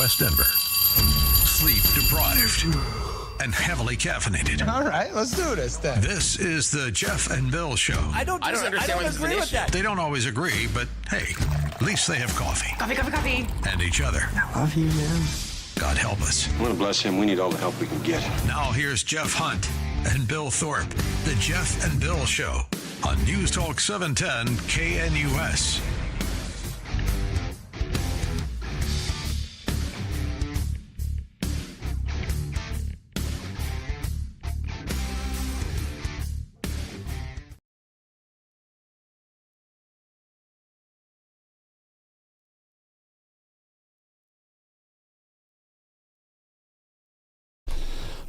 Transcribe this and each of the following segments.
West Denver. Sleep deprived and heavily caffeinated. All right, let's do this then. This is the Jeff and Bill Show. I don't agree with that. They don't always agree, but hey, at least they have coffee. Coffee. And each other. I love you, man. God help us. I want to bless him. We need all the help we can get. Now here's Jeff Hunt and Bill Thorpe. The Jeff and Bill Show on News Talk 710 KNUS.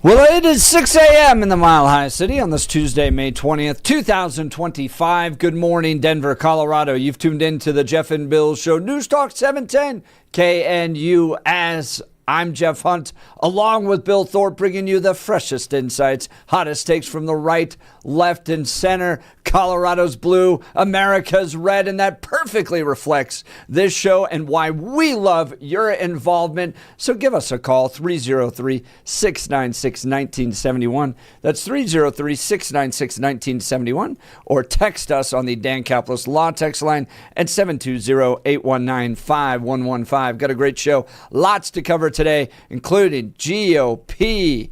Well, it is 6 a.m. in the Mile High City on this Tuesday, May 20th, 2025. Good morning, Denver, Colorado. You've tuned in to the Jeff and Bill Show, News Talk 710 KNUS. I'm Jeff Hunt, along with Bill Thorpe, bringing you the freshest insights, hottest takes from the right, left, and center. Colorado's blue, America's red, and that perfectly reflects this show and why we love your involvement. So give us a call, 303-696-1971. That's 303-696-1971. Or text us on the Dan Caplis Law text line at 720-819-5115. Got a great show. Lots to cover today, including GOP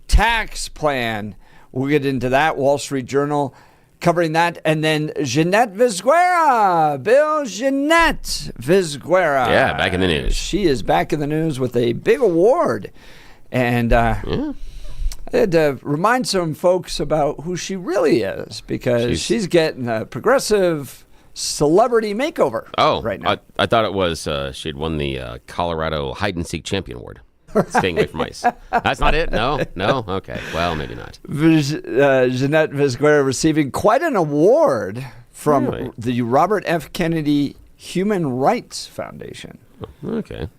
tax plan. We'll get into that. Wall Street Journal covering that. And then Jeanette Visguera. Jeanette Visguera. Yeah, back in the news. She is back in the news with a big award. And I had to remind some folks about who she really is, because she's getting a progressive celebrity makeover right now. I thought it was she'd won the Colorado Hide-and-Seek Champion Award. Staying away from ice. That's not it? No? Okay. Well, maybe not. Jeanette Visguera receiving quite an award from the Robert F. Kennedy Human Rights Foundation. Okay.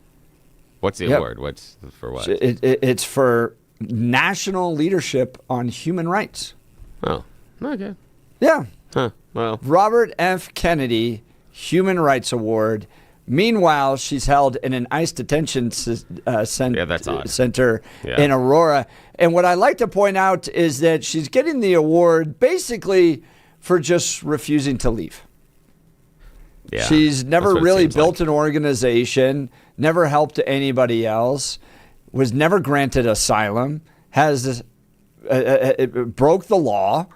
What's the award? What's for what? It's for national leadership on human rights. Oh, okay. Yeah. Huh. Well, Robert F. Kennedy Human Rights Award. Meanwhile, she's held in an ICE detention center in Aurora. And what I like to point out is that she's getting the award basically for just refusing to leave. Yeah, she's never really built an organization, never helped anybody else, was never granted asylum, has broke the law,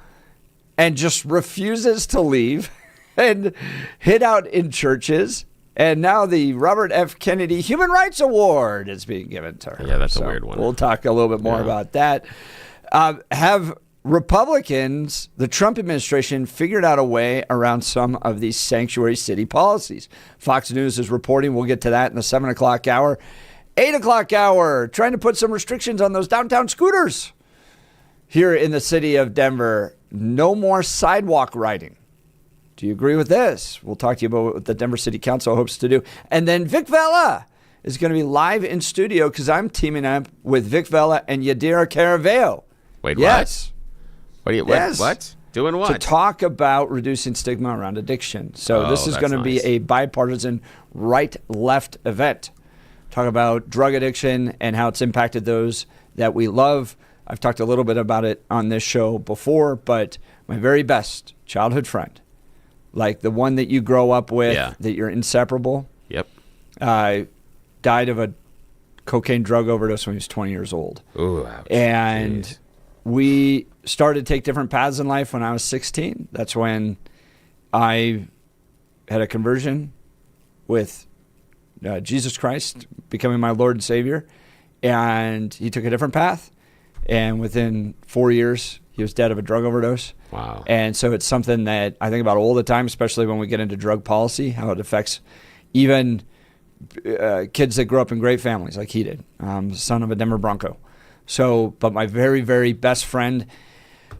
and just refuses to leave and hid out in churches. And now the Robert F. Kennedy Human Rights Award is being given to her. Yeah, that's a weird one. We'll talk a little bit more about that. Have Republicans, the Trump administration, figured out a way around some of these sanctuary city policies? Fox News is reporting. We'll get to that in the 7 o'clock hour. 8 o'clock hour, trying to put some restrictions on those downtown scooters here in the city of Denver. No more sidewalk riding. Do you agree with this? We'll talk to you about what the Denver City Council hopes to do. And then Vic Vela is going to be live in studio because I'm teaming up with Vic Vela and Yadira Caraveo. Wait, yes. What? What? Doing what? To talk about reducing stigma around addiction. So this is going to be a bipartisan right-left event. Talk about drug addiction and how it's impacted those that we love. I've talked a little bit about it on this show before, but my very best childhood friend, like the one that you grow up with, that you're inseparable. Yep. Died of a cocaine drug overdose when he was 20 years old. Ooh, ouch. And we started to take different paths in life when I was 16. That's when I had a conversion with Jesus Christ becoming my Lord and Savior. And he took a different path. And within 4 years, he was dead of a drug overdose. Wow. And so it's something that I think about all the time, especially when we get into drug policy, how it affects even kids that grew up in great families like he did, son of a Denver Bronco. So, but my very, very best friend.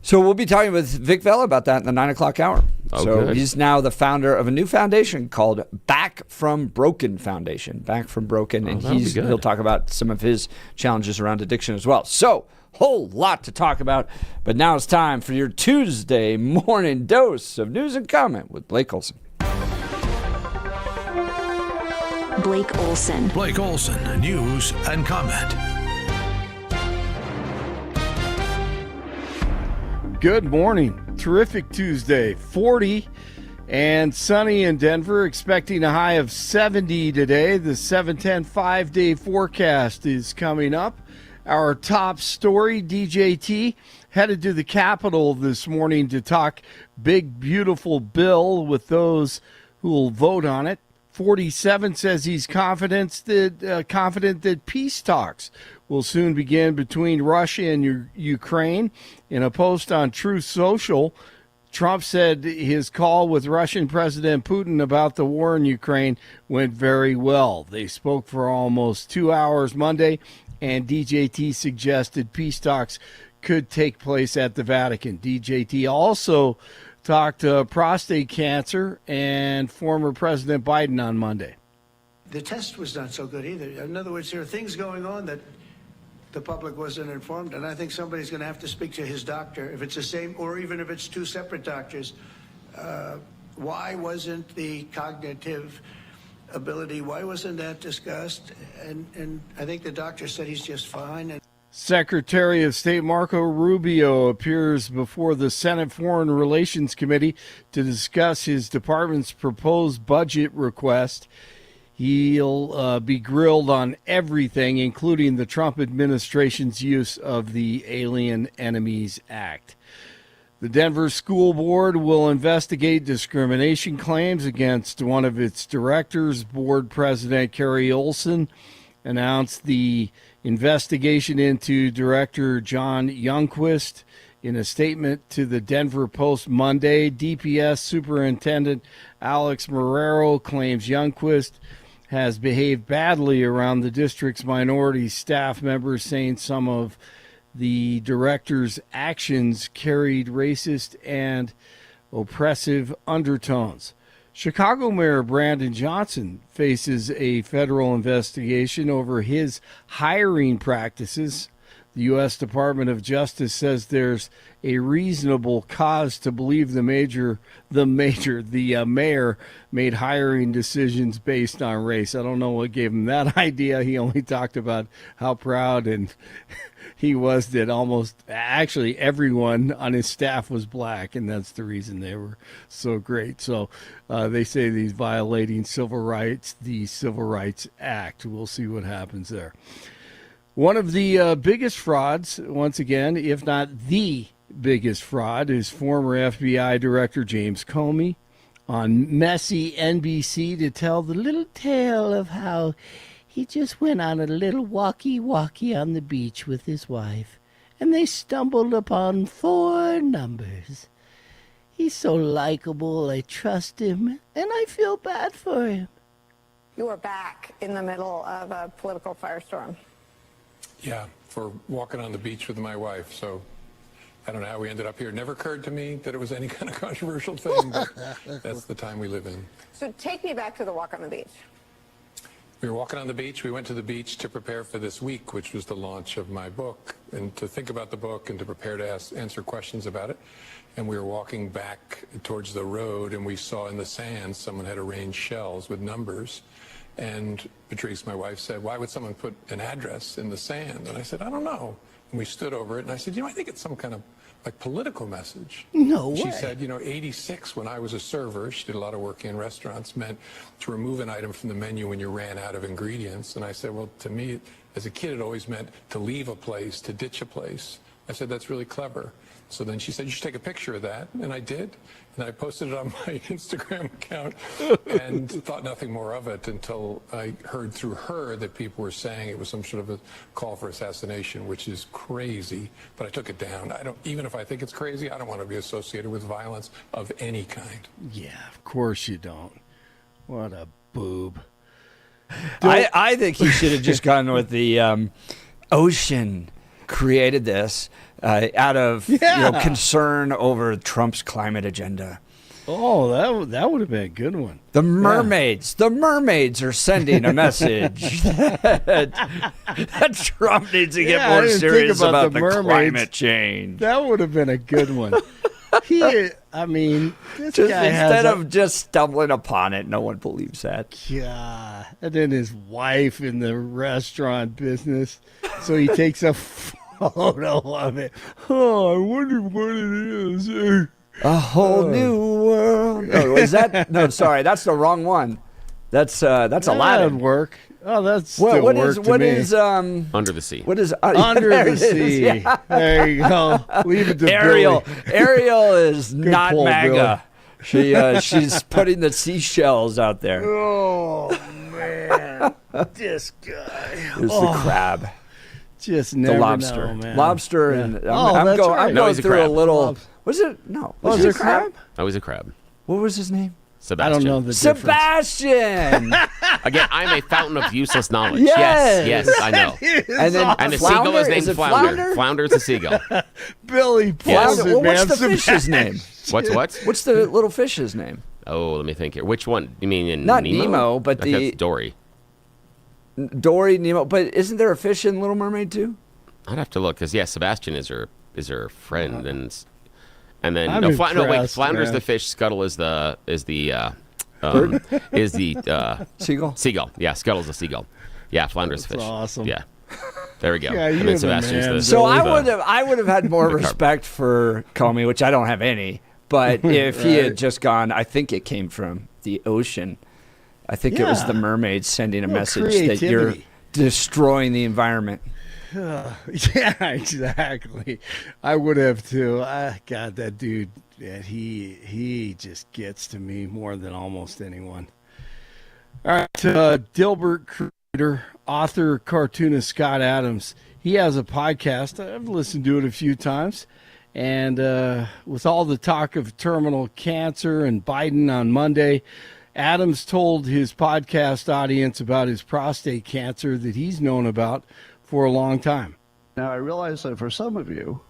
So we'll be talking with Vic Vela about that in the 9 o'clock hour. Oh, so good. He's now the founder of a new foundation called Back from Broken Foundation. Back from Broken. And he'll talk about some of his challenges around addiction as well. So, whole lot to talk about, but now it's time for your Tuesday morning dose of news and comment with Blake Olson. Blake Olson. Blake Olson, news and comment. Good morning. Terrific Tuesday. 40 and sunny in Denver. Expecting a high of 70 today. The 710 5-day forecast is coming up. Our top story, DJT, headed to the Capitol this morning to talk big, beautiful bill with those who will vote on it. 47 says he's confident that peace talks will soon begin between Russia and Ukraine. In a post on Truth Social, Trump said his call with Russian President Putin about the war in Ukraine went very well. They spoke for almost 2 hours Monday, and DJT suggested peace talks could take place at the Vatican. DJT also talked prostate cancer and former President Biden on Monday. The test was not so good either. In other words, there are things going on that the public wasn't informed, and I think somebody's going to have to speak to his doctor, if it's the same, or even if it's two separate doctors. Why wasn't the cognitive ability, why wasn't that discussed? And I think the doctor said he's just fine. And Secretary of State Marco Rubio appears before the Senate Foreign Relations Committee to discuss his department's proposed budget request. He'll be grilled on everything, including the Trump administration's use of the Alien Enemies Act. The Denver School Board will investigate discrimination claims against one of its directors. Board President Carrie Olson announced the investigation into Director John Youngquist in a statement to the Denver Post Monday. DPS Superintendent Alex Marrero claims Youngquist has behaved badly around the district's minority staff members, saying some of the director's actions carried racist and oppressive undertones. Chicago Mayor Brandon Johnson faces a federal investigation over his hiring practices. The U.S. Department of Justice says there's a reasonable cause to believe the mayor made hiring decisions based on race. I don't know what gave him that idea. He only talked about how proud and he was that almost actually everyone on his staff was black, and that's the reason they were so great. So they say he's violating civil rights, the Civil Rights Act. We'll see what happens there. One of the biggest frauds, once again, if not the biggest fraud, is former FBI Director James Comey on messy NBC to tell the little tale of how he just went on a little walkie-walkie on the beach with his wife, and they stumbled upon 4 numbers. He's so likable, I trust him, and I feel bad for him. You are back in the middle of a political firestorm. Yeah, for walking on the beach with my wife, so I don't know how we ended up here. It never occurred to me that it was any kind of controversial thing, but that's the time we live in. So take me back to the walk on the beach. We were walking on the beach. We went to the beach to prepare for this week, which was the launch of my book, and to think about the book and to prepare to answer questions about it. And we were walking back towards the road, and we saw in the sand someone had arranged shells with numbers. And Patrice, my wife, said, "Why would someone put an address in the sand?" And I said, "I don't know." And we stood over it, and I said, "I think it's some kind of like political message." No way. She said, 86, when I was a server, she did a lot of work in restaurants, meant to remove an item from the menu when you ran out of ingredients. And I said, well, to me, as a kid, it always meant to leave a place, to ditch a place. I said, that's really clever. So then she said, you should take a picture of that. And I did. And I posted it on my Instagram account and thought nothing more of it until I heard through her that people were saying it was some sort of a call for assassination, which is crazy. But I took it down. Even if I think it's crazy, I don't want to be associated with violence of any kind. Yeah, of course you don't. What a boob. I think he should have just gone with the ocean created this out of concern over Trump's climate agenda. Oh, that would have been a good one. The mermaids are sending a message that Trump needs to get more serious about the climate change. That would have been a good one. I mean, this Just guy instead of just stumbling upon it, no one believes that. Yeah, and then his wife in the restaurant business, so he takes a photo of it. Oh, I wonder what it is. A whole new world. Oh, is that? No, sorry, that's the wrong one. That's Aladdin. That'd work. Oh, that's Well, what is Under the Sea. What is Under there the it is, Sea? yeah. There you go. Leave it to Ariel. Billy. Ariel is not pull, MAGA. She's putting the seashells out there. Oh man, this guy. There's the crab, Just the never lobster, know, man. lobster, Yeah. and Oh, that's right. I'm No, going he's a through a crab. little. Was it no? Oh, Was is it it crab? I was a crab. What was his name? I Sebastian. don't know the difference. Sebastian. Again, I'm a fountain of useless knowledge. Yes. Yes, I know. And then And the Flounder? seagull is Is named it Flounder. Flounder? Flounder's a seagull. Billy Yes. pulls it, Well, man. what's the fish's name? What? What's the little fish's name? Oh, let me think here. Which one? You mean in Not Nemo? Nemo, but I think the- that's Dory. Dory, Nemo. But isn't there a fish in Little Mermaid too? I'd have to look because Sebastian is her friend, and then I'm no, wait, impressed, Flounder's man. the fish. Scuttle is the Seagull. seagull. Yeah, Scuttle's the seagull. Yeah, Flounder's the That's fish. awesome. Yeah, there we go. Yeah, and you're then the Sebastian's man, the. So the- I would have had more the carp. respect for Comey, which I don't have any. But if he had just gone, I think it came from the ocean. I think it was Yeah. the mermaids sending a Well, message that you're creativity. destroying the environment. Yeah, exactly. I would have too. God, that dude, yeah, he just gets to me more than almost anyone. All right, Dilbert creator, author, cartoonist Scott Adams. He has a podcast. I've listened to it a few times. And with all the talk of terminal cancer and Biden on Monday, Adams told his podcast audience about his prostate cancer that he's known about for a long time. Now, I realize that for some of you,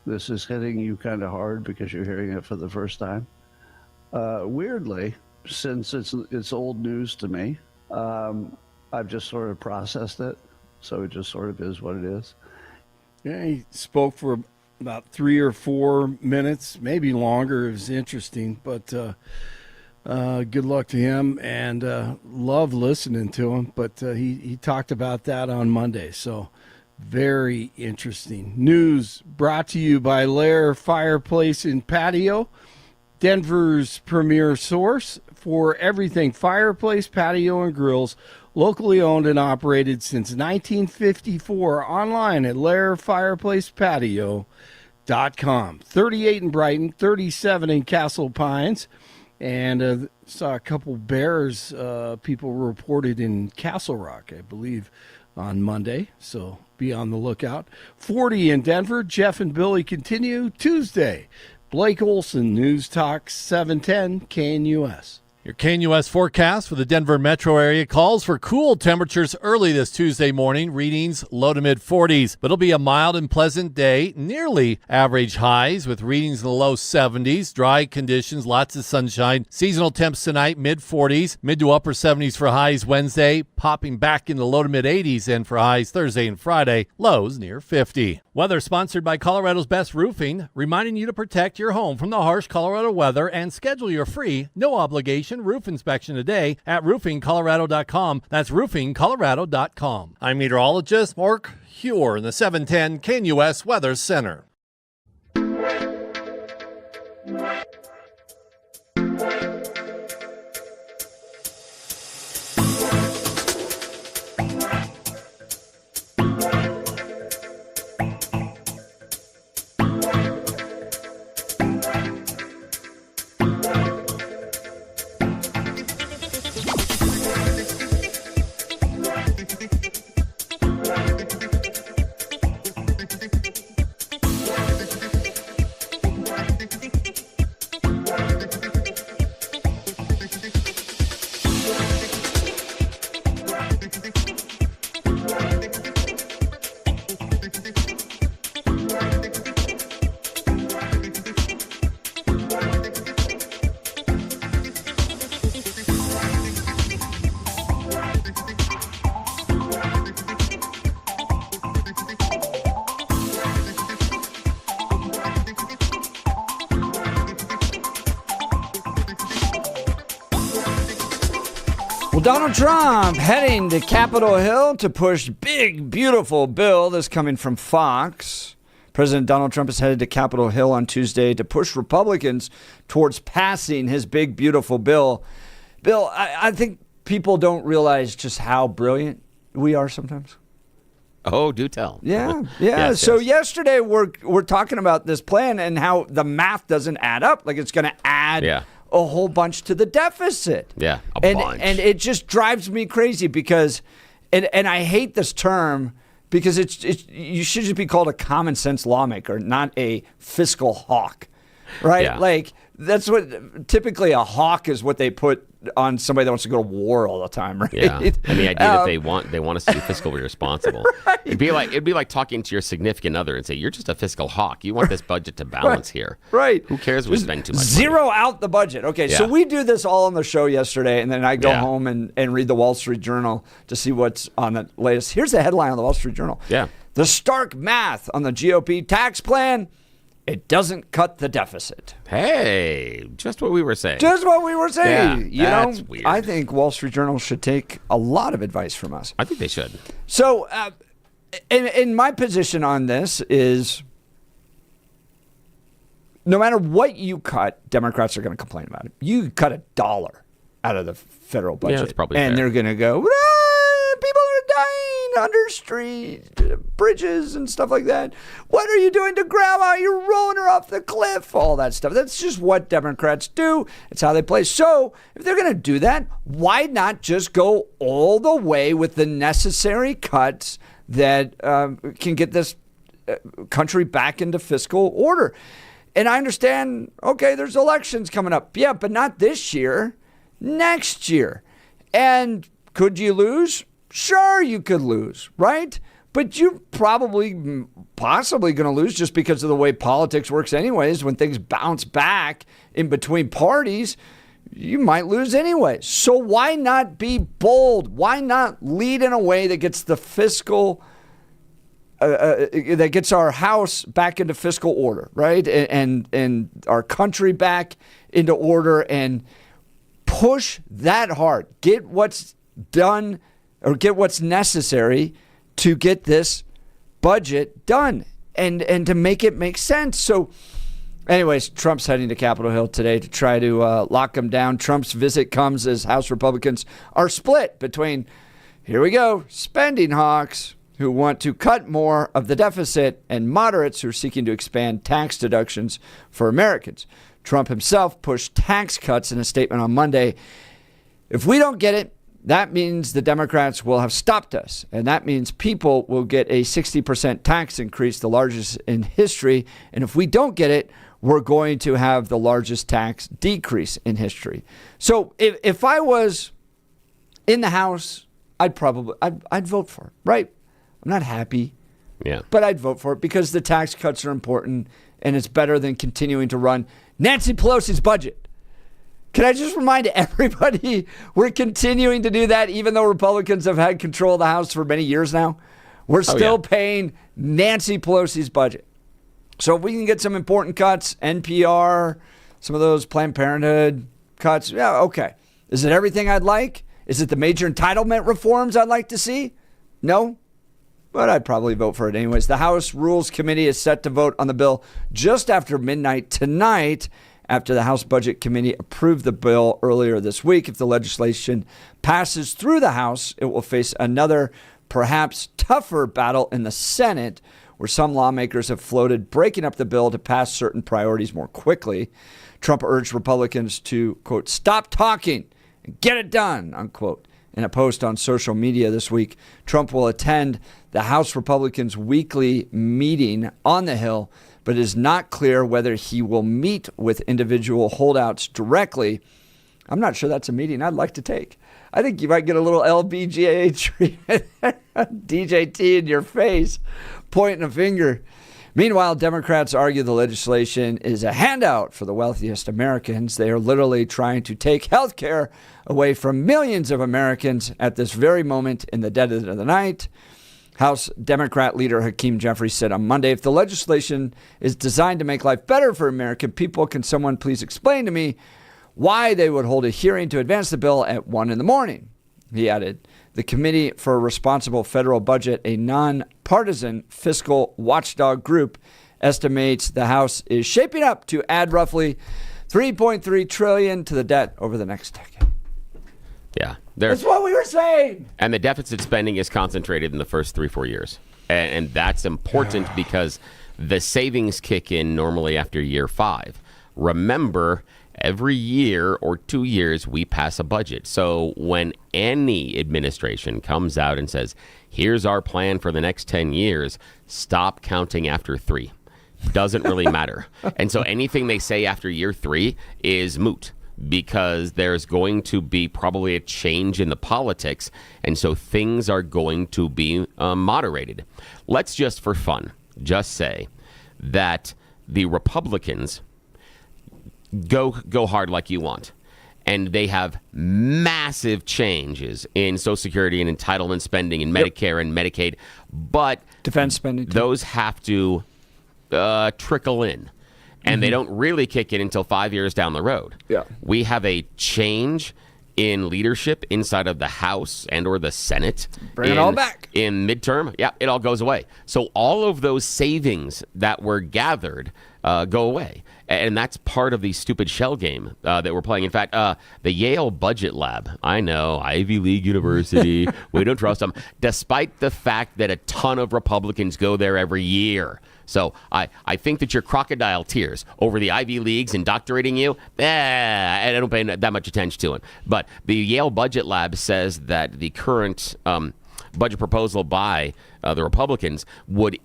this is hitting you kind of hard because you're hearing it for the first time. Weirdly, since it's old news to me, I've just sort of processed it. So it just sort of is what it is. Yeah, he spoke for about 3 or 4 minutes, maybe longer. It was interesting, but good luck to him, and love listening to him. But he talked about that on Monday, so very interesting. News brought to you by Lair Fireplace and Patio, Denver's premier source for everything fireplace, patio, and grills. Locally owned and operated since 1954. Online at lairfireplacepatio.com. 38 in Brighton, 37 in Castle Pines. And saw a couple bears people reported in Castle Rock, I believe, on Monday. So be on the lookout. 40 in Denver. Jeff and Billy continue Tuesday. Blake Olson, News Talk 710 KNUS. Your KNUS forecast for the Denver metro area calls for cool temperatures early this Tuesday morning, readings low to mid 40s. But it'll be a mild and pleasant day, nearly average highs with readings in the low 70s. Dry conditions, lots of sunshine. Seasonal temps tonight, mid 40s, mid to upper 70s for highs Wednesday, popping back in the low to mid 80s, and for highs Thursday and Friday, lows near 50. Weather sponsored by Colorado's Best Roofing, reminding you to protect your home from the harsh Colorado weather and schedule your free, no obligation roof inspection today at roofingcolorado.com. That's roofingcolorado.com. I'm meteorologist Mark Huer in the 710 KNUS Weather Center. Well, Donald Trump heading to Capitol Hill to push big, beautiful bill. This coming from Fox. President Donald Trump is headed to Capitol Hill on Tuesday to push Republicans towards passing his big, beautiful bill. Bill, I think people don't realize just how brilliant we are sometimes. Oh, do tell. Yeah. Yes, so yes. Yesterday we're talking about this plan and how the math doesn't add up. Like it's going to add a whole bunch to the deficit. Yeah, a bunch. And it just drives me crazy because, and I hate this term because it's you should just be called a common sense lawmaker, not a fiscal hawk, right? Yeah. Like that's what typically a hawk is what they put on somebody that wants to go to war all the time, right? Yeah, and the idea that they want us to be fiscally responsible. Right. It'd be like talking to your significant other and say, "You're just a fiscal hawk. You want this budget to balance here, right? Who cares if we spend too much? Zero out the budget." Okay, so we do this all on the show yesterday, and then I go home and read the Wall Street Journal to see what's on the latest. Here's the headline on the Wall Street Journal. Yeah, the stark math on the GOP tax plan. It doesn't cut the deficit. Hey, just what we were saying. Just what we were saying. Yeah, that's weird. I think Wall Street Journal should take a lot of advice from us. I think they should. So, in my position on this is, no matter what you cut, Democrats are going to complain about it. You cut $1 out of the federal budget. Yeah, that's probably and fair. they're going to go, people are dying under street bridges and stuff like that. What are you doing to grandma? You're rolling her off the cliff. All that stuff. That's just what Democrats do. It's how they play. So if they're going to do that, why not just go all the way with the necessary cuts that can get this country back into fiscal order? And I understand, okay, there's elections coming up. Yeah, but not this year. Next year. And could you lose? Sure, you could lose, right? But you're possibly going to lose just because of the way politics works anyways. When things bounce back in between parties, you might lose anyway. So why not be bold? Why not lead in a way that gets the fiscal, that gets our house back into fiscal order, right? And our country back into order and push that hard. Get what's done or get what's necessary to get this budget done and to make it make sense. So anyways, Trump's heading to Capitol Hill today to try to lock him down. Trump's visit comes as House Republicans are split between, here we go, spending hawks who want to cut more of the deficit and moderates who are seeking to expand tax deductions for Americans. Trump himself pushed tax cuts in a statement on Monday. If we don't get it, that means the Democrats will have stopped us. And that means people will get a 60% tax increase, the largest in history. And if we don't get it, we're going to have the largest tax decrease in history. So if I was in the House, I'd vote for it, right? I'm not happy, but I'd vote for it because the tax cuts are important and it's better than continuing to run Nancy Pelosi's budget. Can I just remind everybody we're continuing to do that even though Republicans have had control of the House for many years now? We're still paying Nancy Pelosi's budget. So if we can get some important cuts, NPR, some of those Planned Parenthood cuts, yeah, okay. Is it everything I'd like? Is it the major entitlement reforms I'd like to see? No, but I'd probably vote for it anyways. The House Rules Committee is set to vote on the bill just after midnight tonight, after the House Budget Committee approved the bill earlier this week. If the legislation passes through the House, it will face another, perhaps tougher battle in the Senate, where some lawmakers have floated breaking up the bill to pass certain priorities more quickly. Trump urged Republicans to, quote, stop talking and get it done, unquote. In a post on social media this week, Trump will attend the House Republicans' weekly meeting on the Hill, but it is not clear whether he will meet with individual holdouts directly. I'm not sure that's a meeting I'd like to take. I think you might get a little LBGA treatment, DJT in your face, pointing a finger. Meanwhile, Democrats argue the legislation is a handout for the wealthiest Americans. They are literally trying to take health care away from millions of Americans at this very moment in the dead of the night. House Democrat leader Hakeem Jeffries said on Monday, if the legislation is designed to make life better for American people, can someone please explain to me why they would hold a hearing to advance the bill at 1 a.m? He added, the Committee for a Responsible Federal Budget, a nonpartisan fiscal watchdog group, estimates the House is shaping up to add roughly $3.3 trillion to the debt over the next decade. Yeah. That's what we were saying. And the deficit spending is concentrated in the first 3-4 years. And that's important because the savings kick in normally after year 5. Remember, every year or 2 years, we pass a budget. So when any administration comes out and says, here's our plan for the next 10 years, stop counting after 3. Doesn't really matter. And so anything they say after year 3 is moot, because there's going to be probably a change in the politics. And so things are going to be moderated. Let's just, for fun, just say that the Republicans go hard like you want, and they have massive changes in Social Security and entitlement spending and Medicare and Medicaid, but defense spending, those have to trickle in, and they don't really kick in until 5 years down the road. Yeah, we have a change in leadership inside of the House and or the Senate. Bring it all back. In midterm, it all goes away. So all of those savings that were gathered go away. And that's part of the stupid shell game that we're playing. In fact, the Yale Budget Lab, I know, Ivy League University, we don't trust them, despite the fact that a ton of Republicans go there every year. So I think that your crocodile tears over the Ivy Leagues indoctrinating you, I don't pay that much attention to it. But the Yale Budget Lab says that the current budget proposal by the Republicans would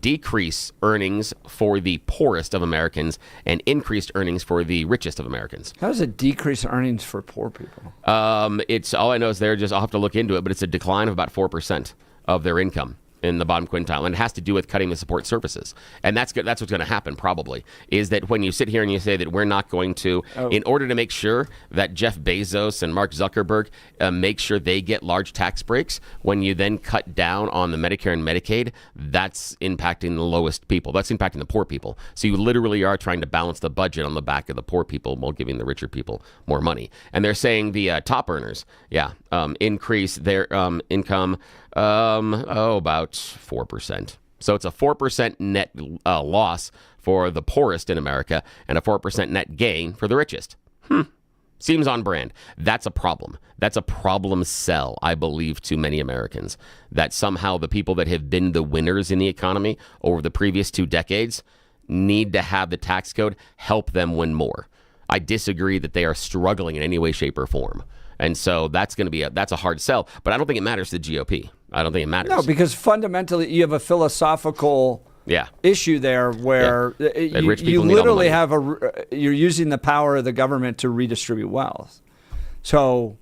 decrease earnings for the poorest of Americans and increased earnings for the richest of Americans. How does it decrease earnings for poor people? It's all I know is I'll have to look into it, but it's a decline of about 4% of their income in the bottom quintile, and it has to do with cutting the support services. And that's what's going to happen probably, is that when you sit here and you say that we're not going to, in order to make sure that Jeff Bezos and Mark Zuckerberg make sure they get large tax breaks, when you then cut down on the Medicare and Medicaid, that's impacting the lowest people. That's impacting the poor people. So you literally are trying to balance the budget on the back of the poor people while giving the richer people more money. And they're saying the top earners, increase their income about 4%. So it's a 4% net loss for the poorest in America and a 4% net gain for the richest. Seems on brand. That's a problem. That's a problem sell, I believe, to many Americans, that somehow the people that have been the winners in the economy over the previous 2 decades need to have the tax code help them win more. I disagree that they are struggling in any way, shape, or form. And so that's going to be that's a hard sell. But I don't think it matters to the GOP. I don't think it matters. No, because fundamentally you have a philosophical issue there where you literally have you're using the power of the government to redistribute wealth. So,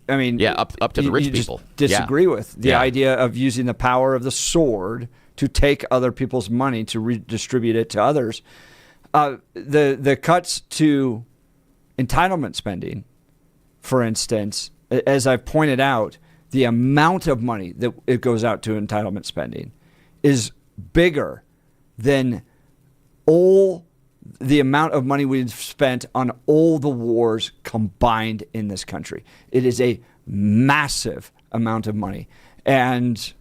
I mean, up to the rich people. Just disagree with the idea of using the power of the sword to take other people's money to redistribute it to others. The cuts to entitlement spending, for instance, as I've pointed out, the amount of money that it goes out to entitlement spending is bigger than all the amount of money we've spent on all the wars combined in this country. It is a massive amount of money. And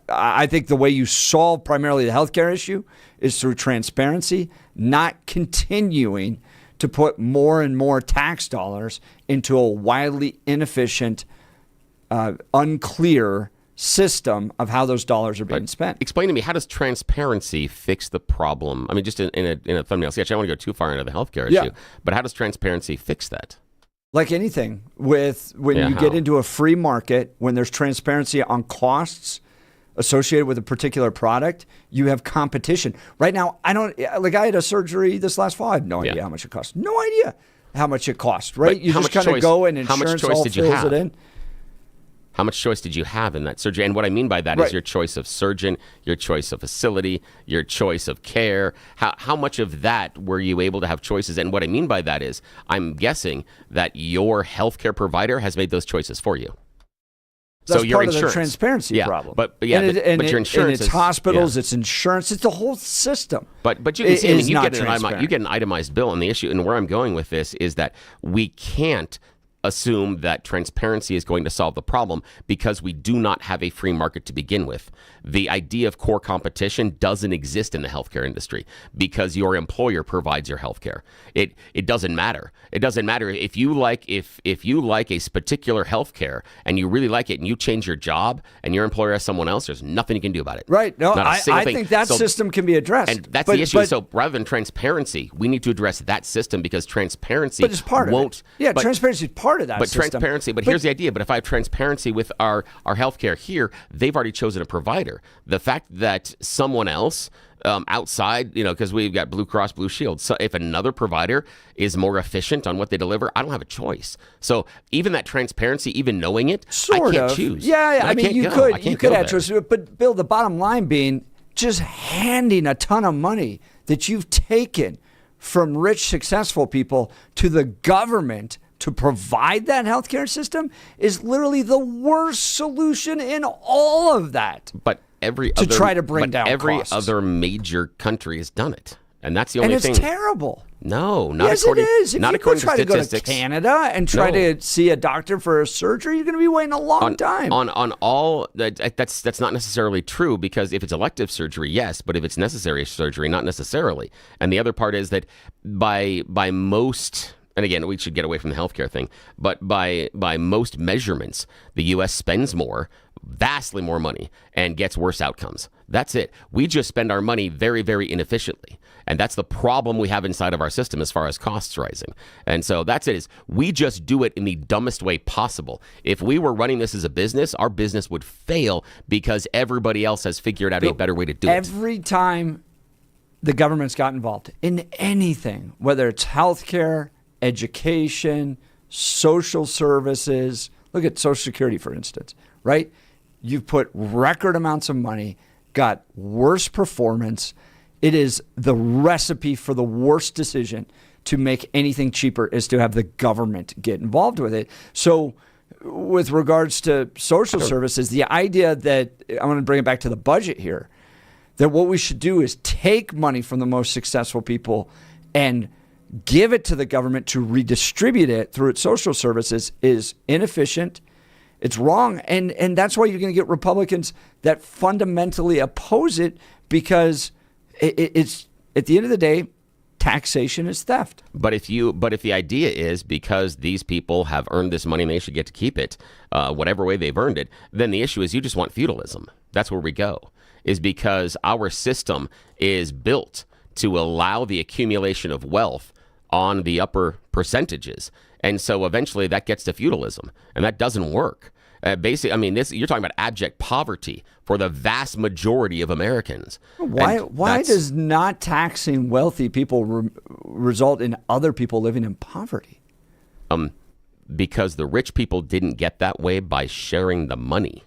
I think the way you solve primarily the healthcare issue is through transparency, not continuing to put more and more tax dollars into a wildly inefficient, unclear system of how those dollars are being spent. Explain to me, how does transparency fix the problem? I mean, just in a thumbnail sketch, I don't want to go too far into the healthcare issue, but how does transparency fix that? Like anything, when you get into a free market, when there's transparency on costs associated with a particular product, you have competition. Right now, I had a surgery this last fall. I had no idea how much it cost. No idea how much it cost, right? But you just kind of go and insurance all fills it in. How much choice did you have in that surgery? And what I mean by that is your choice of surgeon, your choice of facility, your choice of care. How much of that were you able to have choices? And what I mean by that is I'm guessing that your healthcare provider has made those choices for you. That's so your part insurance. Of the transparency problem. But your insurance and it's is, hospitals, it's insurance, it's the whole system. But you can see, you get an itemized bill, and the issue, and where I'm going with this is that we can't assume that transparency is going to solve the problem because we do not have a free market to begin with. The idea of core competition doesn't exist in the healthcare industry because your employer provides your healthcare. It doesn't matter. It doesn't matter if you like a particular healthcare and you really like it and you change your job and your employer has someone else, there's nothing you can do about it. Right. No, I think that system can be addressed. And that's the issue. So rather than transparency, we need to address that system because transparency won't. Yeah, transparency is part of that system. Transparency, but here's the idea. But if I have transparency with our healthcare here, they've already chosen a provider. The fact that someone else outside, because we've got Blue Cross Blue Shield. So if another provider is more efficient on what they deliver, I don't have a choice. So even that transparency, even knowing it, I can't choose. Yeah. I mean, you could have choice. But Bill, the bottom line being just handing a ton of money that you've taken from rich, successful people to the government to provide that healthcare system is literally the worst solution in all of that. But every other major country has done it, and that's the only thing. And it's terrible. No, not yes, according. It is. If not you according try to to statistics. Go to Canada and try to see a doctor for a surgery, you're going to be waiting a long time. On all that's not necessarily true because if it's elective surgery, yes, but if it's necessary surgery, not necessarily. And the other part is that by most. And again, we should get away from the healthcare thing, but by most measurements, the U.S. spends vastly more money, and gets worse outcomes. That's it. We just spend our money very, very inefficiently. And that's the problem we have inside of our system as far as costs rising. And so that's it. Is we just do it in the dumbest way possible. If we were running this as a business, our business would fail because everybody else has figured out a better way to do it. Every time the government's got involved in anything, whether it's healthcare, education, social services. Look at Social Security, for instance, right? You've put record amounts of money, got worse performance. It is the recipe for the worst decision to make anything cheaper is to have the government get involved with it. So with regards to social services, the idea that, I want to bring it back to the budget here, that what we should do is take money from the most successful people and give it to the government to redistribute it through its social services is inefficient. It's wrong. And that's why you're going to get Republicans that fundamentally oppose it because it's at the end of the day, taxation is theft. But if the idea is because these people have earned this money and they should get to keep it, whatever way they've earned it, then the issue is you just want feudalism. That's where we go, is because our system is built to allow the accumulation of wealth on the upper percentages. And so eventually that gets to feudalism, and that doesn't work. Basically, I mean, you're talking about abject poverty for the vast majority of Americans. Why does not taxing wealthy people result in other people living in poverty? Because the rich people didn't get that way by sharing the money.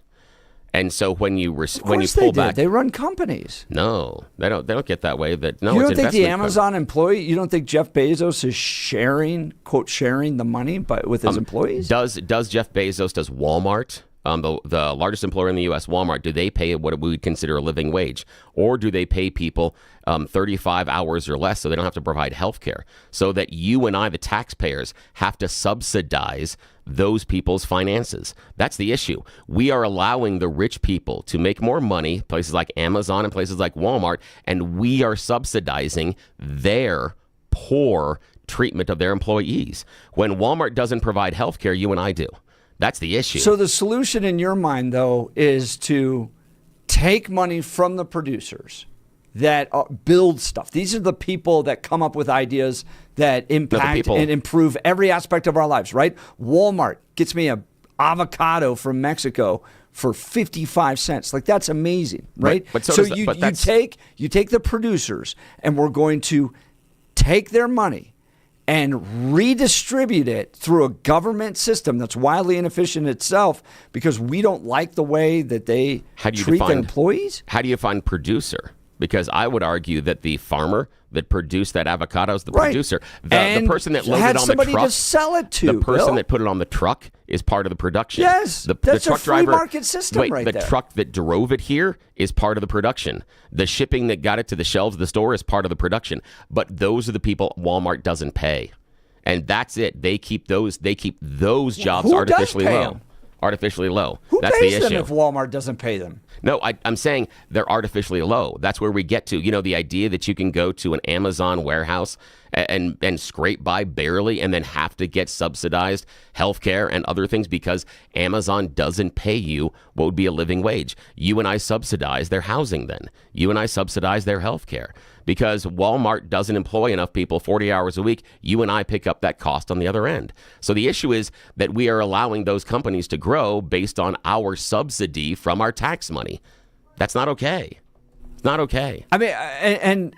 And so when you pull back, they run companies. No, they don't get that way. You don't think the Amazon employee? You don't think Jeff Bezos is sharing the money with his employees? Does Jeff Bezos? Does Walmart? The largest employer in the U.S., Walmart, do they pay what we would consider a living wage? Or do they pay people 35 hours or less so they don't have to provide health care? So that you and I, the taxpayers, have to subsidize those people's finances. That's the issue. We are allowing the rich people to make more money, places like Amazon and places like Walmart, and we are subsidizing their poor treatment of their employees. When Walmart doesn't provide health care, you and I do. That's the issue. So the solution in your mind, though, is to take money from the producers that build stuff. These are the people that come up with ideas that impact and improve every aspect of our lives, right? Walmart gets me an avocado from Mexico for 55 cents. Like, that's amazing, right? But you take the producers, and we're going to take their money and redistribute it through a government system that's wildly inefficient itself because we don't like the way that they treat their employees? How do you find producer? Because I would argue that the farmer that produced that avocado is the producer. The person that loaded on the truck, to sell it to, the person that put it on the truck is part of the production. Yes, that's truck a free market system right there. The truck that drove it here is part of the production. The shipping that got it to the shelves of the store is part of the production. But those are the people Walmart doesn't pay. And that's it. They keep those jobs Who artificially does pay low. them? Artificially low. Who That's pays the issue. them if Walmart doesn't pay them? No, I'm saying they're artificially low. That's where we get to. The idea that you can go to an Amazon warehouse and scrape by barely and then have to get subsidized healthcare and other things because Amazon doesn't pay you what would be a living wage. You and I subsidize their housing then. You and I subsidize their healthcare. Because Walmart doesn't employ enough people 40 hours a week, you and I pick up that cost on the other end. So the issue is that we are allowing those companies to grow based on our subsidy from our tax money. That's not okay. It's not okay. I mean,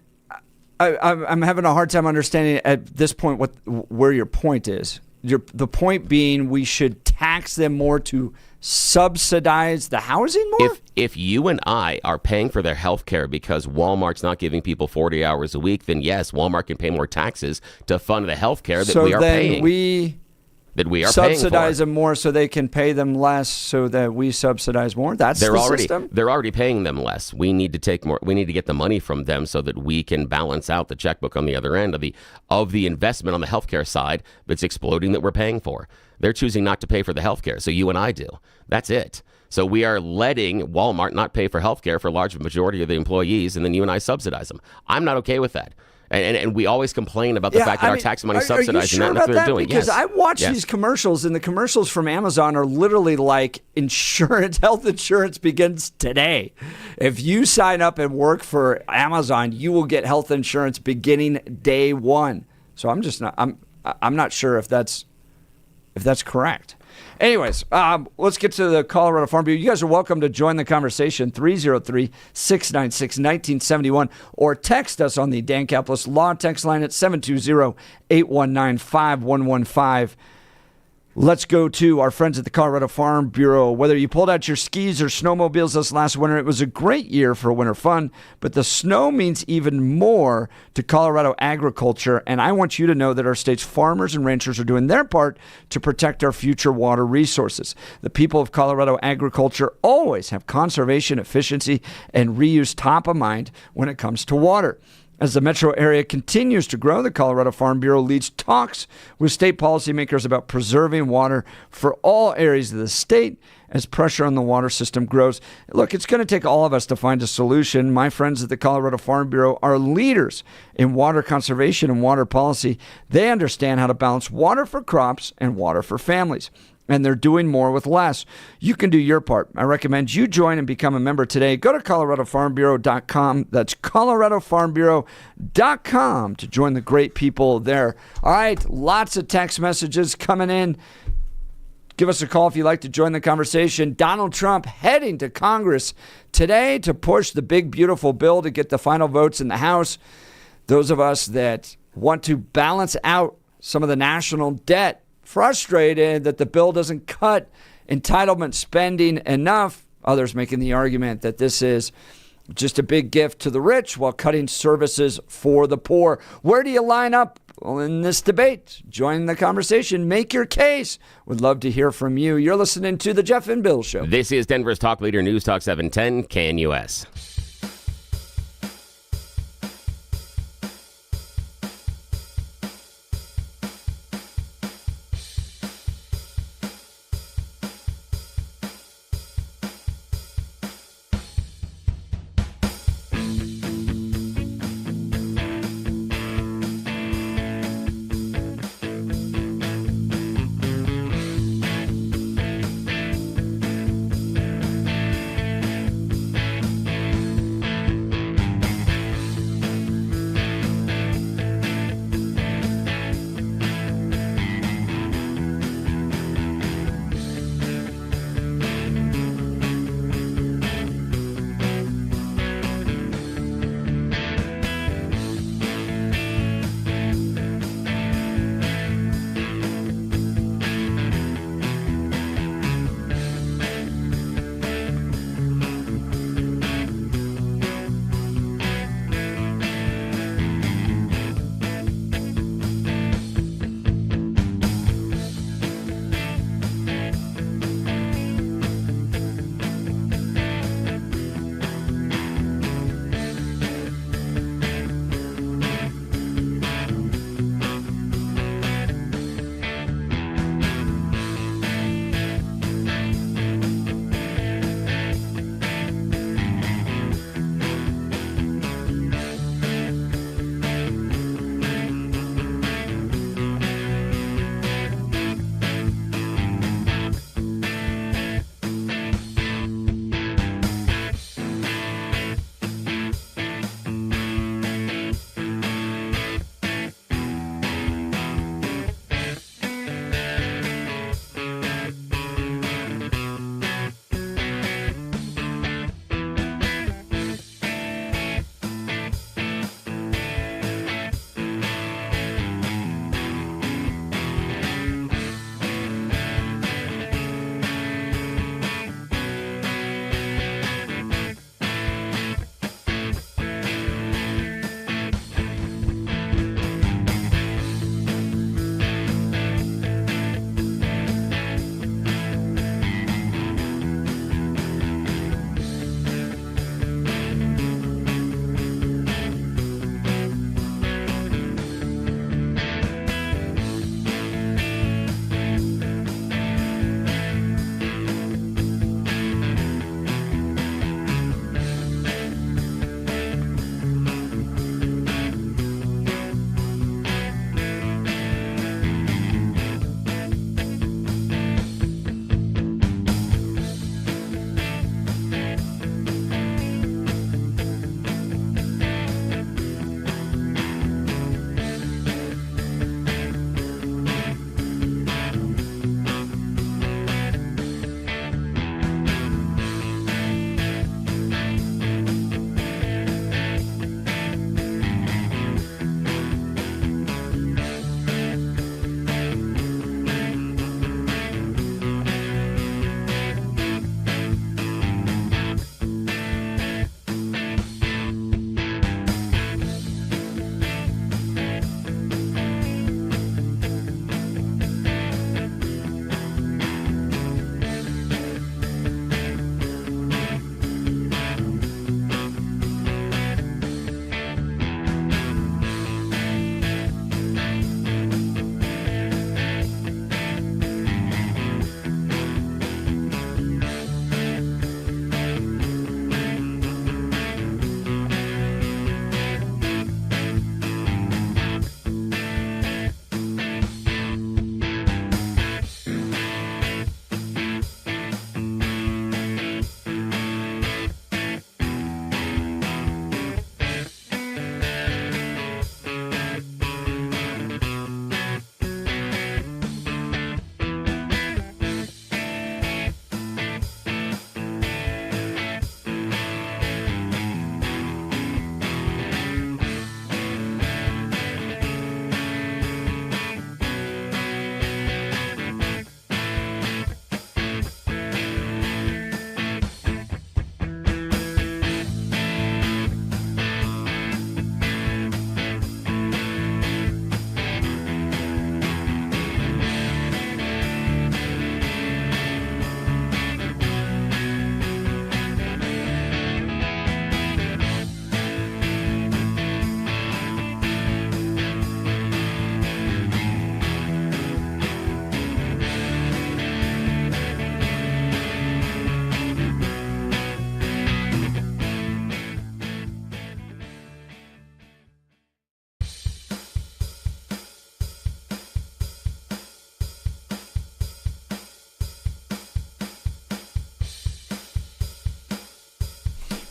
I'm having a hard time understanding at this point where your point is. The point being we should tax them more to subsidize the housing more? If you and I are paying for their health care because Walmart's not giving people 40 hours a week, then yes, Walmart can pay more taxes to fund the health care that we are paying. That we are subsidize paying them more so they can pay them less so that we subsidize more? That's the system? They're already paying them less. We need to take more. We need to get the money from them so that we can balance out the checkbook on the other end of the investment on the healthcare side that's exploding that we're paying for. They're choosing not to pay for the healthcare, so you and I do. That's it. So we are letting Walmart not pay for healthcare for a large majority of the employees, and then you and I subsidize them. I'm not okay with that. And we always complain about the fact that our tax money is subsidizing that, and that's what they're doing. Because I watch these commercials, and the commercials from Amazon are literally like insurance, health insurance begins today. If you sign up and work for Amazon, you will get health insurance beginning day one. So I'm not sure if that's correct. Anyways, let's get to the Colorado Farm Bureau. You guys are welcome to join the conversation, 303-696-1971, or text us on the Dan Caplis Law text line at 720-819-5115. Let's go to our friends at the Colorado Farm Bureau. Whether you pulled out your skis or snowmobiles this last winter, it was a great year for winter fun, but the snow means even more to Colorado agriculture, and I want you to know that our state's farmers and ranchers are doing their part to protect our future water resources. The people of Colorado agriculture always have conservation, efficiency, and reuse top of mind when it comes to water. As the metro area continues to grow, the Colorado Farm Bureau leads talks with state policymakers about preserving water for all areas of the state as pressure on the water system grows. Look, it's going to take all of us to find a solution. My friends at the Colorado Farm Bureau are leaders in water conservation and water policy. They understand how to balance water for crops and water for families, and they're doing more with less. You can do your part. I recommend you join and become a member today. Go to coloradofarmbureau.com. That's coloradofarmbureau.com to join the great people there. All right, lots of text messages coming in. Give us a call if you'd like to join the conversation. Donald Trump heading to Congress today to push the big, beautiful bill to get the final votes in the House. Those of us that want to balance out some of the national debt, frustrated that the bill doesn't cut entitlement spending enough. Others making the argument that this is just a big gift to the rich while cutting services for the poor. Where do you line up in this debate? Join the conversation. Make your case. Would love to hear from you. You're listening to The Jeff and Bill Show. This is Denver's Talk Leader, News Talk 710 KNUS.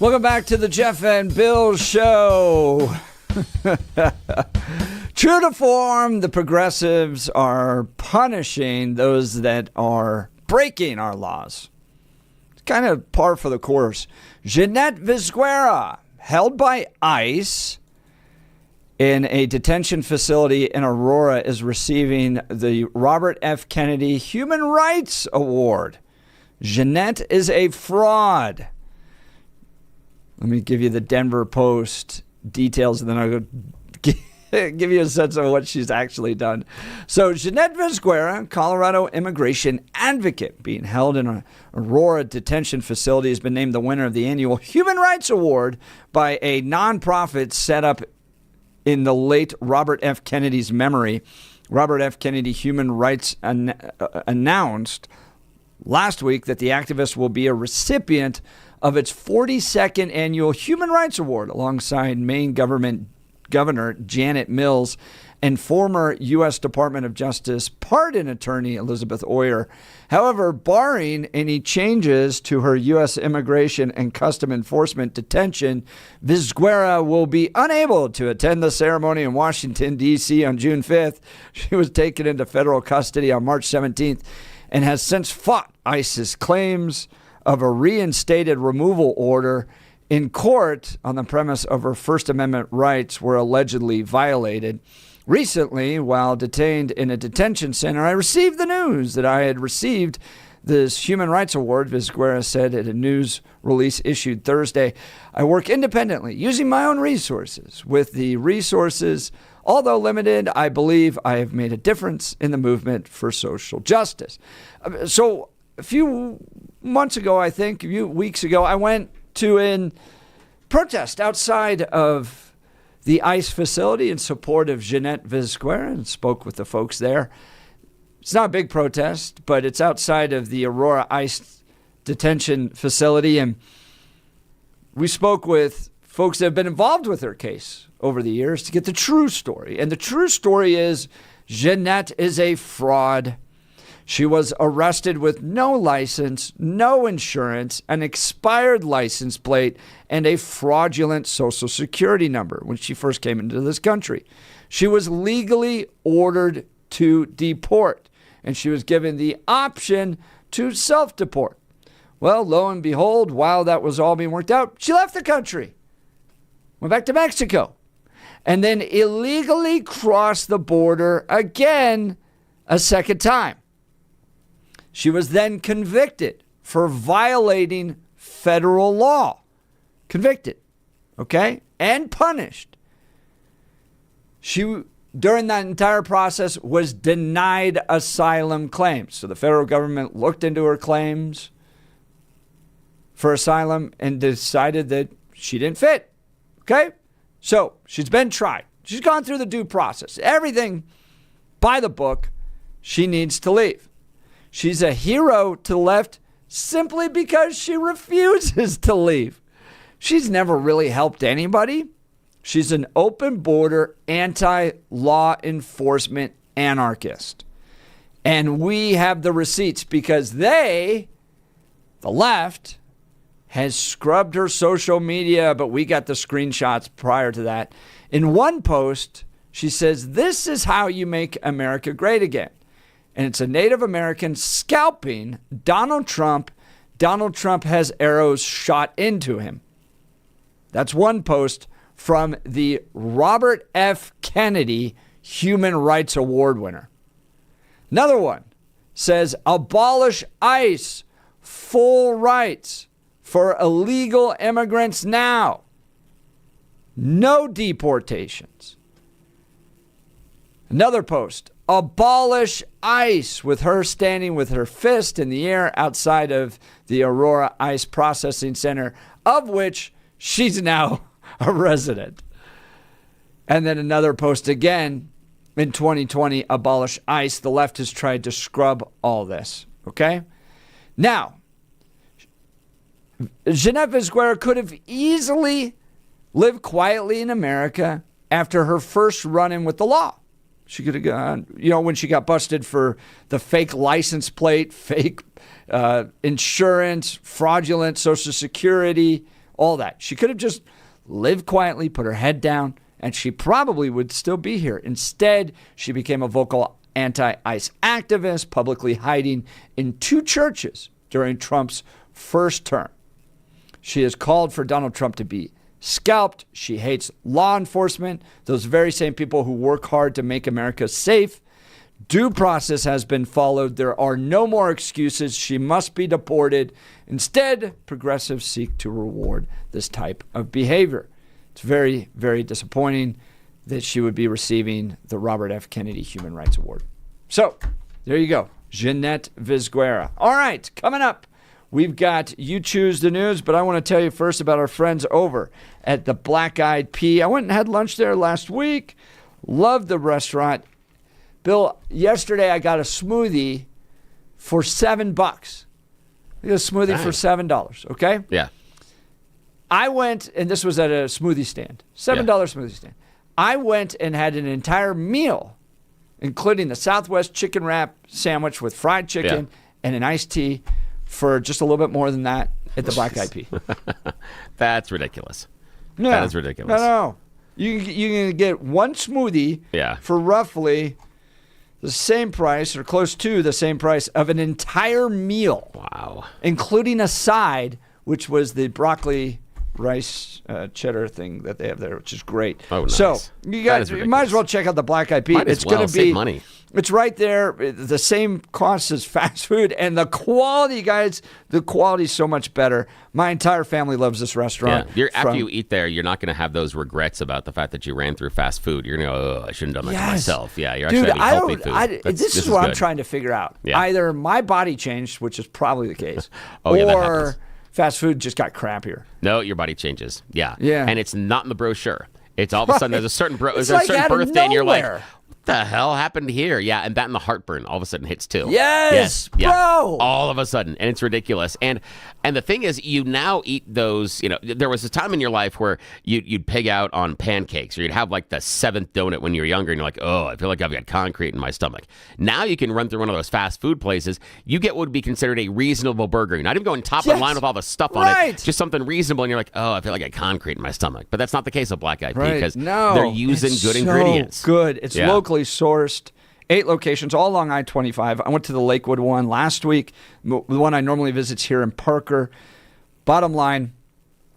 Welcome back to the Jeff and Bill Show. True to form, the progressives are punishing those that are breaking our laws. It's kind of par for the course. Jeanette Vizquera, held by ICE in a detention facility in Aurora, is receiving the Robert F. Kennedy Human Rights Award. Jeanette is a fraud. Let me give you the Denver Post details, and then I'll go give you a sense of what she's actually done. So Jeanette Vizquera, Colorado immigration advocate, being held in an Aurora detention facility, has been named the winner of the annual Human Rights Award by a nonprofit set up in the late Robert F. Kennedy's memory. Robert F. Kennedy Human Rights announced last week that the activist will be a recipient of its 42nd annual Human Rights Award alongside Maine Governor Janet Mills and former U.S. Department of Justice pardon attorney Elizabeth Oyer. However, barring any changes to her U.S. Immigration and Custom Enforcement detention, Vizquera will be unable to attend the ceremony in Washington, D.C. on June 5th. She was taken into federal custody on March 17th and has since fought ICE's claims of a reinstated removal order in court on the premise of her First Amendment rights were allegedly violated. Recently, while detained in a detention center, I received the news that I had received this Human Rights Award, Vizquera said at a news release issued Thursday. I work independently, using my own resources. With the resources, although limited, I believe I have made a difference in the movement for social justice. So a few months ago, I think, a few weeks ago, I went to a protest outside of the ICE facility in support of Jeanette Vizquera and spoke with the folks there. It's not a big protest, but it's outside of the Aurora ICE detention facility. And we spoke with folks that have been involved with her case over the years to get the true story. And the true story is Jeanette is a fraud. She was arrested with no license, no insurance, an expired license plate, and a fraudulent Social Security number when she first came into this country. She was legally ordered to deport, and she was given the option to self-deport. Well, lo and behold, while that was all being worked out, she left the country, went back to Mexico, and then illegally crossed the border again a second time. She was then convicted for violating federal law. Convicted, okay? And punished. She, during that entire process, was denied asylum claims. So the federal government looked into her claims for asylum and decided that she didn't fit, okay? So she's been tried. She's gone through the due process. Everything by the book. She needs to leave. She's a hero to the left simply because she refuses to leave. She's never really helped anybody. She's an open border, anti-law enforcement anarchist. And we have the receipts because they, the left, has scrubbed her social media, but we got the screenshots prior to that. In one post, she says, "This is how you make America great again." And it's a Native American scalping Donald Trump. Donald Trump has arrows shot into him. That's one post from the Robert F. Kennedy Human Rights Award winner. Another one says, "Abolish ICE, full rights for illegal immigrants now. No deportations." Another post, "Abolish ICE," with her standing with her fist in the air outside of the Aurora ICE Processing Center, of which she's now a resident. And then another post again in 2020, "Abolish ICE." The left has tried to scrub all this, okay? Now, Jeanette Vizquera could have easily lived quietly in America after her first run-in with the law. She could have gone, when she got busted for the fake license plate, fake insurance, fraudulent Social Security, all that. She could have just lived quietly, put her head down, and she probably would still be here. Instead, she became a vocal anti-ICE activist, publicly hiding in 2 churches during Trump's first term. She has called for Donald Trump to be scalped. She hates law enforcement, those very same people who work hard to make America safe. Due process has been followed. There are no more excuses. She must be deported. Instead, progressives seek to reward this type of behavior. It's very, very disappointing that she would be receiving the Robert F. Kennedy Human Rights Award. So, there you go. Jeanette Vizguera. All right, coming up, we've got You Choose the News, but I want to tell you first about our friends over at the Black Eyed Pea. I went and had lunch there last week. Loved the restaurant. Bill, yesterday I got a smoothie for $7. I got a smoothie for $7, okay? Yeah. I went, and this was at a smoothie stand, $7 smoothie stand. I went and had an entire meal, including the Southwest chicken wrap sandwich with fried chicken and an iced tea for just a little bit more than that at the Black Eyed Pea. That's ridiculous. Yeah. That is ridiculous. No. You can get one smoothie for roughly the same price or close to the same price of an entire meal. Wow. Including a side, which was the broccoli rice cheddar thing that they have there, which is great. Oh, nice. So you guys might as well check out the Black Eyed Pea. It's going to be save money. It's right there, the same cost as fast food, and the quality, guys, the quality is so much better. My entire family loves this restaurant. Yeah. After you eat there, you're not going to have those regrets about the fact that you ran through fast food. You're going to go, oh, I shouldn't have done that to myself. Yeah, you're actually having healthy food. This is what I'm trying to figure out. Yeah. Either my body changed, which is probably the case, that or happens. fast food just got crappier. No, your body changes. Yeah. Yeah. And it's not in the brochure. It's all of a sudden there's a certain It's like out of birthday and you're like, nowhere. what the hell happened here? Yeah, and that and the heartburn all of a sudden hits too. Yes, yeah. bro. All of a sudden, and it's ridiculous. And the thing is, you now eat those. You know, there was a time in your life where you'd pig out on pancakes, or you'd have like the 7th donut when you were younger, and you're like, oh, I feel like I've got concrete in my stomach. Now you can run through one of those fast food places. You get what would be considered a reasonable burger. You're not even going top of the line with all the stuff on it. Just something reasonable, and you're like, oh, I feel like I got concrete in my stomach. But that's not the case with Black Eyed Pea because they're using good ingredients. Good. It's locally sourced. 8 locations, all along I-25. I went to the Lakewood one last week. The one I normally visit is here in Parker. Bottom line,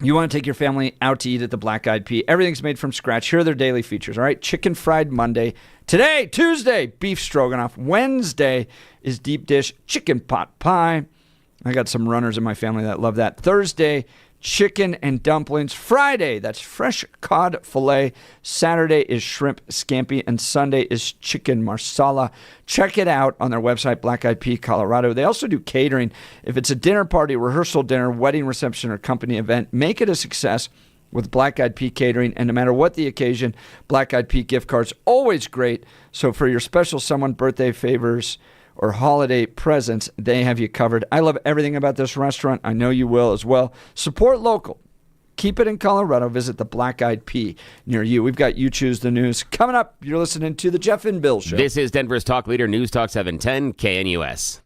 you want to take your family out to eat at the Black Eyed Pea. Everything's made from scratch. Here are their daily features, all right? Chicken fried Monday. Today, Tuesday, beef stroganoff. Wednesday is deep dish chicken pot pie. I got some runners in my family that love that. Thursday, chicken and dumplings. Friday, that's fresh cod fillet. Saturday is shrimp scampi. And Sunday is chicken marsala. Check it out on their website, Black Eyed Pea, Colorado. They also do catering. If it's a dinner party, rehearsal dinner, wedding reception, or company event, make it a success with Black Eyed Pea Catering. And no matter what the occasion, Black Eyed Pea gift cards, always great. So for your special someone, birthday favors, or holiday presents, they have you covered. I love everything about this restaurant. I know you will as well. Support local. Keep it in Colorado. Visit the Black Eyed Pea near you. We've got You Choose the News. Coming up, you're listening to The Jeff and Bill Show. This is Denver's talk leader, News Talk 710 KNUS.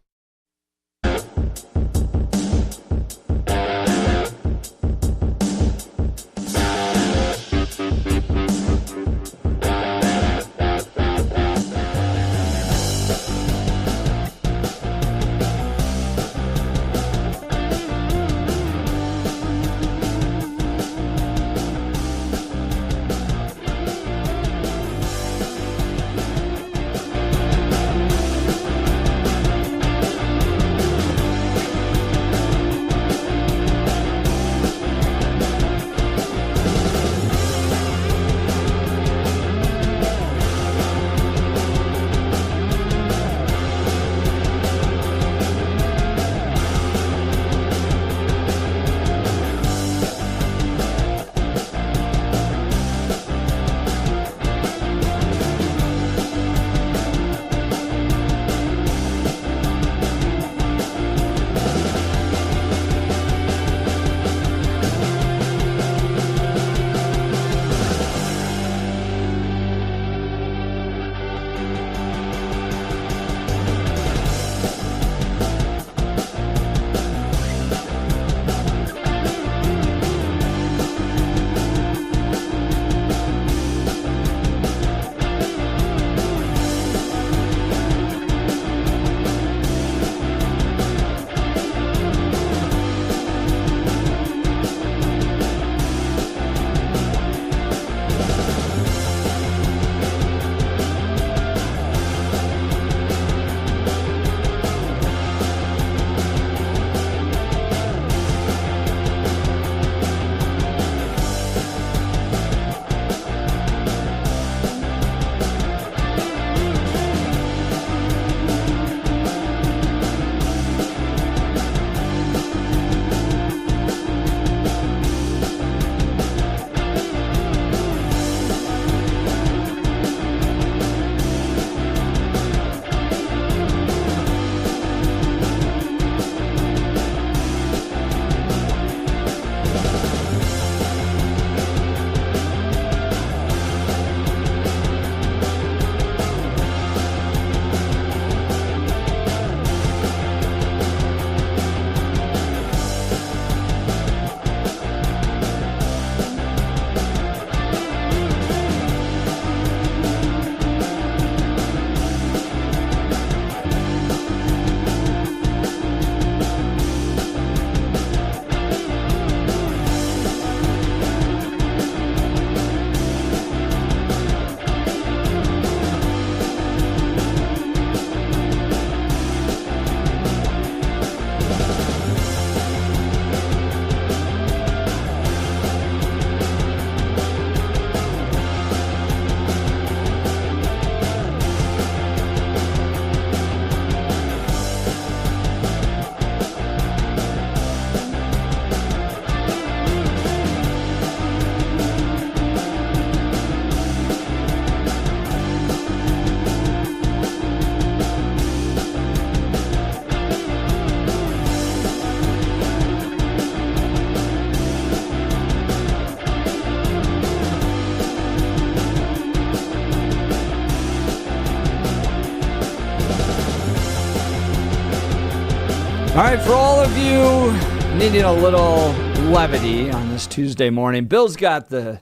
All right, for all of you needing a little levity on this Tuesday morning, Bill's got the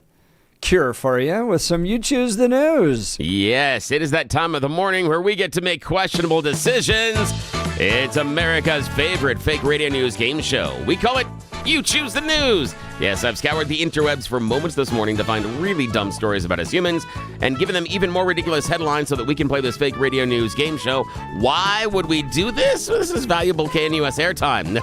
cure for you with some You Choose the News. Yes, it is that time of the morning where we get to make questionable decisions. It's America's favorite fake radio news game show. We call it You Choose the News. Yes, I've scoured the interwebs for moments this morning to find really dumb stories about us humans and given them even more ridiculous headlines so that we can play this fake radio news game show. Why would we do this? Well, this is valuable KNUS airtime.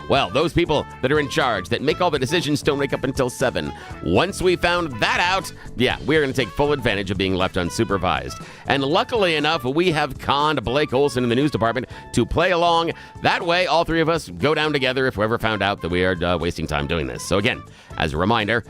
Well, those people that are in charge, that make all the decisions, don't wake up until 7. Once we found that out, we're going to take full advantage of being left unsupervised. And luckily enough, we have conned Blake Olson in the news department to play along. That way, all three of us go down together if we ever found out that we are wasting time doing this. So again, as a reminder,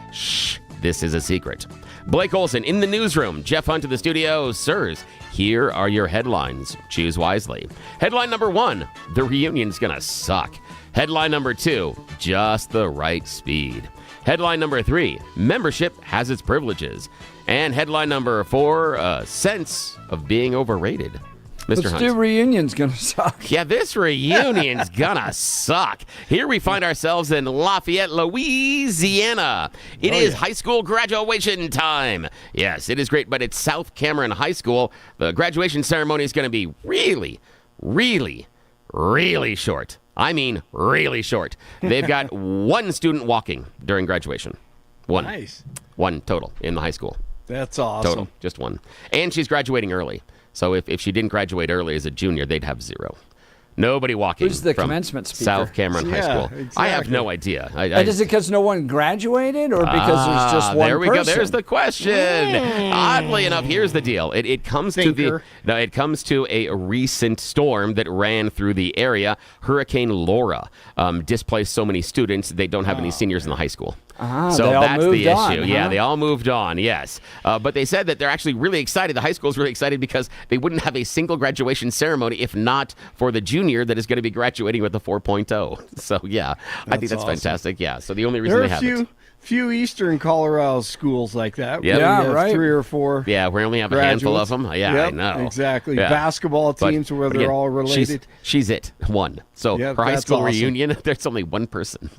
this is a secret. Blake Olson in the newsroom, Jeff Hunt in the studio. Sirs, here are your headlines. Choose wisely. Headline number 1, the reunion's gonna suck. Headline number 2, just the right speed. Headline number 3, membership has its privileges. And headline number 4, a sense of being overrated. Mr. Let's Hunt. do reunion's gonna suck. Yeah, this reunion's gonna suck. Here we find ourselves in Lafayette, Louisiana. It is high school graduation time. Yes, it is great, but it's South Cameron High School. The graduation ceremony is going to be really, really, really short. I mean, really short. They've got one student walking during graduation. One. Nice. One total in the high school. That's awesome. Total, just one. And she's graduating early. So if she didn't graduate early as a junior, they'd have 0. Nobody walking. Who's the from commencement speaker? South Cameron High School. Exactly. I have no idea. Is it because no one graduated or because there's just one there we person? go. There's the question. Oddly enough, here's the deal. It comes to a recent storm that ran through the area. Hurricane Laura displaced so many students they don't have any seniors in the high school. So that's the issue. Yeah, they all moved on, yes. But they said that they're actually really excited. The high school is really excited because they wouldn't have a single graduation ceremony if not for the junior that is going to be graduating with a 4.0. So, yeah, I think that's awesome. Fantastic. Yeah, so the only reason There are they have it. few Eastern Colorado schools like that. Yep. Yeah, right. 3 or 4. Yeah, we only have a handful of them. Yeah, Yep, I know. Exactly. Yeah. Basketball teams where they're again, all related. She's it. One. So Yep, her high that's school awesome. reunion, there's only one person.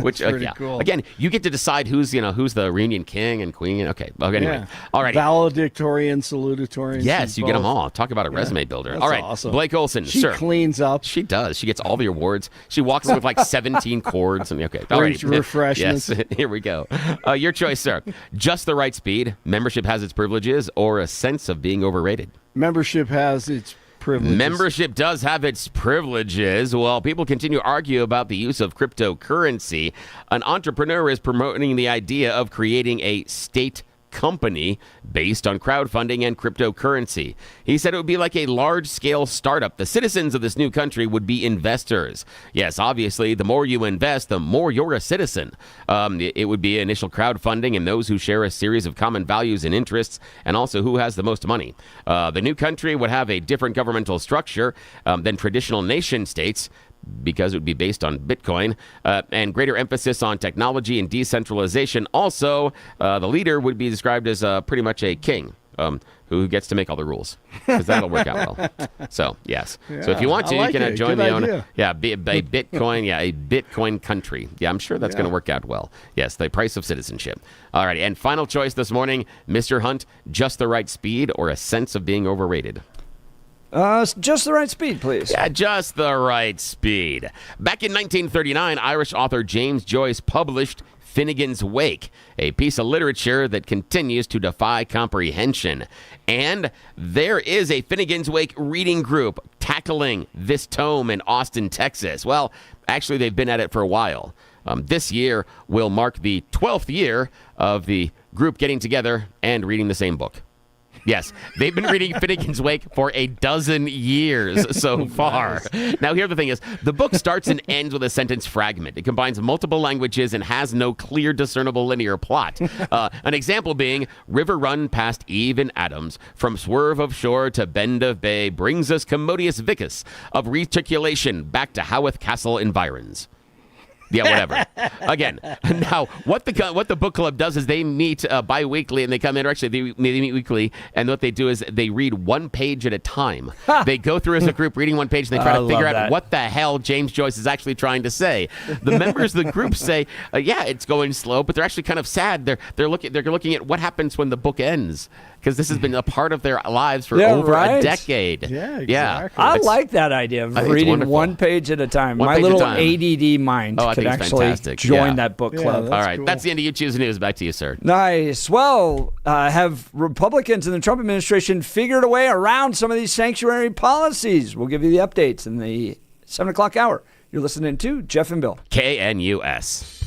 Which pretty cool. Again, you get to decide who's the reunion king and queen. Okay. Well, anyway. All right. Valedictorian, salutatorian. Yes, you get them all. Talk about a resume builder. That's All right. awesome. Blake Olson, She sir. cleans up. She does. She gets all the awards. She walks in with like 17 cords. And okay. All right. Refreshments. Yes. Here we go. Your choice, sir. Just the right speed. Membership has its privileges, or a sense of being overrated. Membership has its privileges. Membership does have its privileges. While people continue to argue about the use of cryptocurrency, an entrepreneur is promoting the idea of creating a state company based on crowdfunding and cryptocurrency. He said it would be like a large-scale startup. The citizens of this new country would be investors. Yes, obviously, the more you invest, the more you're a citizen. It would be initial crowdfunding and those who share a series of common values and interests, and also who has the most money. The new country would have a different governmental structure than traditional nation states, because it would be based on Bitcoin, and greater emphasis on technology and decentralization. Also, the leader would be described as pretty much a king who gets to make all the rules, because that'll work out well. So, yes. So if you want to, you can join the own. Yeah, a Bitcoin. Yeah, a Bitcoin country. Yeah, I'm sure that's going to work out well. Yes, the price of citizenship. All right, and final choice this morning, Mr. Hunt, just the right speed or a sense of being overrated? Just the right speed, please. Yeah, just the right speed. Back in 1939, Irish author James Joyce published Finnegan's Wake, a piece of literature that continues to defy comprehension. And there is a Finnegan's Wake reading group tackling this tome in Austin, Texas. Well, actually, they've been at it for a while. This year will mark the 12th year of the group getting together and reading the same book. Yes, they've been reading Finnegan's Wake for a dozen years so far. Nice. Now, here the thing is, the book starts and ends with a sentence fragment. It combines multiple languages and has no clear, discernible linear plot. An example being, river run past Eve and Adams, from swerve of shore to bend of bay, brings us commodious vicus of reticulation back to Howarth Castle environs. Yeah, whatever. Again, now what the book club does is they meet bi-weekly, and they come in, or actually they meet weekly, and what they do is they read one page at a time. They go through as a group reading one page, and they try to figure out what the hell James Joyce is actually trying to say. The members of the group say, yeah, it's going slow, but they're actually kind of sad. They're looking at what happens when the book ends, because this has been a part of their lives for over a decade. Yeah, exactly. Yeah. I like that idea of reading one page at a time. My little ADD mind could actually join that book club. All right, cool. That's the end of You Choose News. Back to you, sir. Nice. Well, have Republicans in the Trump administration figured a way around some of these sanctuary policies? We'll give you the updates in the 7 o'clock hour. You're listening to Jeff and Bill. KNUS.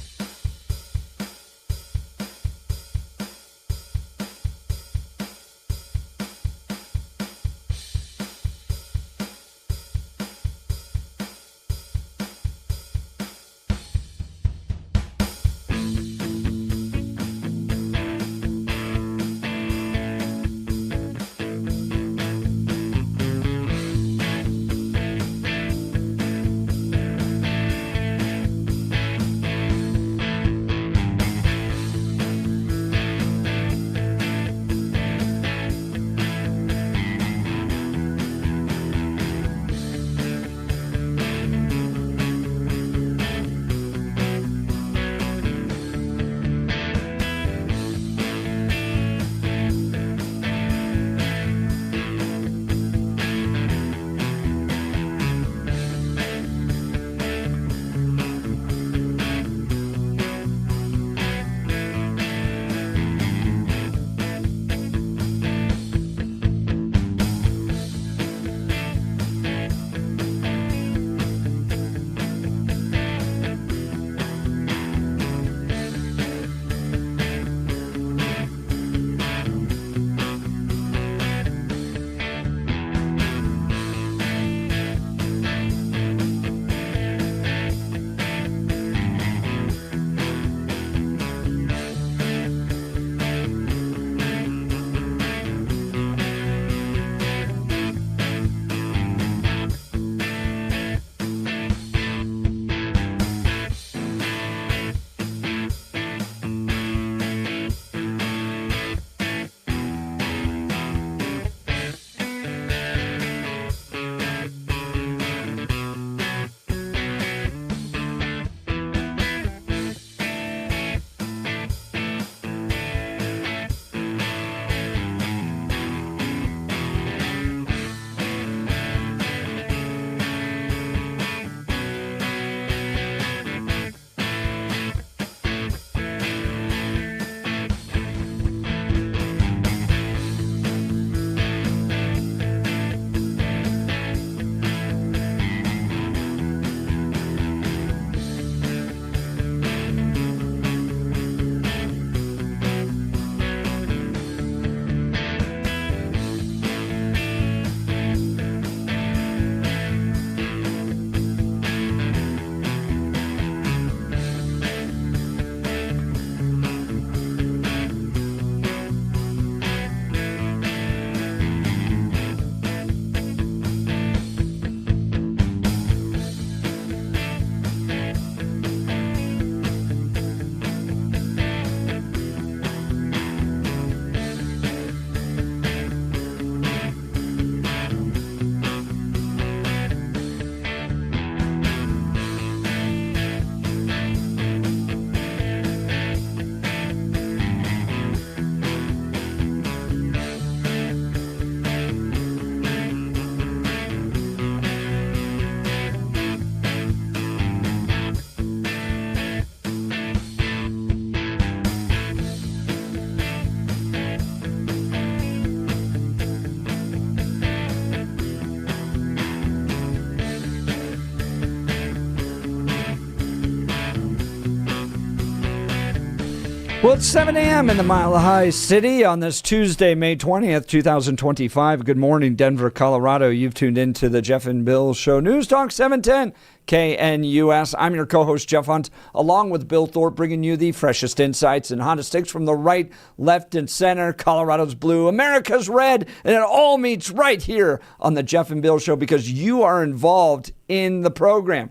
Well, it's 7 a.m. in the Mile High City on this Tuesday, May 20th, 2025. Good morning, Denver, Colorado. You've tuned into the Jeff and Bill Show. News Talk 710 KNUS. I'm your co-host, Jeff Hunt, along with Bill Thorpe, bringing you the freshest insights and hottest takes from the right, left, and center. Colorado's blue, America's red, and it all meets right here on the Jeff and Bill Show because you are involved in the program.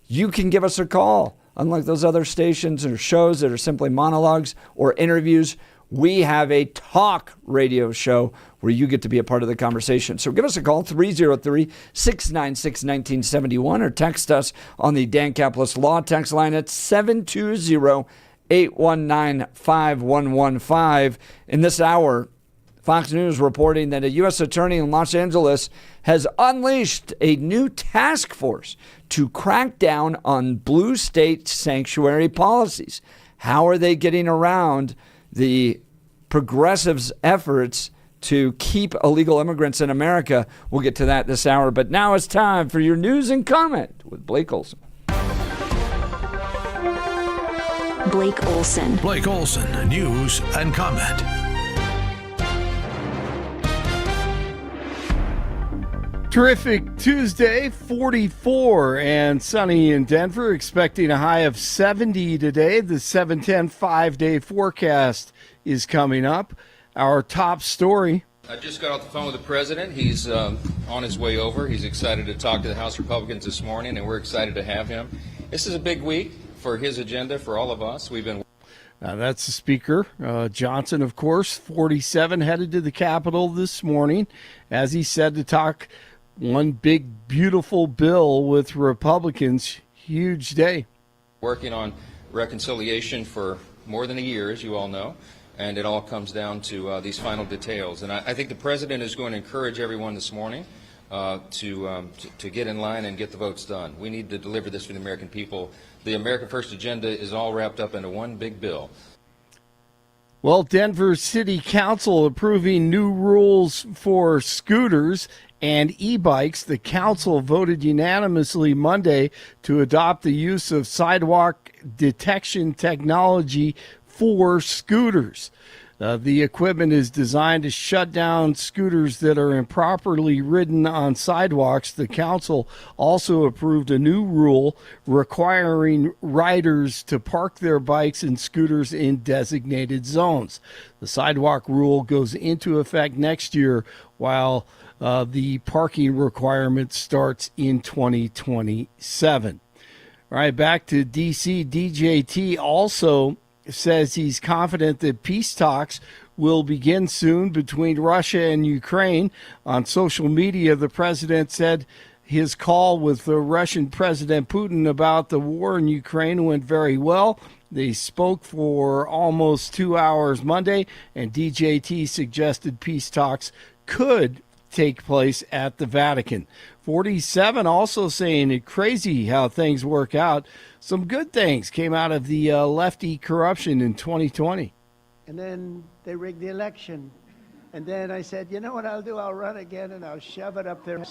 You can give us a call unlike those other stations or shows that are simply monologues or interviews, we have a talk radio show where you get to be a part of the conversation. So give us a call, 303-696-1971, or text us on the Dan Caplis Law text line at 720-819-5115. In this hour, Fox News reporting that a U.S. attorney in Los Angeles has unleashed a new task force to crack down on blue state sanctuary policies. How are they getting around the progressives' efforts to keep illegal immigrants in America? We'll get to that this hour. But now it's time for your news and comment with Blake Olson. Blake Olson. Blake Olson, news and comment. Terrific Tuesday, 44 and sunny in Denver, expecting a high of 70 today. The 710 5-day forecast is coming up. Our top story. I just got off the phone with the president. He's on his way over. He's excited to talk to the House Republicans this morning, and we're excited to have him. This is a big week for his agenda, for all of us. That's the Speaker, Johnson, of course, 47, headed to the Capitol this morning, as he said, to talk one big, beautiful bill with Republicans. Huge day. Working on reconciliation for more than a year, as you all know, and it all comes down to these final details. And I think the president is going to encourage everyone this morning to get in line and get the votes done. We need to deliver this to the American people. The American First agenda is all wrapped up into one big bill. Well, Denver City Council approving new rules for scooters and e-bikes. The council voted unanimously Monday to adopt the use of sidewalk detection technology for scooters. The equipment is designed to shut down scooters that are improperly ridden on sidewalks. The council also approved a new rule requiring riders to park their bikes and scooters in designated zones. The sidewalk rule goes into effect next year, while the parking requirement starts in 2027. All right, back to D.C. DJT also says he's confident that peace talks will begin soon between Russia and Ukraine. On social media, the president said his call with the Russian President Putin about the war in Ukraine went very well. They spoke for almost 2 hours Monday, and DJT suggested peace talks could take place at the Vatican. 47 also saying it's crazy how things work out. Some good things came out of the lefty corruption in 2020. And then they rigged the election. And then I said, you know what I'll do? I'll run again and I'll shove it up there.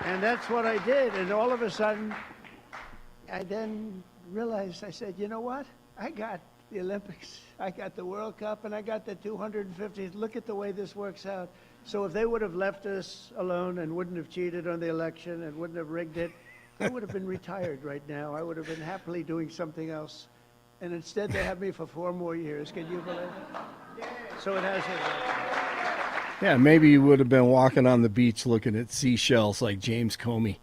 And that's what I did. And all of a sudden, I then realized, I said, you know what? I got the Olympics, I got the World Cup, and I got the 250th. Look at the way this works out. So if they would have left us alone and wouldn't have cheated on the election and wouldn't have rigged it, I would have been retired right now. I would have been happily doing something else. And instead they have me for 4 more years. Can you believe it? So it has hit. Yeah, maybe you would have been walking on the beach looking at seashells like James Comey.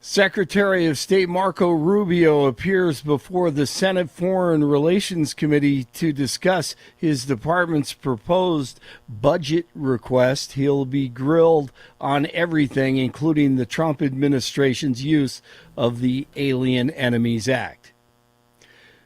Secretary of State Marco Rubio appears before the Senate Foreign Relations Committee to discuss his department's proposed budget request. He'll be grilled on everything, including the Trump administration's use of the Alien Enemies Act.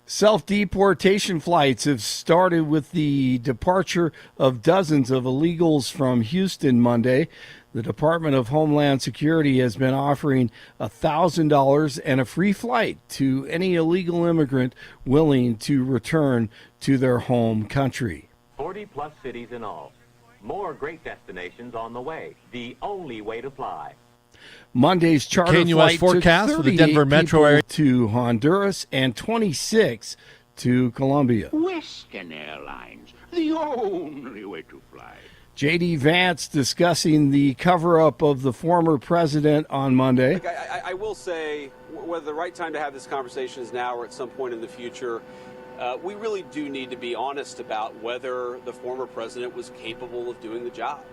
Self-deportation flights have started with the departure of dozens of illegals from Houston Monday. The Department of Homeland Security has been offering $1,000 and a free flight to any illegal immigrant willing to return to their home country. 40-plus cities in all. More great destinations on the way. The only way to fly. Monday's charter KNUS flight forecast took for the Denver metro area to Honduras and 26 to Colombia. Western Airlines, the only way to fly. J.D. Vance discussing the cover-up of the former president on Monday. Look, I will say, whether the right time to have this conversation is now or at some point in the future, we really do need to be honest about whether the former president was capable of doing the job.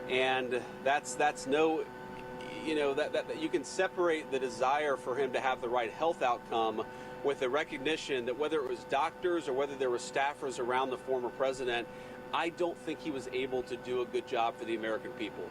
And that's no that you can separate the desire for him to have the right health outcome with the recognition that whether it was doctors or whether there were staffers around the former president, I don't think he was able to do a good job for the American people.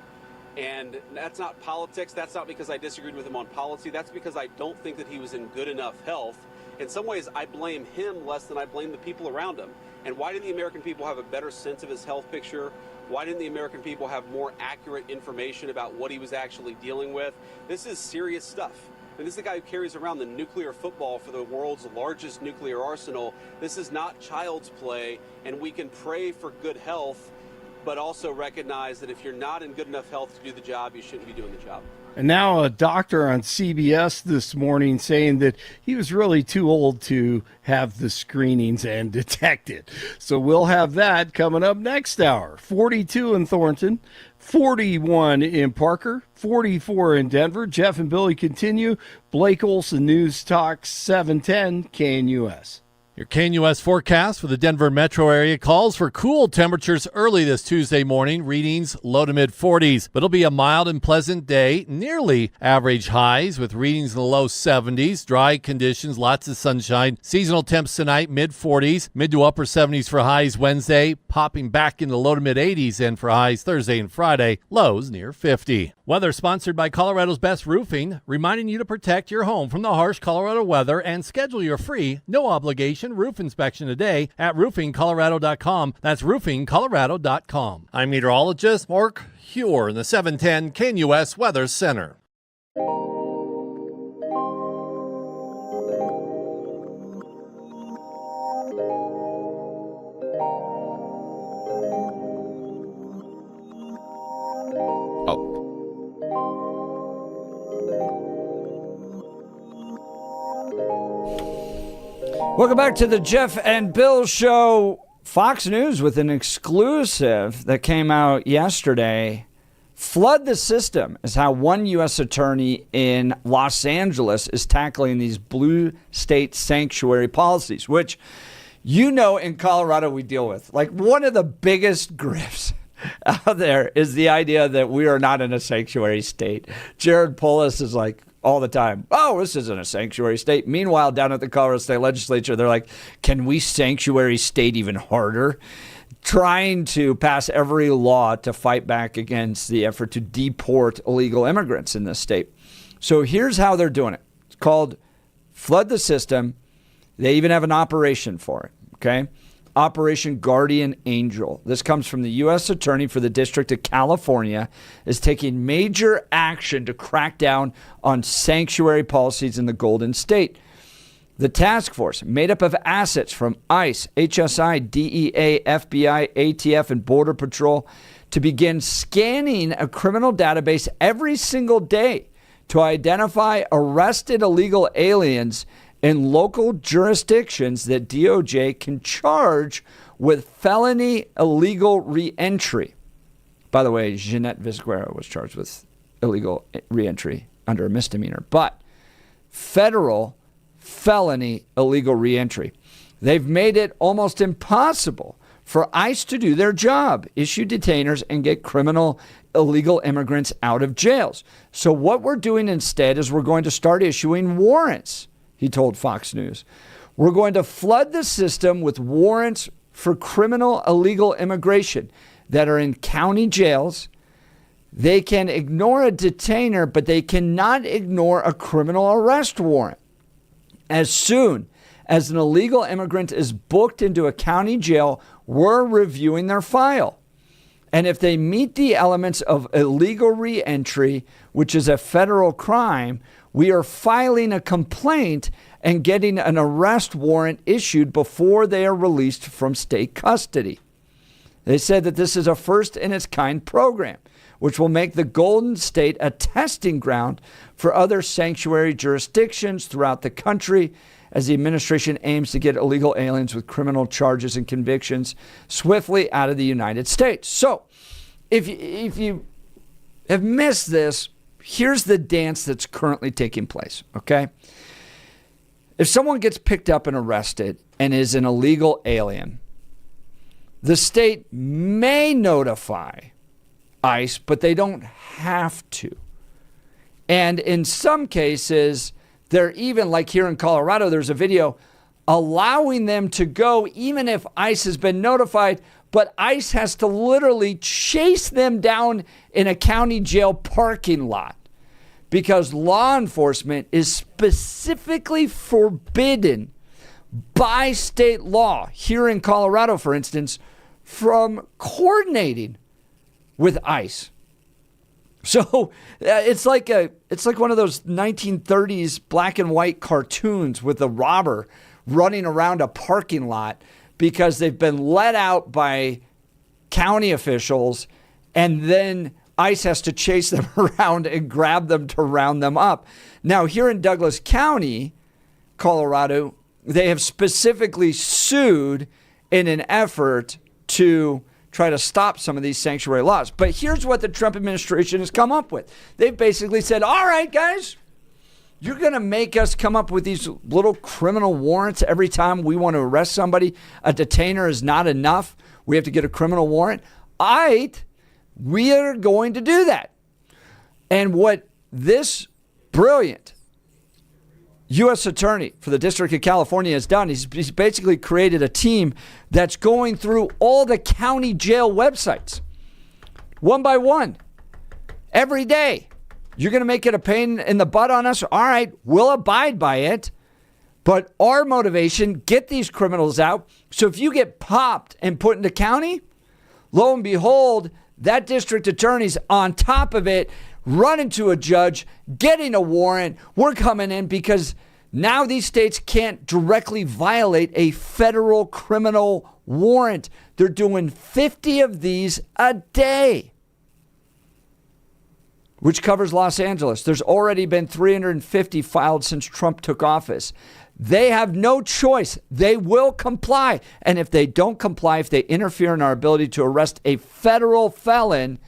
And that's not politics. That's not because I disagreed with him on policy. That's because I don't think that he was in good enough health. In some ways, I blame him less than I blame the people around him. And why didn't the American people have a better sense of his health picture? Why didn't the American people have more accurate information about what he was actually dealing with? This is serious stuff. And this is the guy who carries around the nuclear football for the world's largest nuclear arsenal. This is not child's play, and we can pray for good health, but also recognize that if you're not in good enough health to do the job, you shouldn't be doing the job. And now a doctor on CBS this morning saying that he was really too old to have the screenings and detect it. So we'll have that coming up next hour. 42 in Thornton, 41 in Parker, 44 in Denver. Jeff and Billy continue. Blake Olson, News Talk 710 KNUS. Your KNUS forecast for the Denver metro area calls for cool temperatures early this Tuesday morning, readings low to mid 40s. But it'll be a mild and pleasant day, nearly average highs with readings in the low 70s. Dry conditions, lots of sunshine. Seasonal temps tonight, mid 40s, mid to upper 70s for highs Wednesday, popping back into low to mid 80s, and for highs Thursday and Friday, lows near 50. Weather sponsored by Colorado's Best Roofing, reminding you to protect your home from the harsh Colorado weather and schedule your free, no obligation roof inspection today at roofingcolorado.com. That's roofingcolorado.com. I'm meteorologist Mark Huer in the 710 KNUS Weather Center. Welcome back to the Jeff and Bill Show. Fox News with an exclusive that came out yesterday. Flood the system is how one U.S. attorney in Los Angeles is tackling these blue state sanctuary policies, which, in Colorado we deal with. Like, one of the biggest grifts out there is the idea that we are not in a sanctuary state. Jared Polis is like, all the time, oh, this isn't a sanctuary state. Meanwhile, down at the Colorado State Legislature, they're like, can we sanctuary state even harder? Trying to pass every law to fight back against the effort to deport illegal immigrants in this state. So here's how they're doing it. It's called Flood the System. They even have an operation for it, okay? Operation Guardian Angel. This comes from the U.S. Attorney for the District of California, is taking major action to crack down on sanctuary policies in the Golden State. The task force, made up of assets from ICE, HSI, DEA, FBI, ATF, and Border Patrol, to begin scanning a criminal database every single day to identify arrested illegal aliens in local jurisdictions that DOJ can charge with felony illegal reentry. By the way, Jeanette Vizquera was charged with illegal reentry under a misdemeanor, but federal felony illegal reentry. They've made it almost impossible for ICE to do their job, issue detainers, and get criminal illegal immigrants out of jails. So what we're doing instead is we're going to start issuing warrants, he told Fox News. We're going to flood the system with warrants for criminal illegal immigration that are in county jails. They can ignore a detainer, but they cannot ignore a criminal arrest warrant. As soon as an illegal immigrant is booked into a county jail, we're reviewing their file. And if they meet the elements of illegal reentry, which is a federal crime, we are filing a complaint and getting an arrest warrant issued before they are released from state custody. They said that this is a first-in-its-kind program, which will make the Golden State a testing ground for other sanctuary jurisdictions throughout the country as the administration aims to get illegal aliens with criminal charges and convictions swiftly out of the United States. So, if you have missed this, here's the dance that's currently taking place, okay? If someone gets picked up and arrested and is an illegal alien, the state may notify ICE, but they don't have to. And in some cases, they're even, like here in Colorado, there's a video allowing them to go even if ICE has been notified, but ICE has to literally chase them down in a county jail parking lot because law enforcement is specifically forbidden by state law, here in Colorado, for instance, from coordinating with ICE. So it's like one of those 1930s black and white cartoons with a robber running around a parking lot because they've been let out by county officials, and then ICE has to chase them around and grab them to round them up. Now, here in Douglas County, Colorado, they have specifically sued in an effort to try to stop some of these sanctuary laws. But here's what the Trump administration has come up with. They've basically said, all right, guys, you're going to make us come up with these little criminal warrants every time we want to arrest somebody. A detainer is not enough. We have to get a criminal warrant. We are going to do that. And what this brilliant U.S. attorney for the District of California has done, he's basically created a team that's going through all the county jail websites, one by one, every day. You're going to make it a pain in the butt on us? All right, we'll abide by it. But our motivation, get these criminals out. So if you get popped and put into county, lo and behold, that district attorney's on top of it, running to a judge, getting a warrant. We're coming in because now these states can't directly violate a federal criminal warrant. They're doing 50 of these a day, which covers Los Angeles. There's already been 350 filed since Trump took office. They have no choice. They will comply. And if they don't comply, if they interfere in our ability to arrest a federal felon,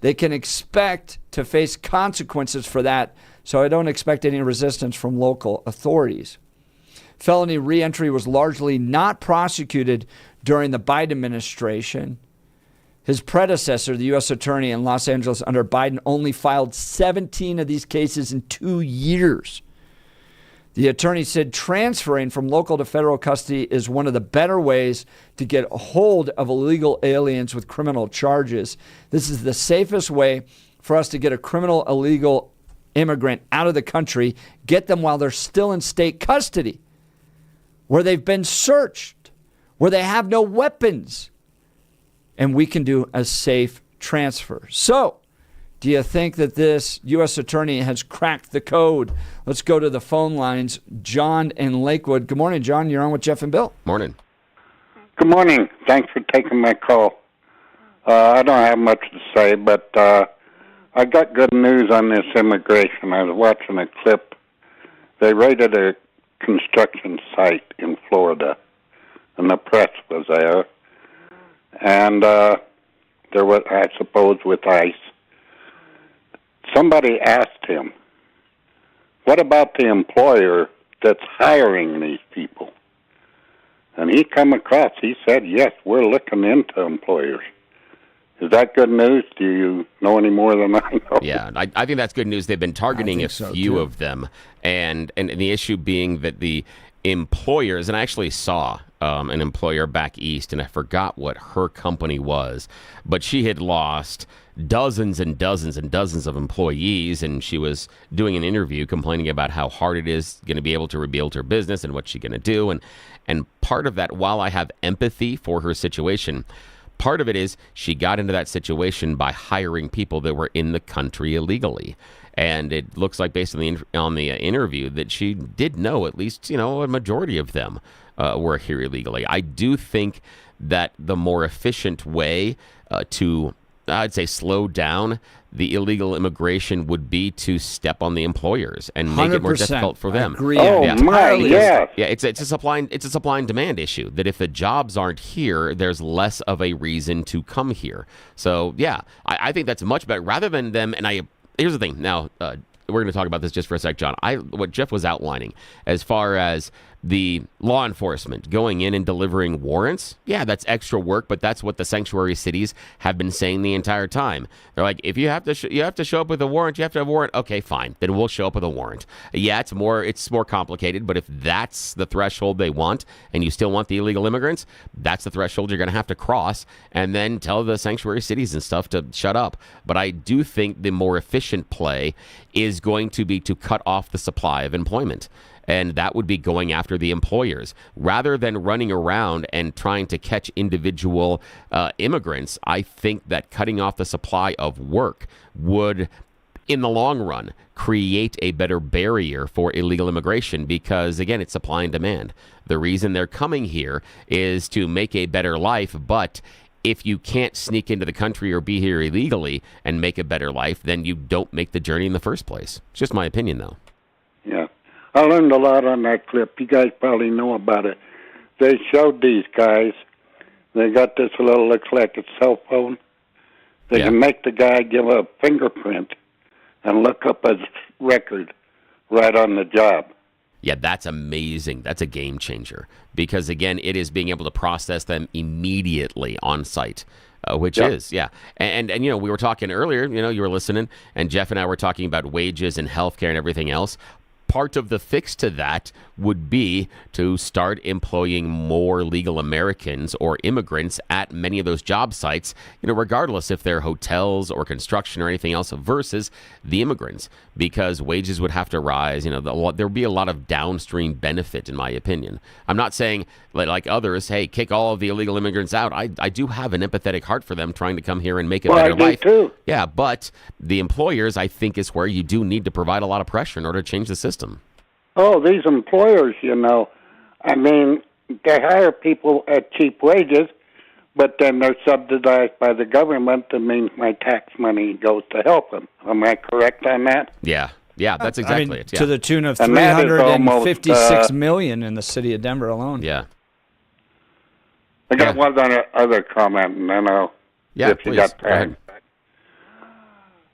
they can expect to face consequences for that. So I don't expect any resistance from local authorities. Felony reentry was largely not prosecuted during the Biden administration. His predecessor, the U.S. attorney in Los Angeles under Biden, only filed 17 of these cases in 2 years. The attorney said transferring from local to federal custody is one of the better ways to get a hold of illegal aliens with criminal charges. This is the safest way for us to get a criminal illegal immigrant out of the country, get them while they're still in state custody, where they've been searched, where they have no weapons, and we can do a safe transfer. So, do you think that this U.S. attorney has cracked the code? Let's go to the phone lines. John in Lakewood. Good morning, John. You're on with Jeff and Bill. Morning. Good morning. Thanks for taking my call. I don't have much to say, but I got good news on this immigration. I was watching a clip. They raided a construction site in Florida, and the press was there. And there was, I suppose, with ICE. Somebody asked him, what about the employer that's hiring these people? And he come across, he said, yes, we're looking into employers. Is that good news? Do you know any more than I know? Yeah, I think that's good news. They've been targeting a few of them. And the issue being that the employers, and I actually saw an employer back east, and I forgot what her company was, but she had lost dozens and dozens and dozens of employees, and she was doing an interview complaining about how hard it is going to be able to rebuild her business and what's she going to do. And part of that, while I have empathy for her situation, part of it is she got into that situation by hiring people that were in the country illegally. And it looks like, based on the interview, that she did know at least, a majority of them were here illegally. I do think that the more efficient way to, I'd say, slow down the illegal immigration would be to step on the employers and make it more difficult for them. Agree. Yeah, it's a supply and demand issue. That if the jobs aren't here, there's less of a reason to come here. So yeah, I think that's much better rather than them. And here's the thing. Now we're going to talk about this just for a sec, John. What Jeff was outlining as far as the law enforcement going in and delivering warrants, yeah, that's extra work, but that's what the sanctuary cities have been saying the entire time. They're like, if you have to you have to show up with a warrant, you have to have a warrant. Okay, fine, then we'll show up with a warrant. Yeah, it's more complicated, but if that's the threshold they want, and you still want the illegal immigrants, that's the threshold you're going to have to cross, and then tell the sanctuary cities and stuff to shut up. But I do think the more efficient play is going to be to cut off the supply of employment. And that would be going after the employers rather than running around and trying to catch individual immigrants. I think that cutting off the supply of work would, in the long run, create a better barrier for illegal immigration because, again, it's supply and demand. The reason they're coming here is to make a better life, but if you can't sneak into the country or be here illegally and make a better life, then you don't make the journey in the first place. It's just my opinion, though. Yeah. I learned a lot on that clip. You guys probably know about it. They showed these guys. They got this little, looks like a cell phone. They can make the guy give a fingerprint and look up his record right on the job. Yeah, that's amazing. That's a game changer because, again, it is being able to process them immediately on site. Which is, And, you know, we were talking earlier, you know, you were listening, and Jeff and I were talking about wages and healthcare and everything else. Part of the fix to that would be to start employing more legal Americans or immigrants at many of those job sites, you know, regardless if they're hotels or construction or anything else versus the immigrants, because wages would have to rise. You know, there would be a lot of downstream benefit, in my opinion. I'm not saying like others, hey, kick all of the illegal immigrants out. I do have an empathetic heart for them trying to come here and make a better life. Too. Yeah, but the employers, I think, is where you do need to provide a lot of pressure in order to change the system. Oh, these employers, you know, I mean, they hire people at cheap wages, but then they're subsidized by the government. That means my tax money goes to help them. Am I correct on that? Yeah, that's exactly it. Yeah. To the tune of $356 million in the city of Denver alone. Yeah. I got one other comment, and then I'll, if you got time.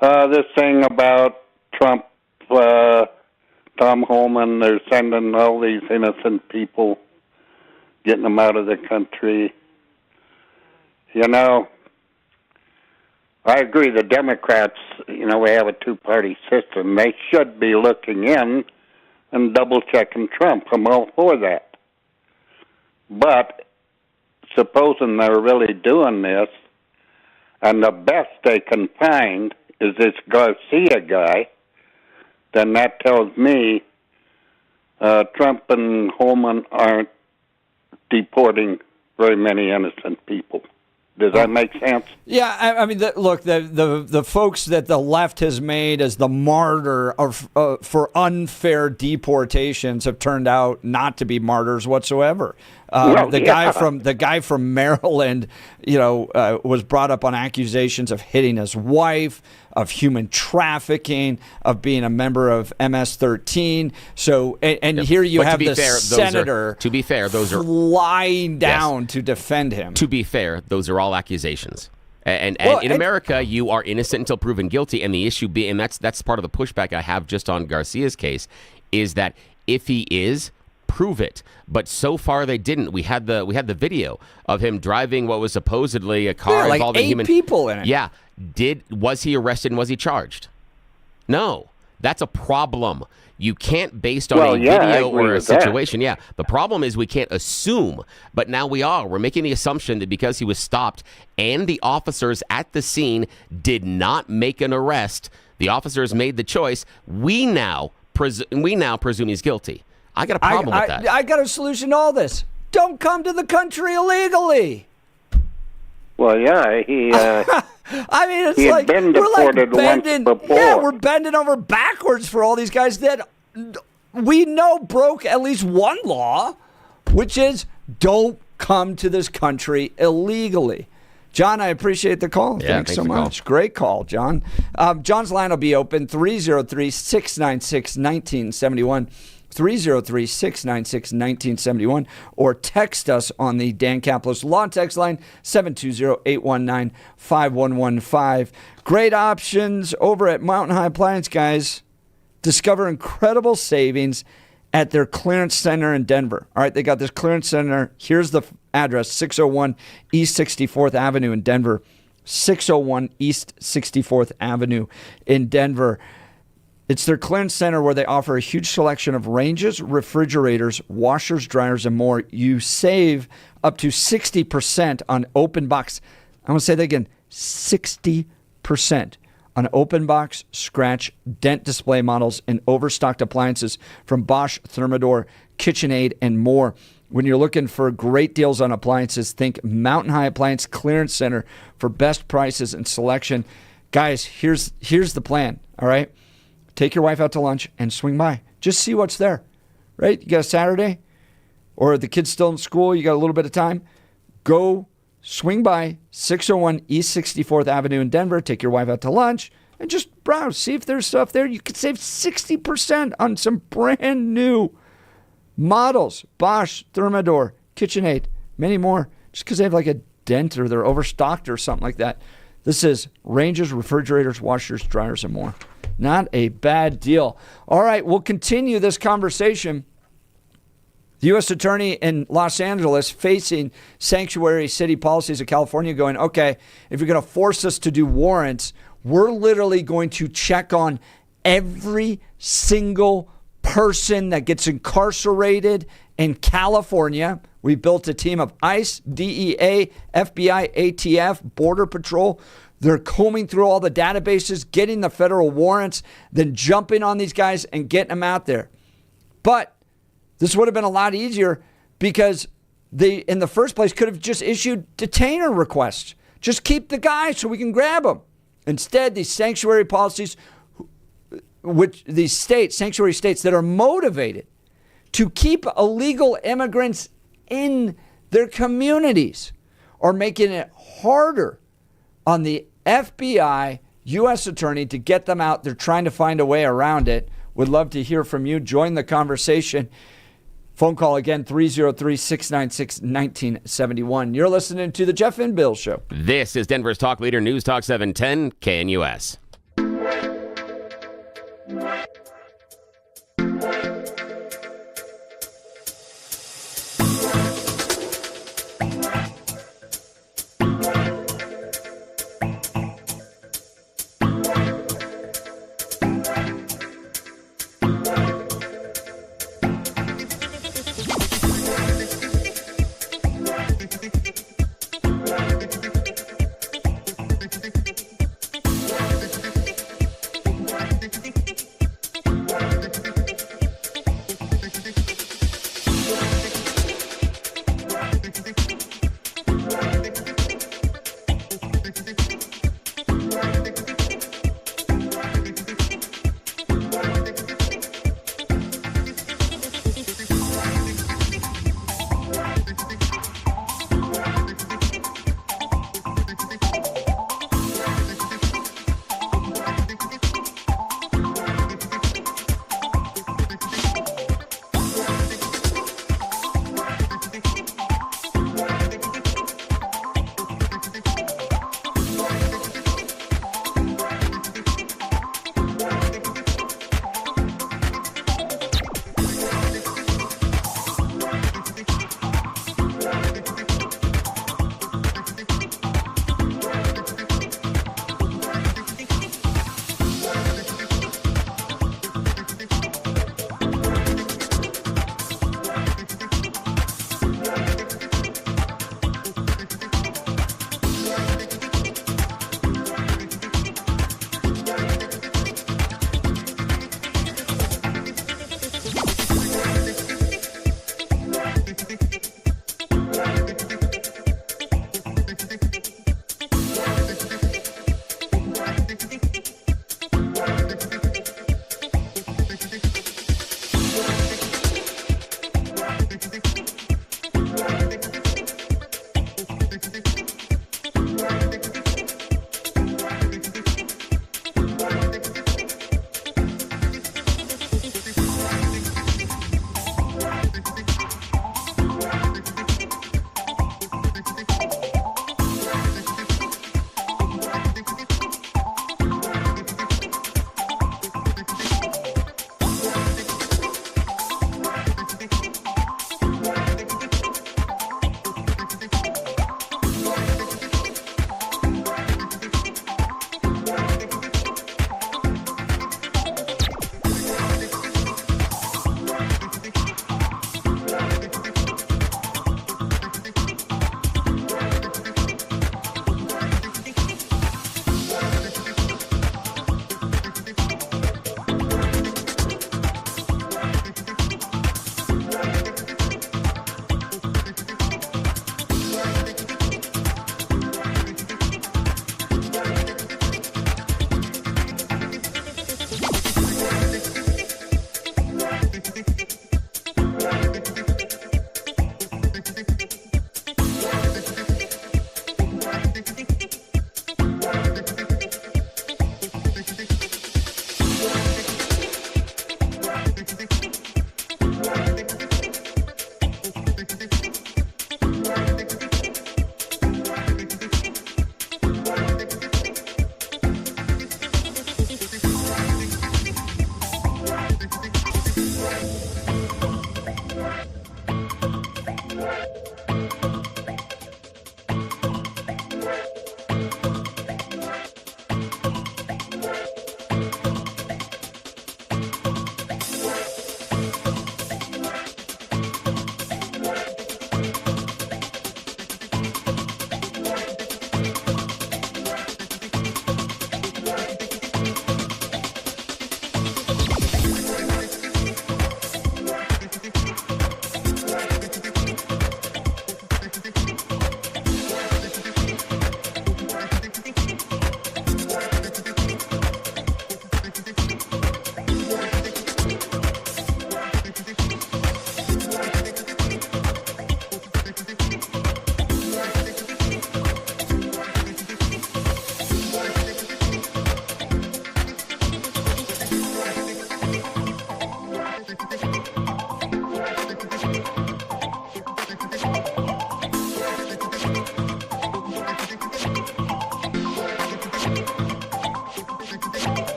This thing about Trump, Tom Homan, they're sending all these innocent people, getting them out of the country. You know, I agree, the Democrats, you know, we have a two-party system. They should be looking in and double-checking Trump. I'm all for that. But supposing they're really doing this, and the best they can find is this Garcia guy, then that tells me Trump and Holman aren't deporting very many innocent people. Does that make sense? Yeah, I mean, look, the folks that the left has made as the martyr for unfair deportations have turned out not to be martyrs whatsoever. The guy from Maryland, you know, was brought up on accusations of hitting his wife, of human trafficking, of being a member of MS-13. So, and here you have the senator. To be fair, those are flying down to defend him. To be fair, those are all accusations. And in America, you are innocent until proven guilty. And the issue being, and that's part of the pushback I have just on Garcia's case, is that if he is, prove it. But so far they didn't. We had the video of him driving what was supposedly a car involving 8 people in it. Yeah. Was he arrested and was he charged? No. That's a problem. You can't, based on a video or a situation. Yeah. The problem is we can't assume, but now we are. We're making the assumption that because he was stopped and the officers at the scene did not make an arrest, the officers made the choice. We now presume he's guilty. I got a problem with that. I got a solution to all this. Don't come to the country illegally. Well, yeah, he. I mean, it's like been deported once before. Yeah, we're bending over backwards for all these guys that we know broke at least one law, which is don't come to this country illegally. John, I appreciate the call. Yeah, thanks so much. Great call, John. John's line will be open 303-696-1971. 303-696-1971, or text us on the Dan Caplis Law text line, 720-819-5115. Great options over at Mountain High Appliance, guys. Discover incredible savings at their clearance center in Denver. All right, they got this clearance center. Here's the address, 601 East 64th Avenue in Denver. 601 East 64th Avenue in Denver. It's their clearance center where they offer a huge selection of ranges, refrigerators, washers, dryers, and more. You save up to 60% on open box. I'm going to say that again, 60% on open box, scratch, dent display models, and overstocked appliances from Bosch, Thermador, KitchenAid, and more. When you're looking for great deals on appliances, think Mountain High Appliance Clearance Center for best prices and selection. Guys, here's the plan, all right? Take your wife out to lunch and swing by. Just see what's there, right? You got a Saturday, or the kid's still in school, you got a little bit of time. Go swing by 601 East 64th Avenue in Denver. Take your wife out to lunch and just browse. See if there's stuff there. You could save 60% on some brand new models. Bosch, Thermador, KitchenAid, many more. Just because they have like a dent or they're overstocked or something like that. This is ranges, refrigerators, washers, dryers, and more. Not a bad deal. All right, we'll continue this conversation. The U.S. Attorney in Los Angeles facing sanctuary city policies of California going, okay, if you're going to force us to do warrants, we're literally going to check on every single person that gets incarcerated in California. We built a team of ICE, DEA, FBI, ATF, Border Patrol. They're combing through all the databases, getting the federal warrants, then jumping on these guys and getting them out there. But this would have been a lot easier because they, in the first place, could have just issued detainer requests. Just keep the guy so we can grab him. Instead, these sanctuary policies, which these states, sanctuary states that are motivated to keep illegal immigrants in their communities, are making it harder on the FBI, U.S. Attorney to get them out. They're trying to find a way around it. Would love to hear from you. Join the conversation. Phone call again, 303-696-1971. You're listening to The Jeff and Bill Show. This is Denver's talk leader, News Talk 710 KNUS.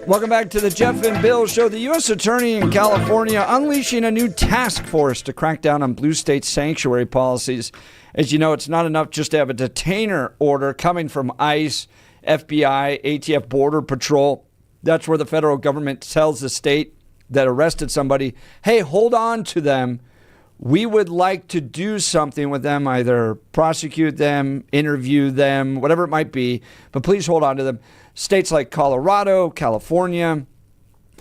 Welcome back to the Jeff and Bill Show. The U.S. Attorney in California unleashing a new task force to crack down on blue state sanctuary policies. As you know, it's not enough just to have a detainer order coming from ICE, FBI, ATF, Border Patrol. That's where the federal government tells the state that arrested somebody, hey, hold on to them. We would like to do something with them, either prosecute them, interview them, whatever it might be, but please hold on to them. States like Colorado, California,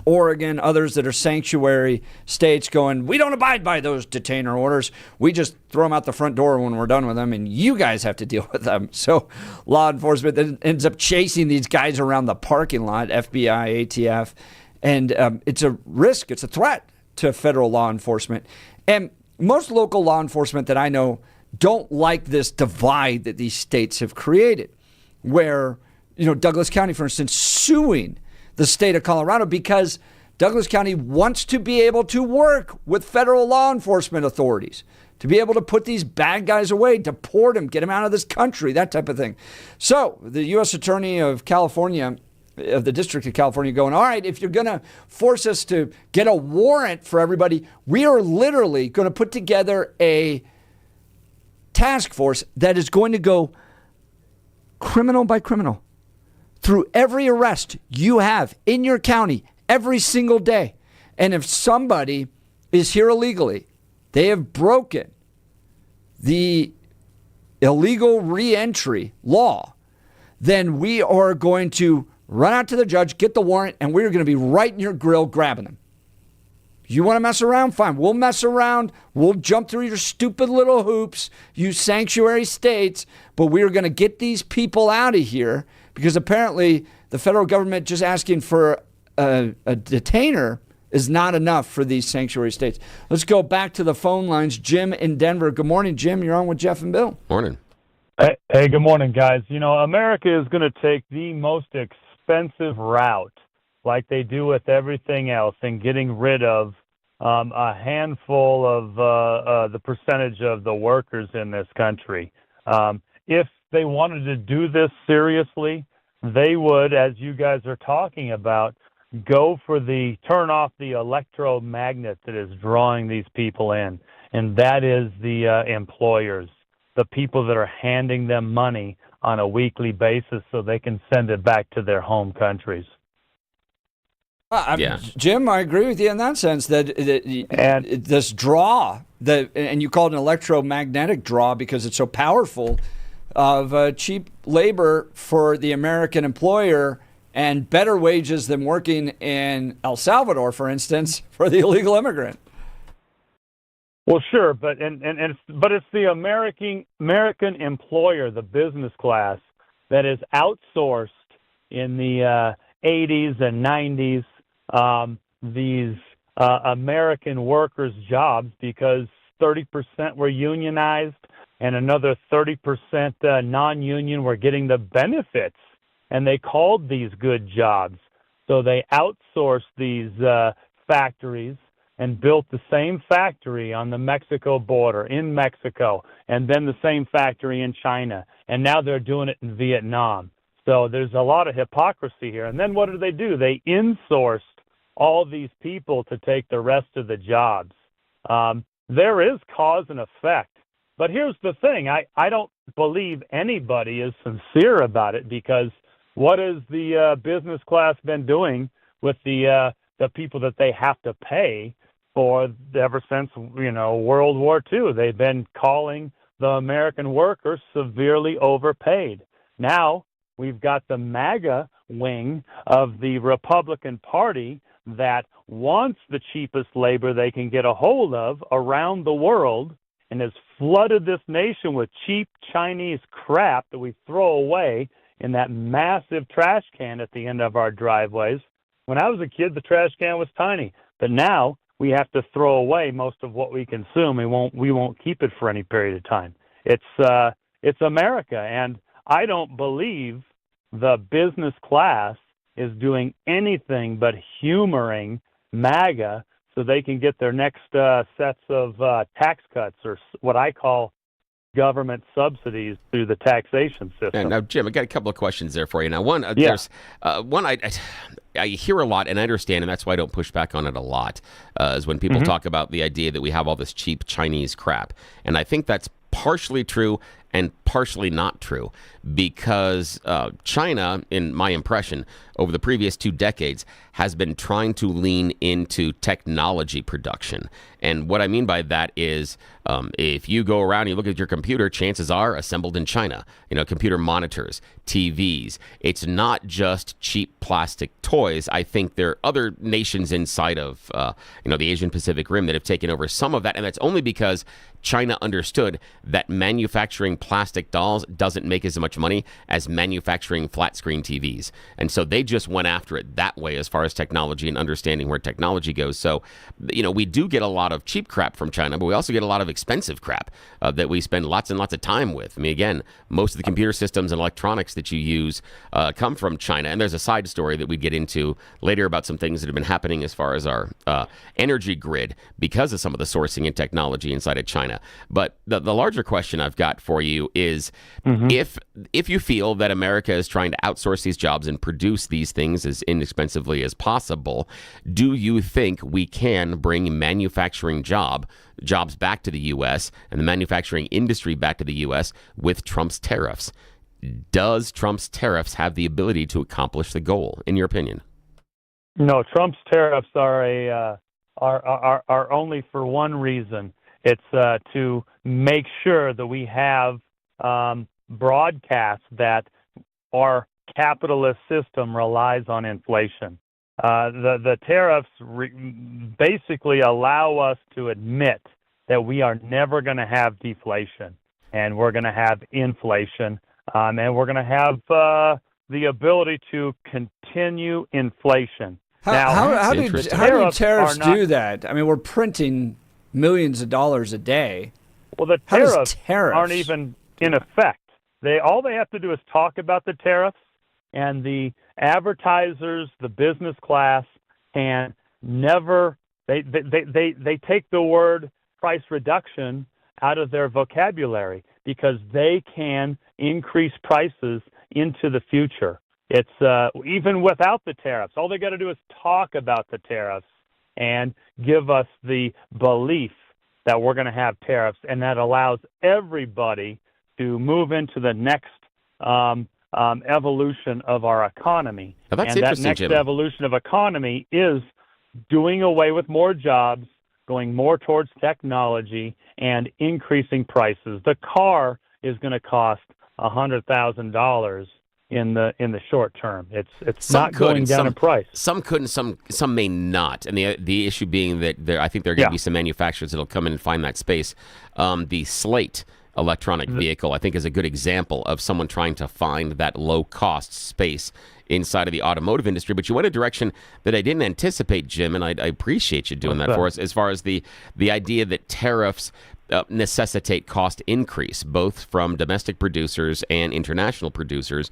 Oregon, others that are sanctuary states going, we don't abide by those detainer orders. We just throw them out the front door when we're done with them, and you guys have to deal with them. So law enforcement then ends up chasing these guys around the parking lot, FBI, ATF, and it's a risk, it's a threat to federal law enforcement. And most local law enforcement that I know don't like this divide that these states have created, where, you know, Douglas County, for instance, suing the state of Colorado because Douglas County wants to be able to work with federal law enforcement authorities, to be able to put these bad guys away, deport them, get them out of this country, that type of thing. So the U.S. Attorney of California, of the District of California, going, all right, if you're going to force us to get a warrant for everybody, we are literally going to put together a task force that is going to go criminal by criminal through every arrest you have in your county every single day. And if somebody is here illegally, they have broken the illegal reentry law, then we are going to run out to the judge, get the warrant, and we're going to be right in your grill grabbing them. You want to mess around? Fine. We'll mess around. We'll jump through your stupid little hoops, you sanctuary states, but we're going to get these people out of here because apparently the federal government just asking for a detainer is not enough for these sanctuary states. Let's go back to the phone lines. Jim in Denver. Good morning, Jim. You're on with Jeff and Bill. Morning. Hey, good morning, guys. You know, America is going to take the most expensive route, like they do with everything else, in getting rid of a handful of the percentage of the workers in this country. If they wanted to do this seriously, they would, as you guys are talking about, go for turn off the electromagnet that is drawing these people in, and that is the employers, the people that are handing them money on a weekly basis so they can send it back to their home countries. Jim, I agree with you in that sense that this draw, and you call it an electromagnetic draw because it's so powerful, of cheap labor for the American employer and better wages than working in El Salvador, for instance, for the illegal immigrant. Well, sure, but it's the American employer, the business class, that is outsourced in the 80s and 90s these American workers' jobs because 30% were unionized and another 30% non-union were getting the benefits, and they called these good jobs. So they outsourced these factories and built the same factory on the Mexico border in Mexico, and then the same factory in China, and now they're doing it in Vietnam. So there's a lot of hypocrisy here. And then what did? They insourced all these people to take the rest of the jobs. There is cause and effect. But here's the thing. I don't believe anybody is sincere about it, because what has the business class been doing with the people that they have to pay for ever since, World War II? They've been calling the American workers severely overpaid. Now we've got the MAGA wing of the Republican Party that wants the cheapest labor they can get a hold of around the world and has flooded this nation with cheap Chinese crap that we throw away in that massive trash can at the end of our driveways. When I was a kid, the trash can was tiny, but now we have to throw away most of what we consume. We won't keep it for any period of time. It's America, and I don't believe the business class is doing anything but humoring MAGA so they can get their next sets of tax cuts, or what I call government subsidies through the taxation system. And now, Jim, I got a couple of questions there for you. Now, one, there's one I hear a lot, and I understand, and that's why I don't push back on it a lot, is when people talk about the idea that we have all this cheap Chinese crap. And I think that's partially true and partially not true, because China, in my impression, over the previous 2 decades, has been trying to lean into technology production. And what I mean by that is, if you go around and you look at your computer, chances are assembled in China. Computer monitors, TVs. It's not just cheap plastic toys. I think there are other nations inside of the Asian Pacific Rim that have taken over some of that, and that's only because China understood that manufacturing plastic dolls doesn't make as much money as manufacturing flat screen TVs. And so they just went after it that way as far as technology and understanding where technology goes. So, we do get a lot of cheap crap from China, but we also get a lot of expensive crap that we spend lots and lots of time with. I mean, again, most of the computer systems and electronics that you use come from China. And there's a side story that we get into later about some things that have been happening as far as our energy grid because of some of the sourcing and technology inside of China. But the larger question I've got for you is, if you feel that America is trying to outsource these jobs and produce these things as inexpensively as possible, do you think we can bring manufacturing jobs back to the U.S. and the manufacturing industry back to the U.S. with Trump's tariffs? Does Trump's tariffs have the ability to accomplish the goal, in your opinion? No, Trump's tariffs are only for one reason. It's to make sure that we have broadcasts that our capitalist system relies on inflation. The tariffs basically allow us to admit that we are never going to have deflation, and we're going to have inflation, and we're going to have the ability to continue inflation. How do tariffs do that? I mean, we're printing millions of dollars a day. Well, the tariffs aren't even in effect. All they have to do is talk about the tariffs, and the advertisers, the business class, can never. They take the word price reduction out of their vocabulary because they can increase prices into the future. It's even without the tariffs. All they got to do is talk about the tariffs and give us the belief that we're going to have tariffs, and that allows everybody to move into the next evolution of our economy. Now, that's and that interesting, next Jim. evolution of economy is doing away with more jobs, going more towards technology, and increasing prices. The car is going to cost $100,000 in the short term. It's not going down in price. Some could, and some may not. And the issue being that I think there are going to be some manufacturers that'll come in and find that space. The Slate electronic vehicle, I think, is a good example of someone trying to find that low-cost space inside of the automotive industry. But you went a direction that I didn't anticipate, Jim, and I appreciate you doing that for us, as far as the idea that tariffs necessitate cost increase, both from domestic producers and international producers,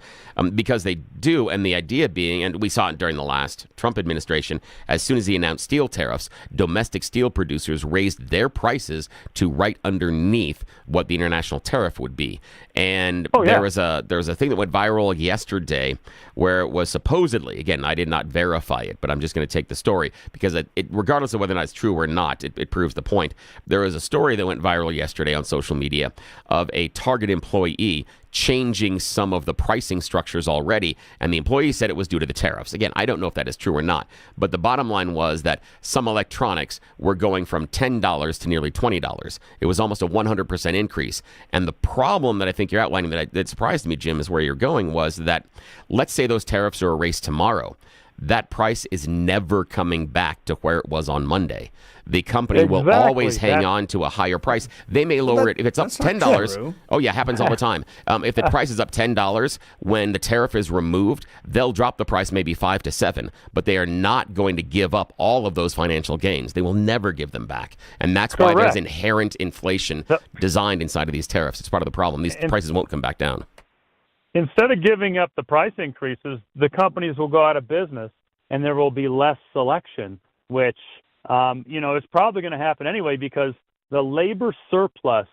because they do. And the idea being, and we saw it during the last Trump administration, as soon as he announced steel tariffs, domestic steel producers raised their prices to right underneath what the international tariff would be. And there was a thing that went viral yesterday where it was supposedly, again, I did not verify it, but I'm just going to take the story because it regardless of whether or not it's true or not, it proves the point. There was a story that went viral yesterday on social media of a Target employee changing some of the pricing structures already, and the employee said it was due to the tariffs. Again, I don't know if that is true or not, but the bottom line was that some electronics were going from $10 to nearly $20. It was almost a 100% increase. And the problem that I think you're outlining that surprised me, Jim, is where you're going, was that let's say those tariffs are erased tomorrow. That price is never coming back to where it was on Monday. The company will always hang on to a higher price. They may lower it if it's up $10. Oh, yeah, happens all the time. If the price is up $10, when the tariff is removed, they'll drop the price maybe $5 to $7, but they are not going to give up all of those financial gains. They will never give them back. And that's why there's inherent inflation designed inside of these tariffs. It's part of the problem. These prices won't come back down. Instead of giving up the price increases, the companies will go out of business and there will be less selection, which, is probably going to happen anyway because the labor surplus,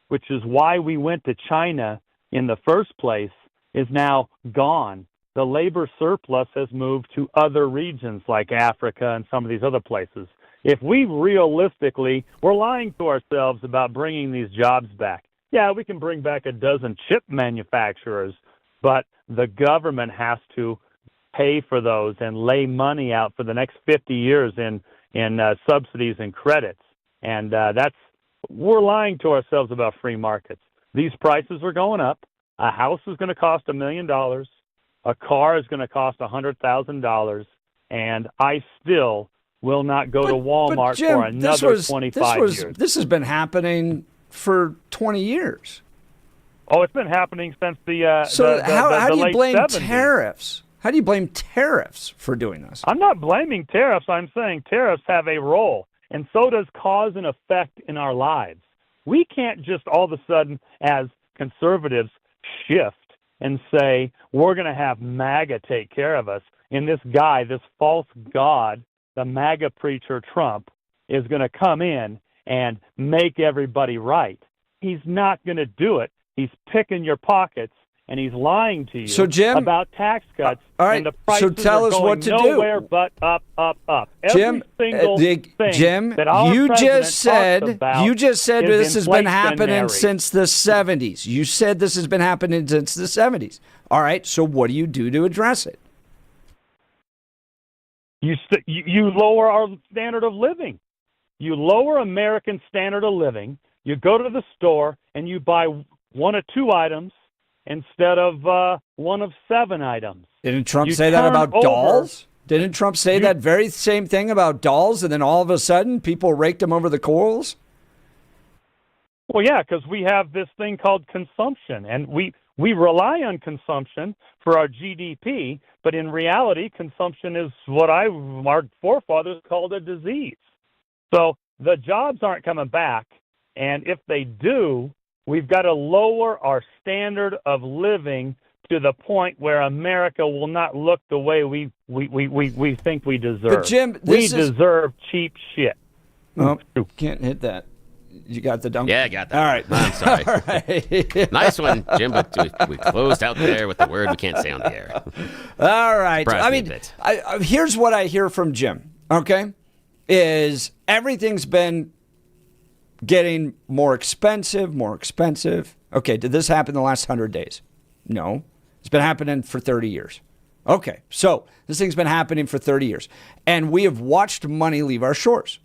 which is why we went to China in the first place, is now gone. The labor surplus has moved to other regions like Africa and some of these other places. If we realistically, we're lying to ourselves about bringing these jobs back. Yeah, we can bring back a dozen chip manufacturers, but the government has to pay for those and lay money out for the next 50 years in subsidies and credits. And we're lying to ourselves about free markets. These prices are going up. A house is going to cost $1 million. A car is going to cost $100,000. And I still will not go to Walmart Jim, for another 25 years. This has been happening for 20 years. Oh, it's been happening since the how do you late blame 70s. tariffs? How do you blame tariffs for doing this? I'm not blaming tariffs. I'm saying tariffs have a role, and so does cause and effect in our lives. We can't just all of a sudden, as conservatives, shift and say, we're going to have MAGA take care of us. And this guy, this false god, the MAGA preacher Trump, is going to come in and make everybody right. He's not going to do it. He's picking your pockets, and he's lying to you about tax cuts. All right, and the prices tell are us going what to nowhere do. But up. Jim, Every single thing Jim, that our you president just said is this has been happening inflationary. since the 70s. You said this has been happening since the 70s. All right, so what do you do to address it? You lower our standard of living. You lower American standard of living. You go to the store and you buy one of 2 items instead of one of 7 items. Didn't Trump say that about dolls? Didn't Trump say that very same thing about dolls, and then all of a sudden people raked him over the coals? Well, yeah, because we have this thing called consumption, and we rely on consumption for our GDP, but in reality, consumption is what our forefathers called a disease. So the jobs aren't coming back, and if they do, we've got to lower our standard of living to the point where America will not look the way we think we deserve. But Jim, we deserve cheap shit. Oh, can't hit that. You got the dunk? Yeah, I got that. All right. I'm sorry. All right. Nice one, Jim, but we closed out there with the word we can't say on the air. All right. I mean, here's what I hear from Jim, okay, is everything's been getting more expensive. Okay, did this happen in the last 100 days? No. It's been happening for 30 years. Okay, so this thing's been happening for 30 years. And we have watched money leave our shores.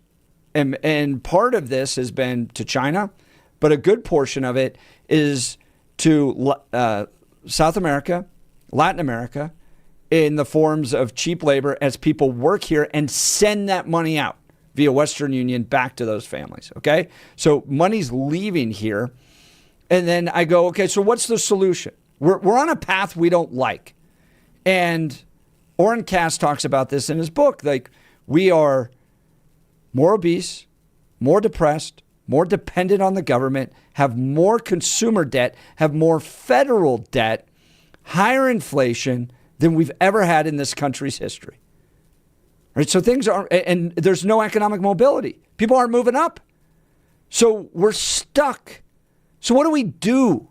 And part of this has been to China, but a good portion of it is to South America, Latin America, in the forms of cheap labor as people work here and send that money out via Western Union back to those families, okay? So money's leaving here. And then I go, okay, so what's the solution? We're on a path we don't like. And Oren Cass talks about this in his book. Like, we are more obese, more depressed, more dependent on the government, have more consumer debt, have more federal debt, higher inflation than we've ever had in this country's history. Right? So things are, and there's no economic mobility. People aren't moving up. So we're stuck. So what do we do?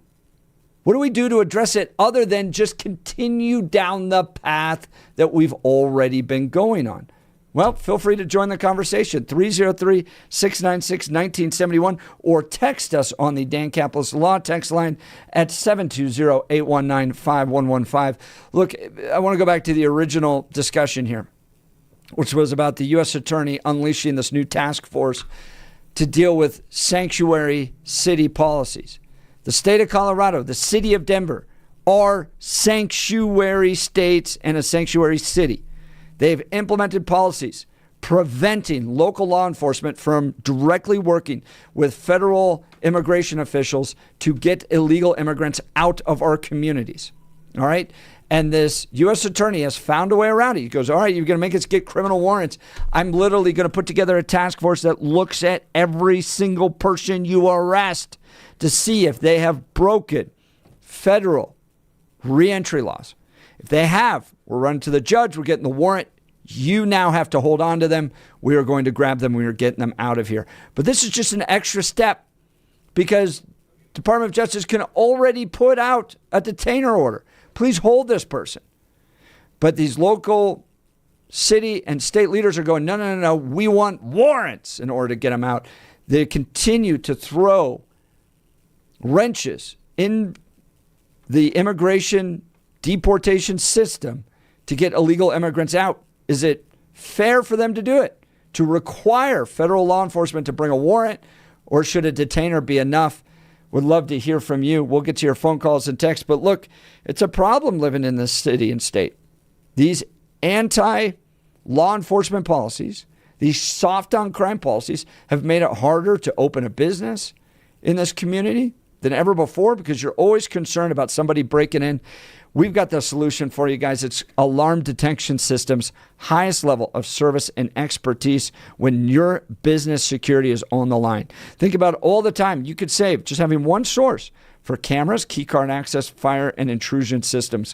What do we do to address it other than just continue down the path that we've already been going on? Well, feel free to join the conversation, 303-696-1971, or text us on the Dan Caplis Law text line at 720-819-5115. Look, I want to go back to the original discussion here, which was about the U.S. Attorney unleashing this new task force to deal with sanctuary city policies. The state of Colorado, the city of Denver, are sanctuary states and a sanctuary city. They've implemented policies preventing local law enforcement from directly working with federal immigration officials to get illegal immigrants out of our communities. All right? And this U.S. attorney has found a way around it. He goes, all right, you're going to make us get criminal warrants. I'm literally going to put together a task force that looks at every single person you arrest to see if they have broken federal reentry laws. If they have, we're running to the judge, we're getting the warrant. You now have to hold on to them. We are going to grab them. We are getting them out of here. But this is just an extra step because Department of Justice can already put out a detainer order. Please hold this person. But these local city and state leaders are going, no. We want warrants in order to get them out. They continue to throw wrenches in the immigration deportation system to get illegal immigrants out. Is it fair for them to do it? To require federal law enforcement to bring a warrant, or should a detainer be enough? Would love to hear from you. We'll get to your phone calls and texts. But look, it's a problem living in this city and state. These anti-law enforcement policies, these soft on crime policies have made it harder to open a business in this community than ever before because you're always concerned about somebody breaking in. We've got the solution for you guys. It's alarm detection systems, highest level of service and expertise when your business security is on the line. Think about all the time you could save just having one source for cameras, keycard access, fire, and intrusion systems.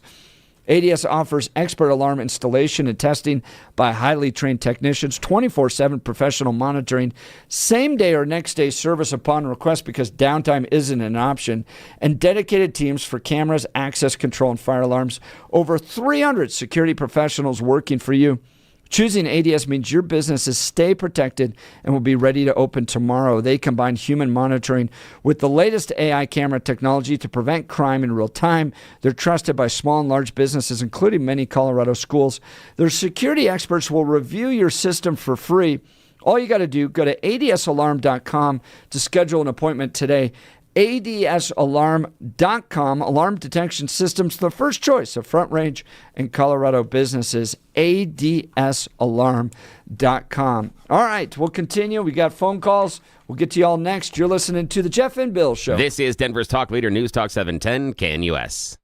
ADS offers expert alarm installation and testing by highly trained technicians, 24/7 professional monitoring, same day or next day service upon request because downtime isn't an option, and dedicated teams for cameras, access control, and fire alarms. Over 300 security professionals working for you. Choosing ADS means your businesses stay protected and will be ready to open tomorrow. They combine human monitoring with the latest AI camera technology to prevent crime in real time. They're trusted by small and large businesses, including many Colorado schools. Their security experts will review your system for free. All you got to do, go to adsalarm.com to schedule an appointment today. adsalarm.com, alarm detection systems, the first choice of Front Range and Colorado businesses, adsalarm.com. All right, we'll continue. We got phone calls. We'll get to y'all next. You're listening to The Jeff and Bill Show. This is Denver's talk leader, News Talk 710 KNUS.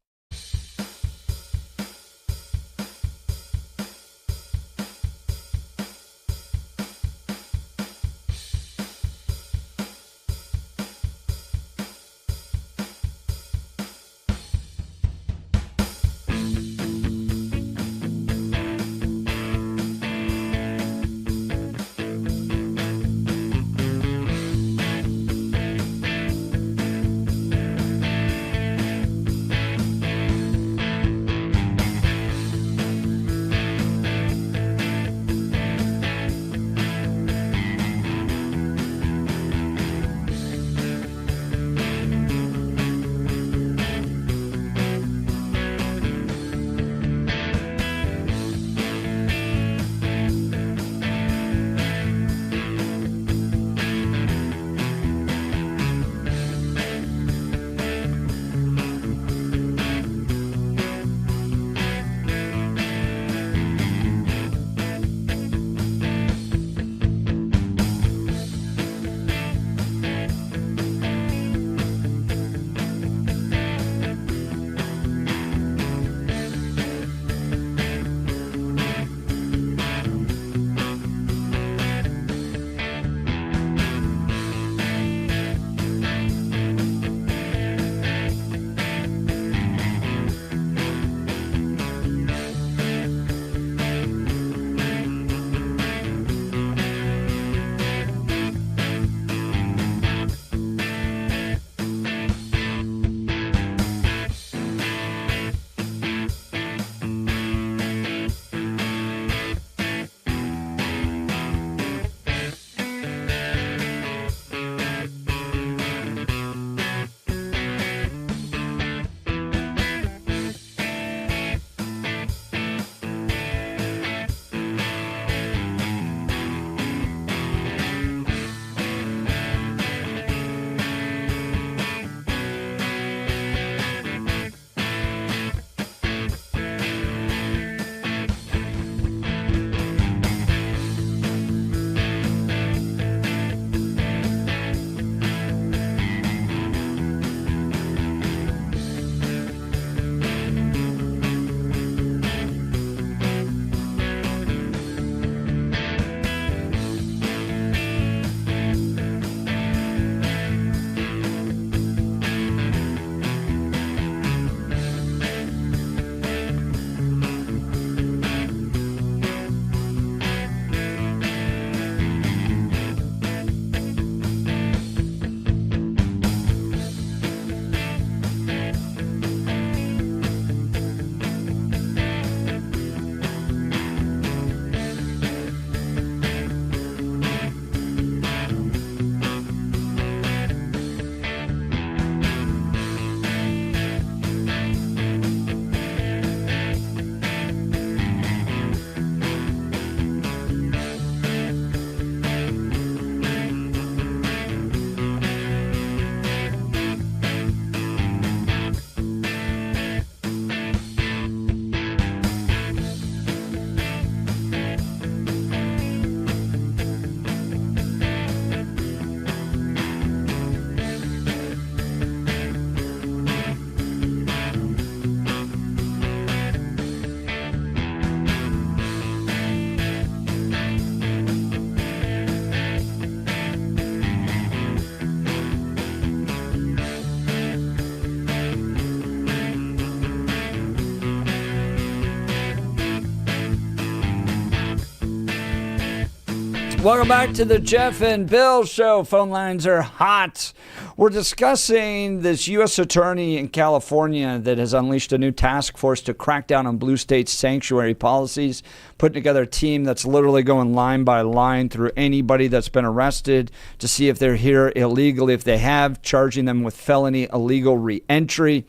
Welcome back to the Jeff and Bill Show. Phone lines are hot. We're discussing this U.S. attorney in California that has unleashed a new task force to crack down on blue states' sanctuary policies, putting together a team that's literally going line by line through anybody that's been arrested to see if they're here illegally. If they have, charging them with felony illegal reentry,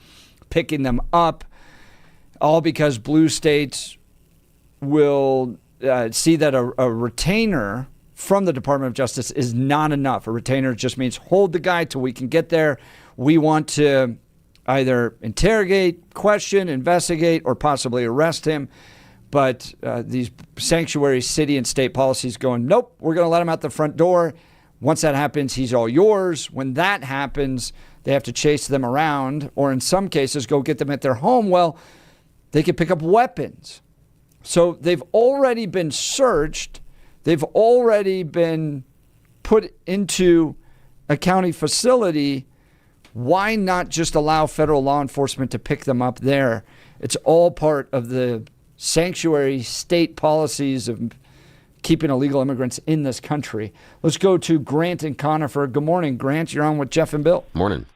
picking them up, all because blue states will see that a retainer from the Department of Justice is not enough. A retainer just means hold the guy till we can get there. We want to either interrogate, question, investigate, or possibly arrest him. But these sanctuary city and state policies going, nope, we're going to let him out the front door. Once that happens, he's all yours. When that happens, they have to chase them around, or in some cases, go get them at their home. Well, they can pick up weapons. So they've already been searched. They've already been put into a county facility. Why not just allow federal law enforcement to pick them up there? It's all part of the sanctuary state policies of keeping illegal immigrants in this country. Let's go to Grant and Conifer. Good morning, Grant. You're on with Jeff and Bill. Morning.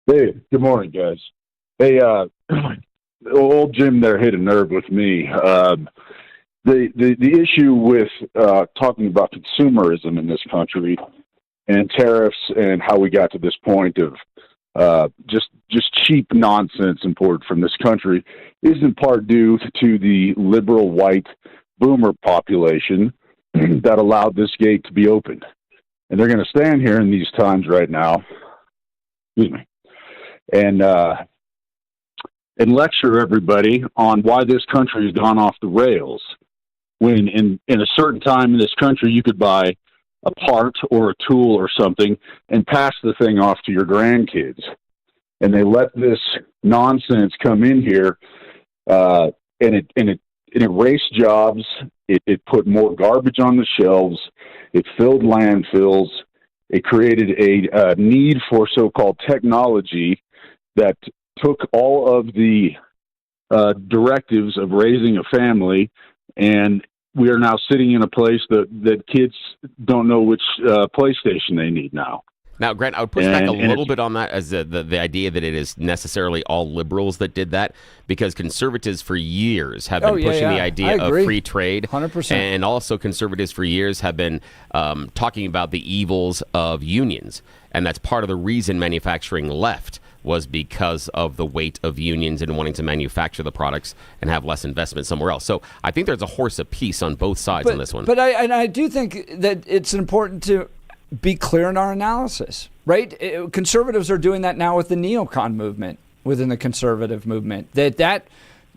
Hey, good morning, guys. Hey, old Jim there hit a nerve with me. The issue with talking about consumerism in this country and tariffs and how we got to this point of just cheap nonsense imported from this country is in part due to the liberal white boomer population that allowed this gate to be opened. And they're going to stand here in these times right now, and lecture everybody on why this country has gone off the rails. When in a certain time in this country, you could buy a part or a tool or something and pass the thing off to your grandkids. And they let this nonsense come in here, and it erased jobs. It put more garbage on the shelves. It filled landfills. It created a need for so-called technology that took all of the directives of raising a family, and we are now sitting in a place that kids don't know which PlayStation they need now. Now, Grant, I would push back a little bit on that as the idea that it is necessarily all liberals that did that, because conservatives for years have been pushing the idea of free trade. 100%. And also conservatives for years have been talking about the evils of unions. And that's part of the reason manufacturing left, was because of the weight of unions and wanting to manufacture the products and have less investment somewhere else. So I think there's a horse apiece on both sides on this one. But I do think that it's important to be clear in our analysis, right? Conservatives are doing that now with the neocon movement within the conservative movement. That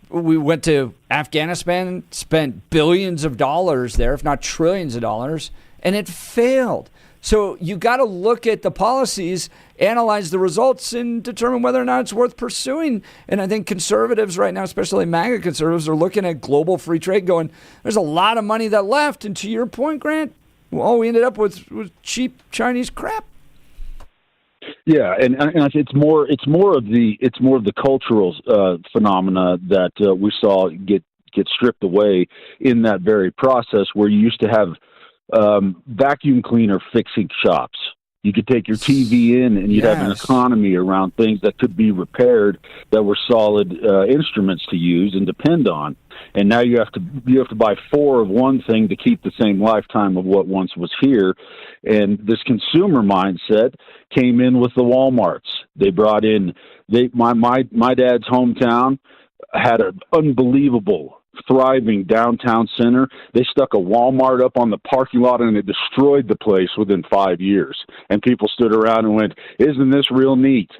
we went to Afghanistan, spent billions of dollars there, if not trillions of dollars, and it failed. So you got to look at the policies, analyze the results, and determine whether or not it's worth pursuing. And I think conservatives right now, especially MAGA conservatives, are looking at global free trade going, there's a lot of money that left. And to your point, Grant, all we ended up with was cheap Chinese crap. Yeah, and it's more of the cultural phenomena that we saw get stripped away in that very process, where you used to have vacuum cleaner fixing shops. You could take your TV in and you'd have an economy around things that could be repaired, that were solid instruments to use and depend on. And now you have to buy 4 of one thing to keep the same lifetime of what once was here. And this consumer mindset came in with the Walmarts. They brought in my dad's hometown had an unbelievable, thriving downtown center. They stuck a Walmart up on the parking lot and it destroyed the place within 5 years. And people stood around and went, "Isn't this real neat?"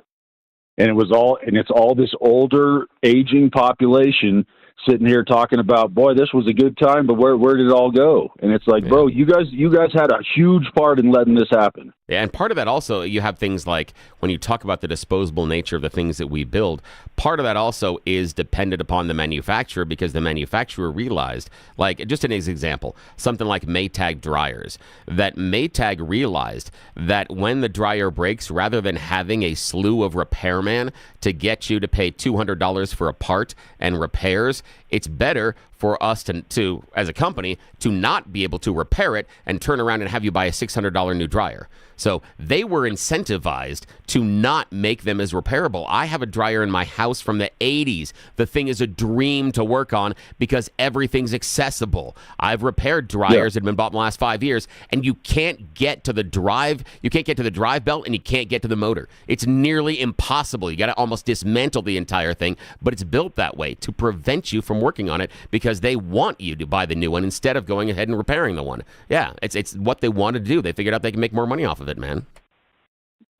And it's all this older, aging population sitting here talking about, boy, this was a good time, but where did it all go? And it's like, bro, you guys had a huge part in letting this happen. Yeah, and part of that also, you have things like, when you talk about the disposable nature of the things that we build, part of that also is dependent upon the manufacturer, because the manufacturer realized, like, just an example, something like Maytag dryers, that Maytag realized that when the dryer breaks, rather than having a slew of repairman to get you to pay $200 for a part and repairs, it's better for us to as a company to not be able to repair it and turn around and have you buy a $600 new dryer. So they were incentivized to not make them as repairable. I have a dryer in my house from the 80s. The thing is a dream to work on because everything's accessible. I've repaired dryers that have been bought in the last 5 years, and you can't get to the drive. You can't get to the drive belt, and you can't get to the motor. It's nearly impossible. You got to almost dismantle the entire thing, but it's built that way to prevent you from working on it because they want you to buy the new one instead of going ahead and repairing the one. Yeah, it's what they wanted to do. They figured out they can make more money off of it, man.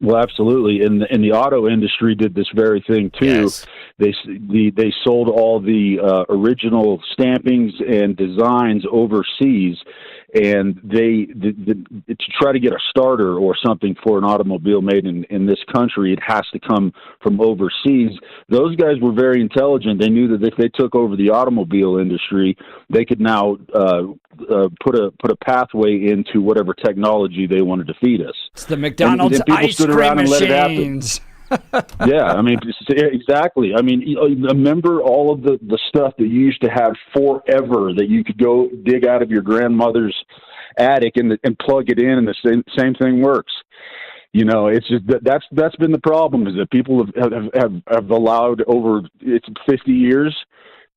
Well, absolutely, and the auto industry did this very thing too. Yes. They sold all the original stampings and designs overseas, and to try to get a starter or something for an automobile made in this country, it has to come from overseas. Those guys were very intelligent. They knew that if they took over the automobile industry, they could now put a pathway into whatever technology they wanted to feed us. It's the McDonald's and people ice stood cream around and let it happen. machines. Yeah, I mean, exactly. I mean, remember all of the stuff that you used to have forever that you could go dig out of your grandmother's attic and plug it in, and the same thing works. You know, it's just that's been the problem, is that people have allowed over 50 years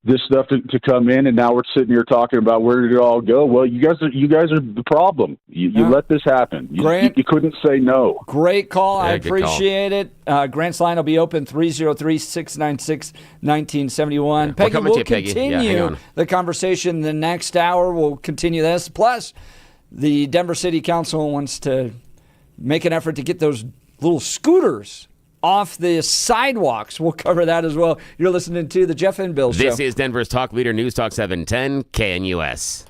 this stuff to come in, and now we're sitting here talking about where did it all go. Well, you guys are the problem. You let this happen. You couldn't say no. Great call. Yeah, I appreciate it. Grant's line will be open 303-696-1971. Peggy, coming to we'll you, Peggy. Yeah, hang continue on. the conversation the next hour. We'll continue this. Plus, the Denver City Council wants to make an effort to get those little scooters off the sidewalks. We'll cover that as well. You're listening to the Jeff and Bill Show. This is Denver's Talk Leader, News Talk 710 KNUS.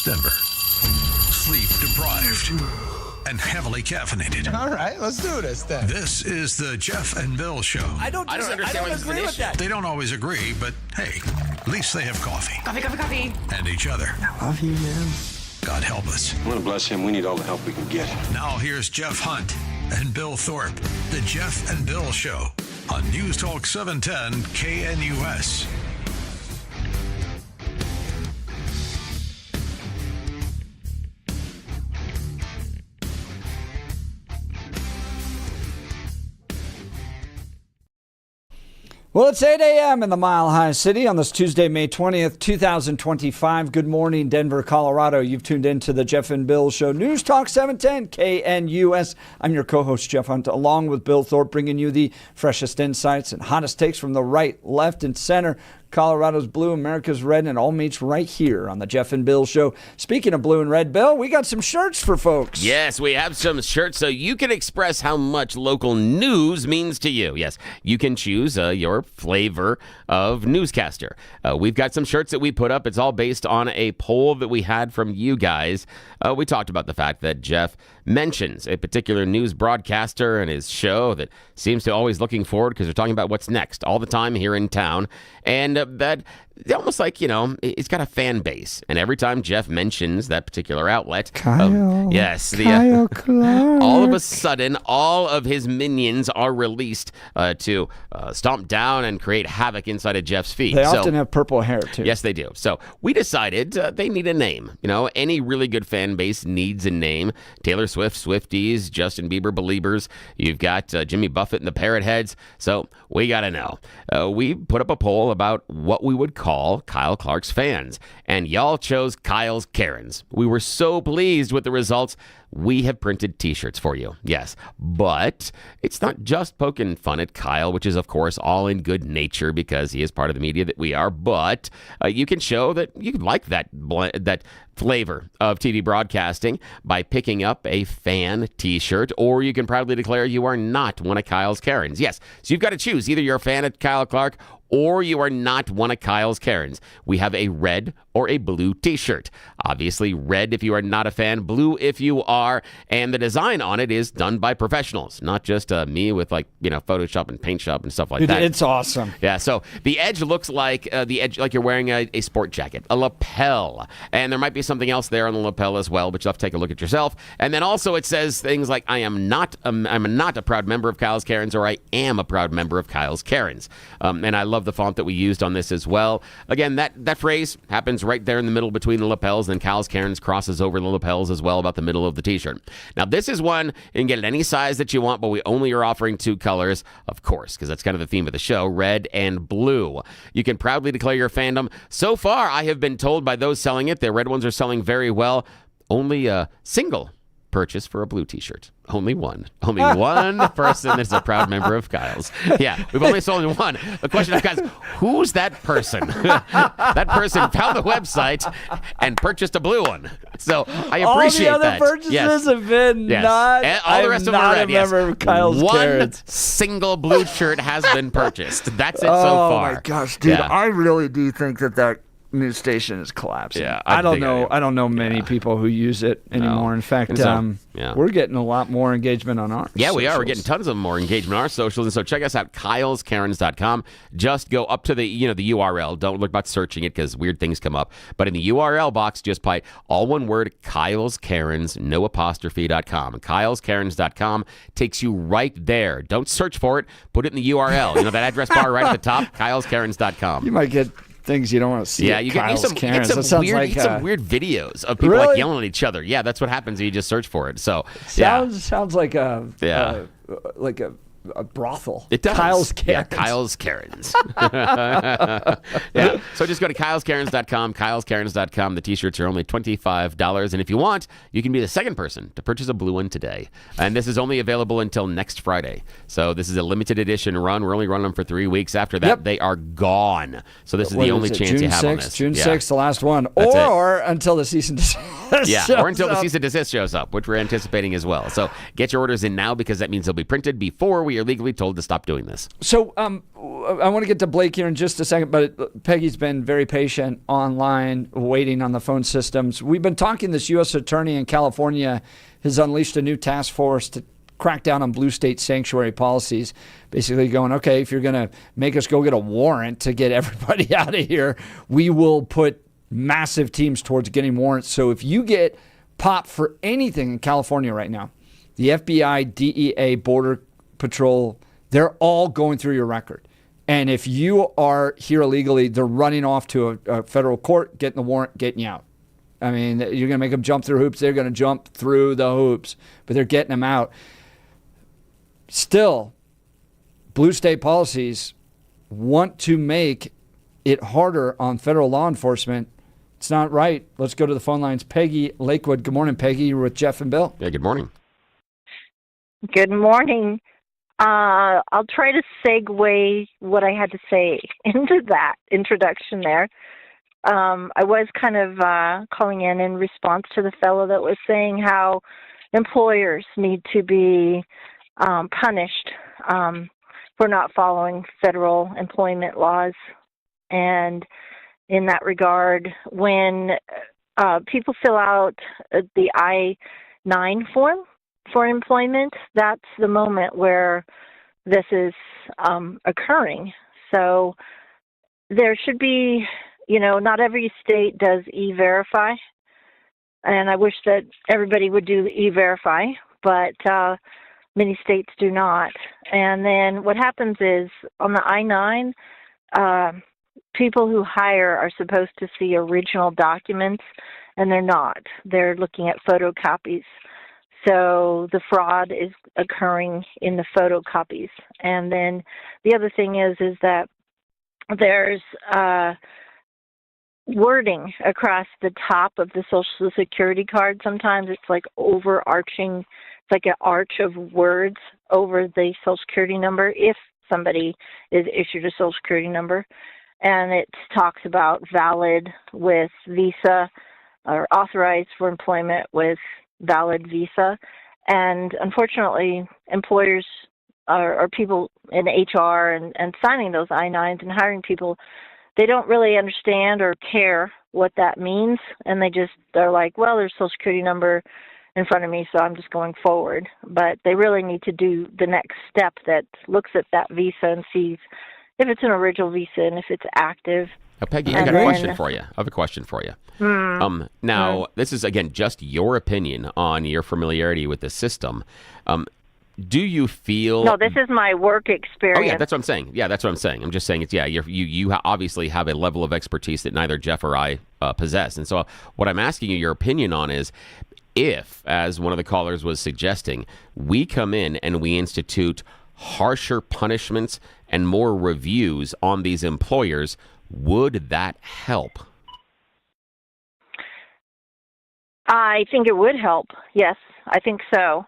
Denver. Sleep deprived and heavily caffeinated. All right, let's do this then. This is the Jeff and Bill Show. I don't agree with that. They don't always agree, but hey, at least they have coffee. Coffee. And each other. I love you, man. God help us. I want to bless him. We need all the help we can get. Now here's Jeff Hunt and Bill Thorpe. The Jeff and Bill Show on News Talk 710 KNUS. Well, it's 8 a.m. in the Mile High City on this Tuesday, May 20th, 2025. Good morning, Denver, Colorado. You've tuned into the Jeff and Bill Show. News Talk 710 KNUS. I'm your co-host, Jeff Hunt, along with Bill Thorpe, bringing you the freshest insights and hottest takes from the right, left, and center. Colorado's blue, America's red, and it all meets right here on the Jeff and Bill Show. Speaking of blue and red, Bill, we got some shirts for folks. Yes, we have some shirts so you can express how much local news means to you. Yes, you can choose your flavor of newscaster. We've got some shirts that we put up. It's all based on a poll that we had from you guys. We talked about the fact that Jeff mentions a particular news broadcaster and his show that seems to always looking forward because they're talking about what's next all the time here in town. And that almost like, it's got a fan base. And every time Jeff mentions that particular outlet, Kyle Clark. all of a sudden, all of his minions are released to stomp down and create havoc inside of Jeff's feed. They often have purple hair, too. Yes, they do. So we decided they need a name. Any really good fan base needs a name. Taylor Swift, Swifties, Justin Bieber, Beliebers. You've got Jimmy Buffett and the Parrot Heads. So we got to know. We put up a poll about what we would call Kyle Clark's fans, and y'all chose Kyle's Karens. We were so pleased with the results. We have printed t-shirts for you. Yes, but it's not just poking fun at Kyle, which is, of course, all in good nature because he is part of the media that we are, but you can show that you like that flavor of TV broadcasting by picking up a fan t-shirt, or you can proudly declare you are not one of Kyle's Karens. Yes, so you've got to choose. Either you're a fan of Kyle Clark or you are not one of Kyle's Karens. We have a red or a blue t-shirt. Obviously, red if you are not a fan, blue if you are, and the design on it is done by professionals, not just me with Photoshop and paint shop and stuff like that. It's awesome. Yeah, so the edge looks like like you're wearing a sport jacket, a lapel, and there might be something else there on the lapel as well, but you'll have to take a look at yourself. And then also it says things like, I'm not a proud member of Kyle's Karens, or I am a proud member of Kyle's Karens. And I love the font that we used on this as well. Again, that phrase happens right there in the middle between the lapels, and Kyle's Karens crosses over the lapels as well, about the middle of the t-shirt. Now, this is one you can get in any size that you want, but we only are offering two colors, of course, because that's kind of the theme of the show, red and blue. You can proudly declare your fandom. So far, I have been told by those selling it, the red ones are selling very well. Only a single purchase for a blue t-shirt. Only one person that's a proud member of Kyle's. Yeah, we've only sold one. The question is, guys, who's that person? That person found the website and purchased a blue one. So I appreciate that. All the other purchases have been not. And all the rest of them are red. Member of Kyle's Karens. One single blue shirt has been purchased. That's it so far. Oh my gosh, dude! Yeah. I really do think that news station is collapsing. Yeah, I don't know many people who use it anymore. No. In fact, we're getting a lot more engagement on ours. Yeah, socials. we are. We're getting tons of more engagement on our socials. And so check us out, kyleskarens.com. Just go up to the URL. Don't look about searching it because weird things come up. But in the URL box, just type all one word, Kyle's Karens, no apostrophe.com. Kyleskarens.com takes you right there. Don't search for it. Put it in the URL. That address bar right at the top, kyleskarens.com. You might get things you don't want to see. Yeah, you get some weird videos of people yelling at each other. Yeah, that's what happens when you just search for it. So sounds like a brothel. It does. Kyle's Karens. Yeah, Kyle's Karens. Yeah. So just go to kyleskarens.com, kyleskarens.com. The t-shirts are only $25. And if you want, you can be the second person to purchase a blue one today. And this is only available until next Friday. So this is a limited edition run. We're only running them for 3 weeks. After that, they are gone. So this is the only chance you have on this. June 6th, the last one. Or until the cease and desist. Or until the cease and desist shows up, which we're anticipating as well. So get your orders in now because that means they'll be printed before we we are legally told to stop doing this. So I want to get to Blake here in just a second, but Peggy's been very patient online, waiting on the phone systems. We've been talking, this U.S. attorney in California has unleashed a new task force to crack down on blue state sanctuary policies, basically going, okay, if you're going to make us go get a warrant to get everybody out of here, we will put massive teams towards getting warrants. So if you get popped for anything in California right now, the FBI, DEA, Border Patrol, they're all going through your record. And if you are here illegally, they're running off to a federal court, getting the warrant, getting you out. I mean, you're going to make them jump through hoops. They're going to jump through the hoops, but they're getting them out. Still, blue state policies want to make it harder on federal law enforcement. It's not right. Let's go to the phone lines. Peggy Lakewood. Good morning, Peggy. You're with Jeff and Bill. Yeah, good morning. Good morning. I'll try to segue what I had to say into that introduction there. I was kind of calling in response to the fellow that was saying how employers need to be punished for not following federal employment laws. And in that regard, when people fill out the I-9 form for employment, that's the moment where this is occurring. So there should be, not every state does E-Verify, and I wish that everybody would do E-Verify, but many states do not. And then what happens is on the I-9, people who hire are supposed to see original documents, and they're not. They're looking at photocopies. So the fraud is occurring in the photocopies. And then the other thing is that there's wording across the top of the Social Security card. Sometimes it's like overarching, it's like an arch of words over the Social Security number if somebody is issued a Social Security number. And it talks about valid with visa or authorized for employment with valid visa. And unfortunately, employers or people in HR and signing those I-9s and hiring people, they don't really understand or care what that means. And they're like, well, there's a Social Security number in front of me, so I'm just going forward. But they really need to do the next step that looks at that visa and sees if it's an original visa and if it's active. Now, Peggy, I got a question for you. I have a question for you. Now, this is, again, just your opinion on your familiarity with the system. Do you feel... No, this is my work experience. Oh, yeah, that's what I'm saying. Yeah, that's what I'm saying. I'm just saying it's, you obviously have a level of expertise that neither Jeff or I possess. And so what I'm asking you your opinion on is, if, as one of the callers was suggesting, we come in and we institute harsher punishments and more reviews on these employers, would that help? I think it would help. Yes, I think so.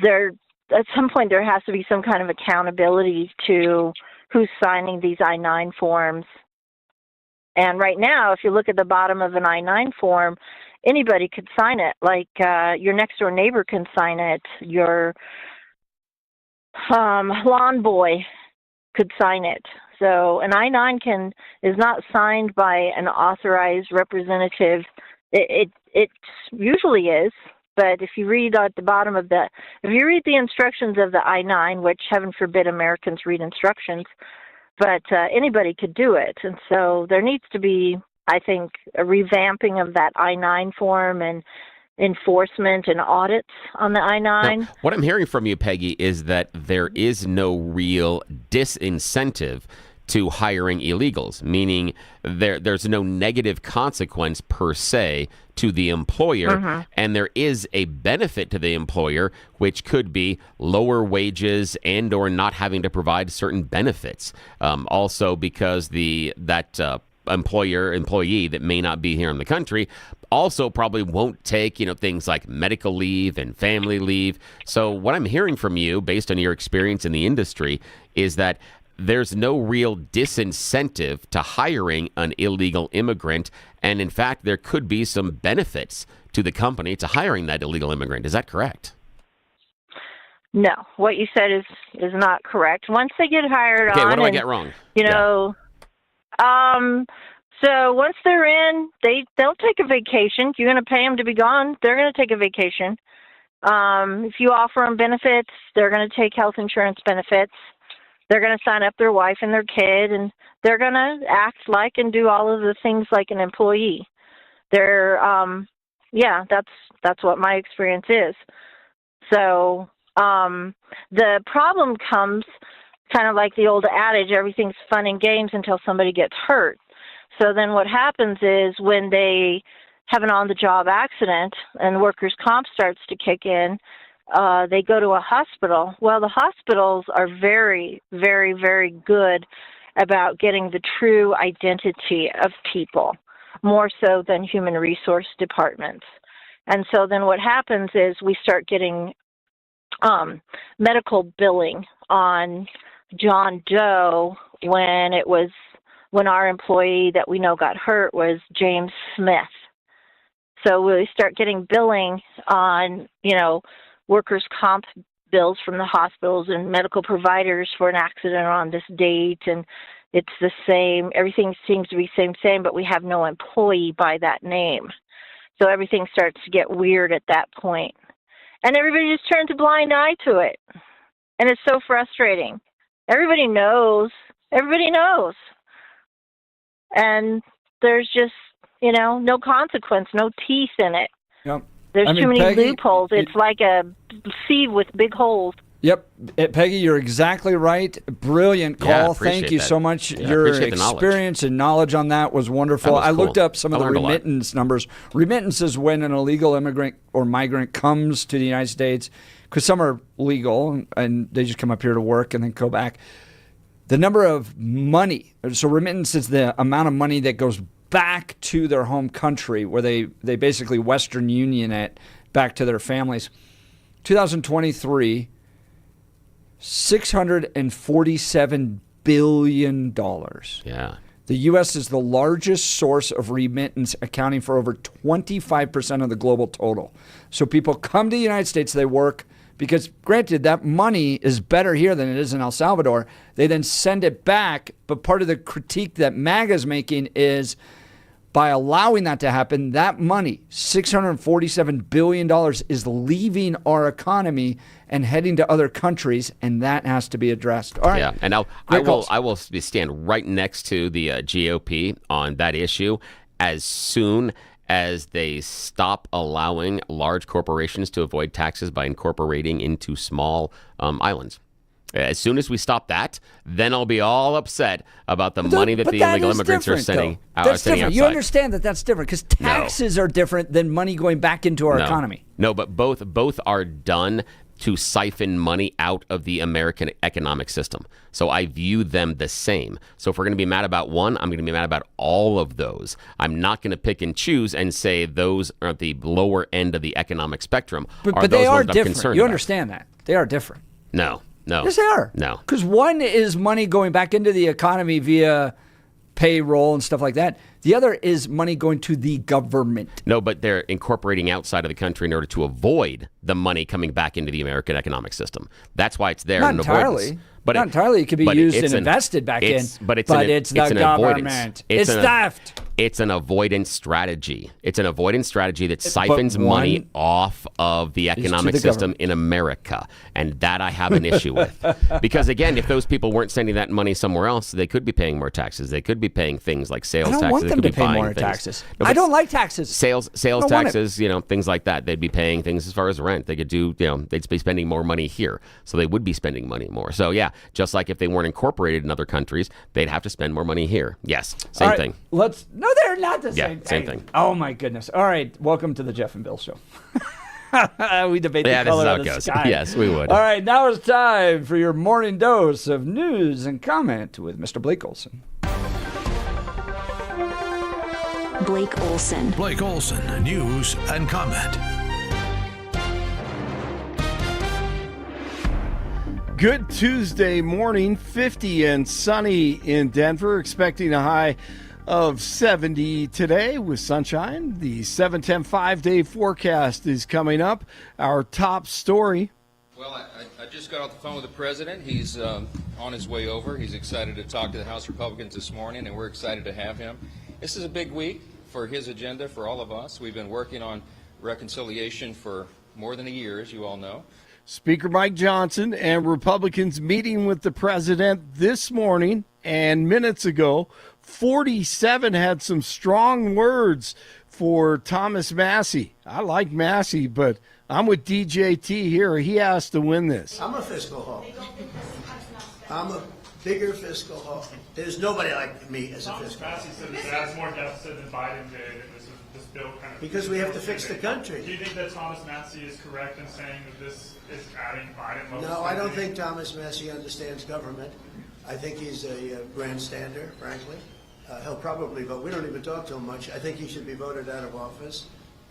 There, at some point, there has to be some kind of accountability to who's signing these I-9 forms. And right now, if you look at the bottom of an I-9 form, anybody could sign it. Like your next door neighbor can sign it. Your lawn boy could sign it. So an I-9 is not signed by an authorized representative. It usually is, but if you read at the bottom of if you read the instructions of the I-9, which heaven forbid Americans read instructions, but anybody could do it. And so there needs to be, I think, a revamping of that I-9 form and enforcement and audits on the I-9. Now, what I'm hearing from you, Peggy, is that there is no real disincentive to hiring illegals, meaning there's no negative consequence per se to the employer, and there is a benefit to the employer, which could be lower wages and or not having to provide certain benefits. Also because that employee that may not be here in the country also probably won't take, things like medical leave and family leave. So what I'm hearing from you, based on your experience in the industry, is that there's no real disincentive to hiring an illegal immigrant. And in fact, there could be some benefits to the company to hiring that illegal immigrant. Is that correct? No, what you said is not correct. Once they get hired on, what do I get wrong? So once they're in, they'll take a vacation. If you're going to pay them to be gone, they're going to take a vacation. If you offer them benefits, they're going to take health insurance benefits. They're going to sign up their wife and their kid, and they're going to act like and do all of the things like an employee. They're, that's what my experience is. So the problem comes kind of like the old adage, everything's fun and games until somebody gets hurt. So then what happens is when they have an on-the-job accident and workers' comp starts to kick in, they go to a hospital. Well, the hospitals are very, very, very good about getting the true identity of people, more so than human resource departments. And so then what happens is we start getting medical billing on John Doe when our employee that we know got hurt was James Smith. So we start getting billing on, workers' comp bills from the hospitals and medical providers for an accident on this date, and it's the same. Everything seems to be same, but we have no employee by that name. So everything starts to get weird at that point. And everybody just turns a blind eye to it. And it's so frustrating. Everybody knows. And there's just, no consequence, no teeth in it. Yep. There's too many Peggy, loopholes. It's like a sieve with big holes. Yep. Peggy, you're exactly right. Brilliant call. Yeah, Thank you that. so much. Yeah, Your experience experience and knowledge on that was wonderful. That was I looked cool. up some of the I learned a lot. remittance numbers. Remittance is when an illegal immigrant or migrant comes to the United States, because some are legal and they just come up here to work and then go back. The number of money, so remittance is the amount of money that goes back to their home country where they basically Western Union it back to their families. 2023, $647 billion. Yeah. The U.S. is the largest source of remittance, accounting for over 25% of the global total. So people come to the United States, they work, because granted, that money is better here than it is in El Salvador. They then send it back, but part of the critique that MAGA's making is by allowing that to happen, that money, $647 billion, is leaving our economy and heading to other countries, and that has to be addressed. All right. Yeah, and I will stand right next to the GOP on that issue as soon as they stop allowing large corporations to avoid taxes by incorporating into small islands. As soon as we stop that, then I'll be all upset about the money that the illegal immigrants are sending outside. You understand that that's different because taxes are different than money going back into our economy. No, but both are done to siphon money out of the American economic system. So I view them the same. So if we're going to be mad about one, I'm going to be mad about all of those. I'm not going to pick and choose and say those are at the lower end of the economic spectrum. But they are different. You understand that. They are different. No. Yes, they are. No. Because one is money going back into the economy via payroll and stuff like that. The other is money going to the government. No, but they're incorporating outside of the country in order to avoid the money coming back into the American economic system. That's why it's there. Not in entirely. Avoidance. Not entirely. It could be used and invested back in. But it's the government. It's theft. It's an avoidance strategy. It's an avoidance strategy that siphons money off of the economic system in America. And that I have an issue with. Because, again, if those people weren't sending that money somewhere else, they could be paying more taxes. They could be paying things like sales taxes. I don't want them to pay more taxes. I don't like taxes. Sales taxes, things like that. They'd be paying things as far as rent. They could do, they'd be spending more money here. So they would be spending money more. So, yeah, just like if they weren't incorporated in other countries, they'd have to spend more money here. Yes, same thing. No, they're not the same. Yeah, same thing. Oh, my goodness. All right, welcome to the Jeff and Bill Show. We debate the color of the sky. Yeah, this is how it goes. Yes, we would. All right, now it's time for your morning dose of news and comment with Mr. Blake Olson. Blake Olson. Blake Olson, news and comment. Good Tuesday morning, 50 and sunny in Denver, expecting a high of 70 today with sunshine. The 7-10 5-day forecast is coming up. Our top story. Well, I just got off the phone with the president. He's on his way over. He's excited to talk to the House Republicans this morning, and we're excited to have him. This is a big week for his agenda, for all of us. We've been working on reconciliation for more than a year, as you all know. Speaker Mike Johnson and Republicans meeting with the president this morning, and minutes ago, 47 had some strong words for Thomas Massie. I like Massie, but I'm with DJT here. He has to win this. I'm a fiscal hawk. I'm a bigger fiscal hawk. There's nobody like me as a fiscal hawk. Massie said it adds more deficit than Biden did. This bill kind of because we have to fix the country. Do you think that Thomas Massie is correct in saying that this is adding Biden? No, I don't think Thomas Massie understands government. I think he's a grandstander, frankly. He'll probably vote. We don't even talk to him much. I think he should be voted out of office.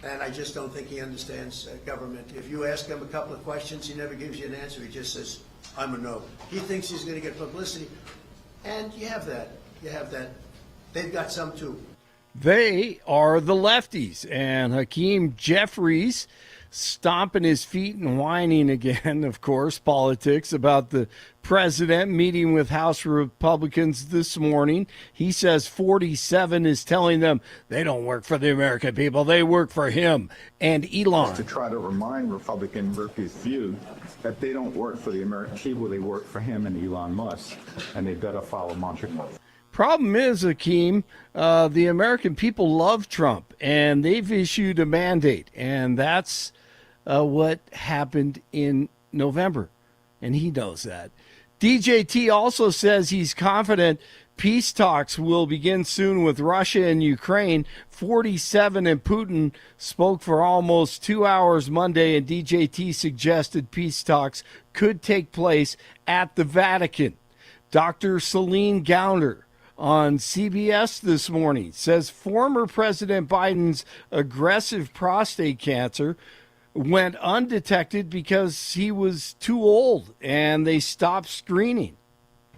And I just don't think he understands government. If you ask him a couple of questions, he never gives you an answer. He just says, I'm a no. He thinks he's going to get publicity. And you have that. You have that. They've got some too. They are the lefties. And Hakeem Jeffries stomping his feet and whining again, of course, politics about the president meeting with House Republicans this morning. He says 47 is telling them they don't work for the American people. They work for him and Elon. To try to remind Republican Murphy's view that they don't work for the American people. They work for him and Elon Musk, and they better follow Montreal. Problem is, Hakeem, the American people love Trump, and they've issued a mandate, and that's what happened in November, and he knows that. DJT also says he's confident peace talks will begin soon with Russia and Ukraine. 47 and Putin spoke for almost 2 hours Monday, and DJT suggested peace talks could take place at the Vatican. Dr. Celine Gounder on CBS this morning says former President Biden's aggressive prostate cancer went undetected because he was too old and they stopped screening.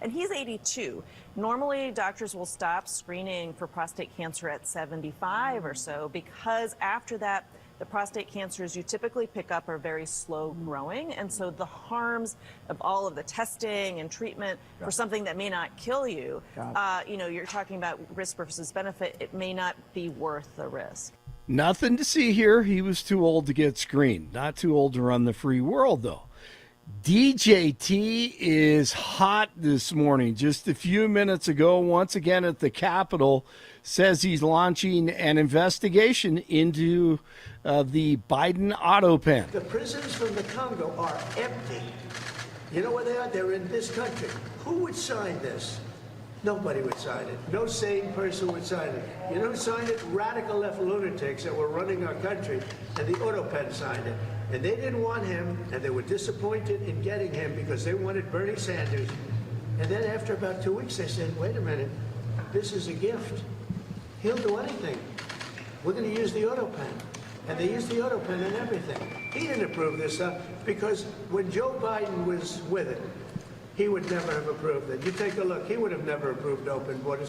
And he's 82. Normally, doctors will stop screening for prostate cancer at 75 or so because after that, the prostate cancers you typically pick up are very slow growing. And so the harms of all of the testing and treatment for something that may not kill you, you're talking about risk versus benefit. It may not be worth the risk. Nothing to see here. He was too old to get screened. Not too old to run the free world, though. DJT is hot this morning. Just a few minutes ago, once again at the Capitol, says he's launching an investigation into the Biden auto pen. The prisoners from the Congo are empty. You know where they are? They're in this country. Who would sign this? Nobody would sign it. No sane person would sign it. You know who signed it? Radical left lunatics that were running our country, and the auto pen signed it. And they didn't want him, and they were disappointed in getting him because they wanted Bernie Sanders. And then after about 2 weeks, they said, wait a minute, this is a gift. He'll do anything. We're going to use the auto pen. And they used the auto pen and everything. He didn't approve this stuff because when Joe Biden was with it, he would never have approved it. You take a look, he would have never approved open borders.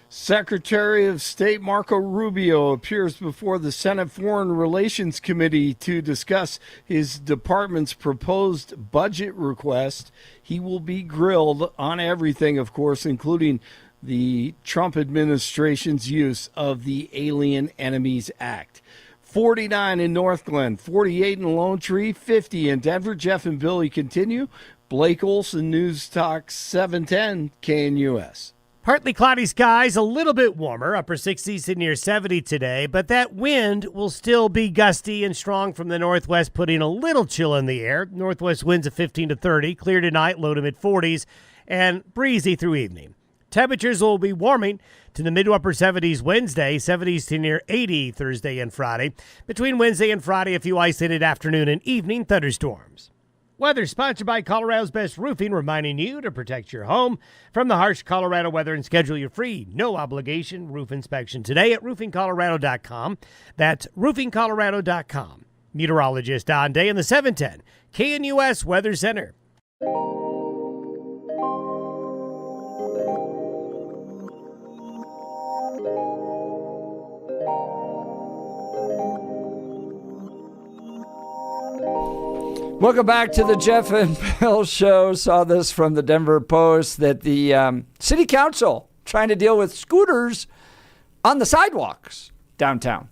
Secretary of State Marco Rubio appears before the Senate Foreign Relations Committee to discuss his department's proposed budget request. He will be grilled on everything, of course, including the Trump administration's use of the Alien Enemies Act. 49 in North Glen, 48 in Lone Tree, 50 in Denver. Jeff and Billy continue. Blake Olson, News Talk 710 KNUS. Partly cloudy skies, a little bit warmer, upper 60s to near 70 today, but that wind will still be gusty and strong from the northwest, putting a little chill in the air. Northwest winds of 15 to 30, clear tonight, low to mid 40s, and breezy through evening. Temperatures will be warming to the mid to upper 70s Wednesday, 70s to near 80 Thursday and Friday. Between Wednesday and Friday, a few isolated afternoon and evening thunderstorms. Weather sponsored by Colorado's Best Roofing, reminding you to protect your home from the harsh Colorado weather and schedule your free, no-obligation roof inspection today at roofingcolorado.com. That's roofingcolorado.com. Meteorologist Don Day in the 710 KNUS Weather Center. Welcome back to the Jeff and Bill Show. Saw this from the Denver Post that the city council trying to deal with scooters on the sidewalks downtown.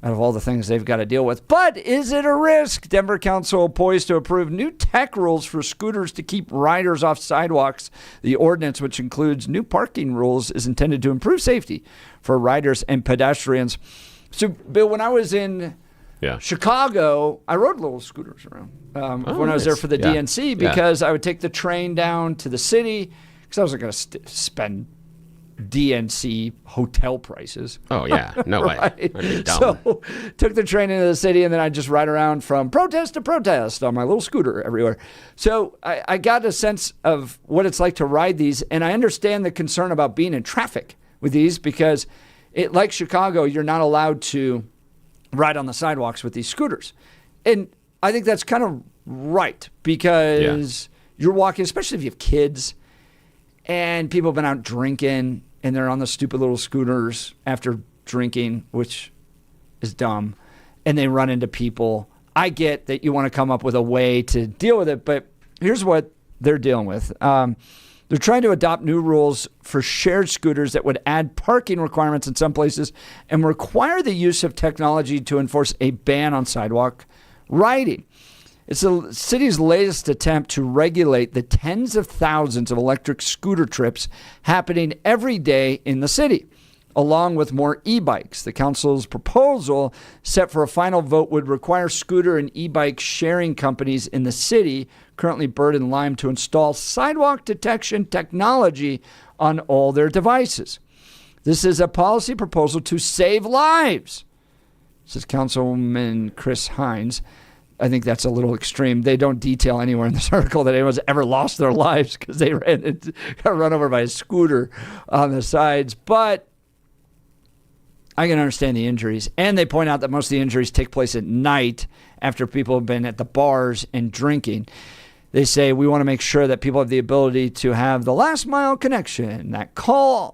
Out of all the things they've got to deal with. But is it a risk? Denver Council poised to approve new tech rules for scooters to keep riders off sidewalks. The ordinance, which includes new parking rules, is intended to improve safety for riders and pedestrians. So, Bill, when I was in Chicago, I rode little scooters around when I was there for the DNC because I would take the train down to the city because I wasn't going to spend DNC hotel prices. Oh, yeah. No way. Right? That'd be dumb. So took the train into the city, and then I'd just ride around from protest to protest on my little scooter everywhere. So I got a sense of what it's like to ride these, and I understand the concern about being in traffic with these because, like Chicago, you're not allowed to ride on the sidewalks with these scooters. And I think that's kind of right because you're walking, especially if you have kids, and people have been out drinking, and they're on the stupid little scooters after drinking, which is dumb, and they run into people. I get that you want to come up with a way to deal with it, but here's what they're dealing with. They're trying to adopt new rules for shared scooters that would add parking requirements in some places and require the use of technology to enforce a ban on sidewalk riding. It's the city's latest attempt to regulate the tens of thousands of electric scooter trips happening every day in the city, along with more e-bikes. The council's proposal, set for a final vote, would require scooter and e-bike sharing companies in the city, currently Bird and Lime, to install sidewalk detection technology on all their devices. This is a policy proposal to save lives, says Councilman Chris Hines. I think that's a little extreme. They don't detail anywhere in this article that anyone's ever lost their lives because they got run over by a scooter on the sides. But I can understand the injuries. And they point out that most of the injuries take place at night after people have been at the bars and drinking. They say we want to make sure that people have the ability to have the last mile connection, that car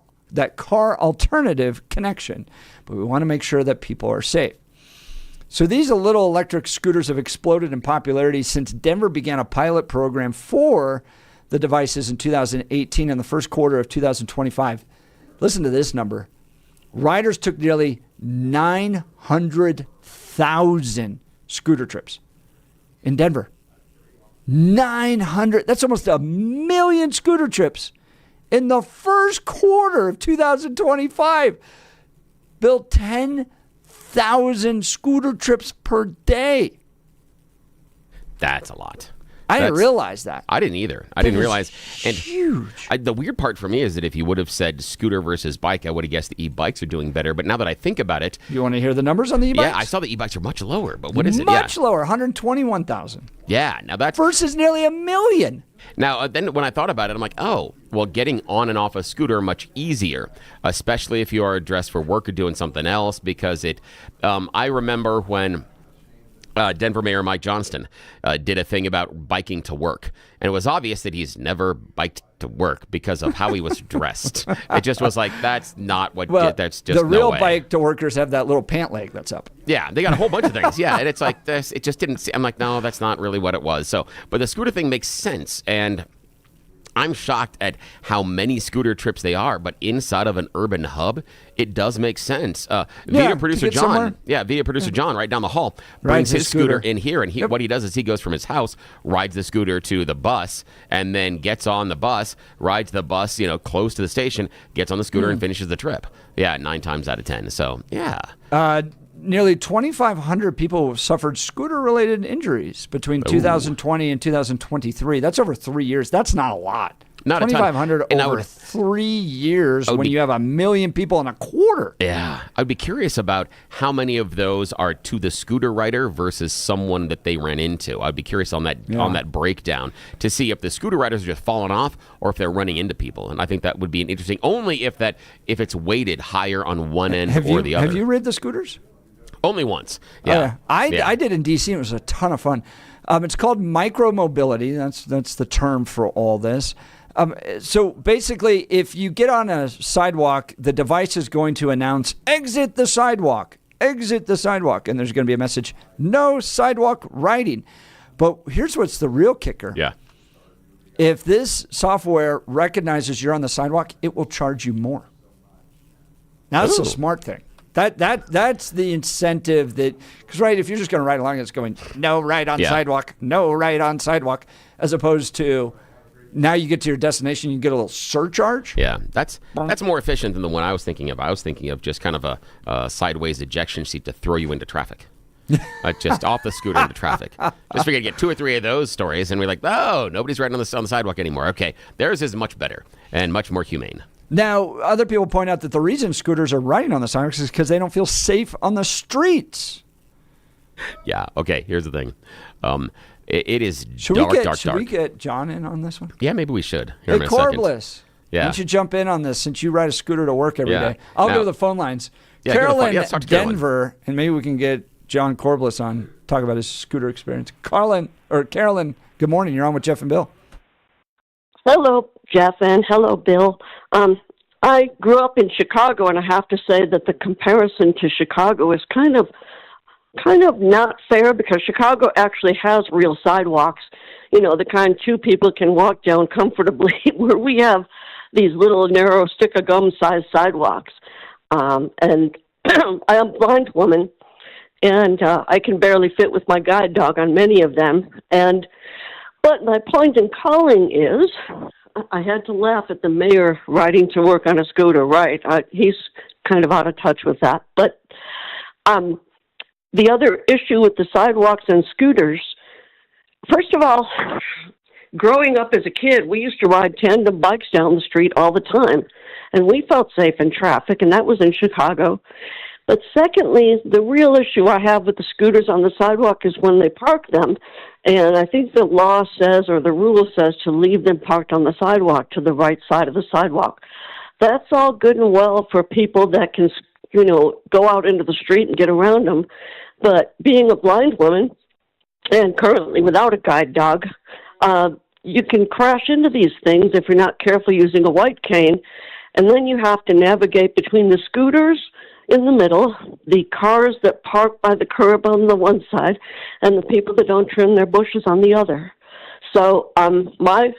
alternative connection. But we want to make sure that people are safe. So these little electric scooters have exploded in popularity since Denver began a pilot program for the devices in 2018 and the first quarter of 2025. Listen to this number. Riders took nearly 900,000 scooter trips in Denver. 900. That's almost 1 million scooter trips in the first quarter of 2025. Built 10,000 scooter trips per day. That's a lot. I didn't realize that. I didn't either. I didn't realize. And huge. The weird part for me is that if you would have said scooter versus bike, I would have guessed the e-bikes are doing better. But now that I think about it. You want to hear the numbers on the e-bikes? Yeah, I saw the e-bikes are much lower. But what is it? Much lower, 121,000. Yeah, now that's. Versus nearly 1 million. Now, then when I thought about it, I'm like, oh, well, getting on and off a scooter much easier, especially if you are dressed for work or doing something else, because it. I remember when. Denver Mayor Mike Johnston did a thing about biking to work. And it was obvious that he's never biked to work because of how he was dressed. It just was like, that's not what, that's just the real no way. Bike to workers have that little pant leg that's up. Yeah, they got a whole bunch of things. Yeah, and it's like, this, it just didn't, I'm like, no, that's not really what it was. So, but the scooter thing makes sense. And I'm shocked at how many scooter trips they are, but inside of an urban hub, it does make sense. Via producer John, John, right down the hall, brings his scooter in here, and what he does is he goes from his house, rides the scooter to the bus, and then gets on the bus, rides the bus, close to the station, gets on the scooter and finishes the trip. Yeah, 9 times out of 10. So yeah. Nearly 2,500 people have suffered scooter-related injuries between 2020 and 2023. That's over 3 years. That's not a lot. Not 2,500 over 3 years when you have 1 million people in a quarter. Yeah. I'd be curious about how many of those are to the scooter rider versus someone that they ran into. I'd be curious on that breakdown to see if the scooter riders are just falling off or if they're running into people. And I think that would be an interesting, only if it's weighted higher on one end or the other. Have you rid the scooters? Only once. Yeah. I did in D.C. It was a ton of fun. It's called micromobility. That's the term for all this. So basically, if you get on a sidewalk, the device is going to announce, exit the sidewalk, and there's going to be a message, no sidewalk riding. But here's what's the real kicker. Yeah. If this software recognizes you're on the sidewalk, it will charge you more. Now, that's a smart thing. That's the incentive that, because if you're just going to ride along, it's going no right on sidewalk, no right on sidewalk, as opposed to now you get to your destination, you get a little surcharge. Yeah, that's more efficient than the one I was thinking of. I was thinking of just kind of a sideways ejection seat to throw you into traffic. Just off the scooter into traffic. Just figured to get 2 or 3 of those stories, and we're like, oh, nobody's riding on the sidewalk anymore. Okay, theirs is much better and much more humane. Now, other people point out that the reason scooters are riding on the sidewalks is because they don't feel safe on the streets. Yeah, okay, here's the thing. It is Should we get John in on this one? Yeah, maybe we should. Hey, Corbliss. Yeah. Why don't you jump in on this since you ride a scooter to work every day? I'll go to the phone lines. Yeah, Carolyn, let's talk to Denver, and maybe we can get John Corbliss on, talk about his scooter experience. Carolyn, good morning. You're on with Jeff and Bill. Hello, Jeff, and hello, Bill. I grew up in Chicago, and I have to say that the comparison to Chicago is kind of not fair because Chicago actually has real sidewalks, the kind 2 people can walk down comfortably, where we have these little narrow stick of gum sized sidewalks. And I am a blind woman, and I can barely fit with my guide dog on many of them. But my point in calling is, I had to laugh at the mayor riding to work on a scooter, right? He's kind of out of touch with that. But the other issue with the sidewalks and scooters, first of all, growing up as a kid, we used to ride tandem bikes down the street all the time, and we felt safe in traffic, and that was in Chicago. But secondly, the real issue I have with the scooters on the sidewalk is when they park them, and I think the law says, or the rule says, to leave them parked on the sidewalk to the right side of the sidewalk. That's all good and well for people that can, go out into the street and get around them. But being a blind woman, and currently without a guide dog, you can crash into these things if you're not careful using a white cane, and then you have to navigate between the scooters in the middle, the cars that park by the curb on the one side, and the people that don't trim their bushes on the other. So my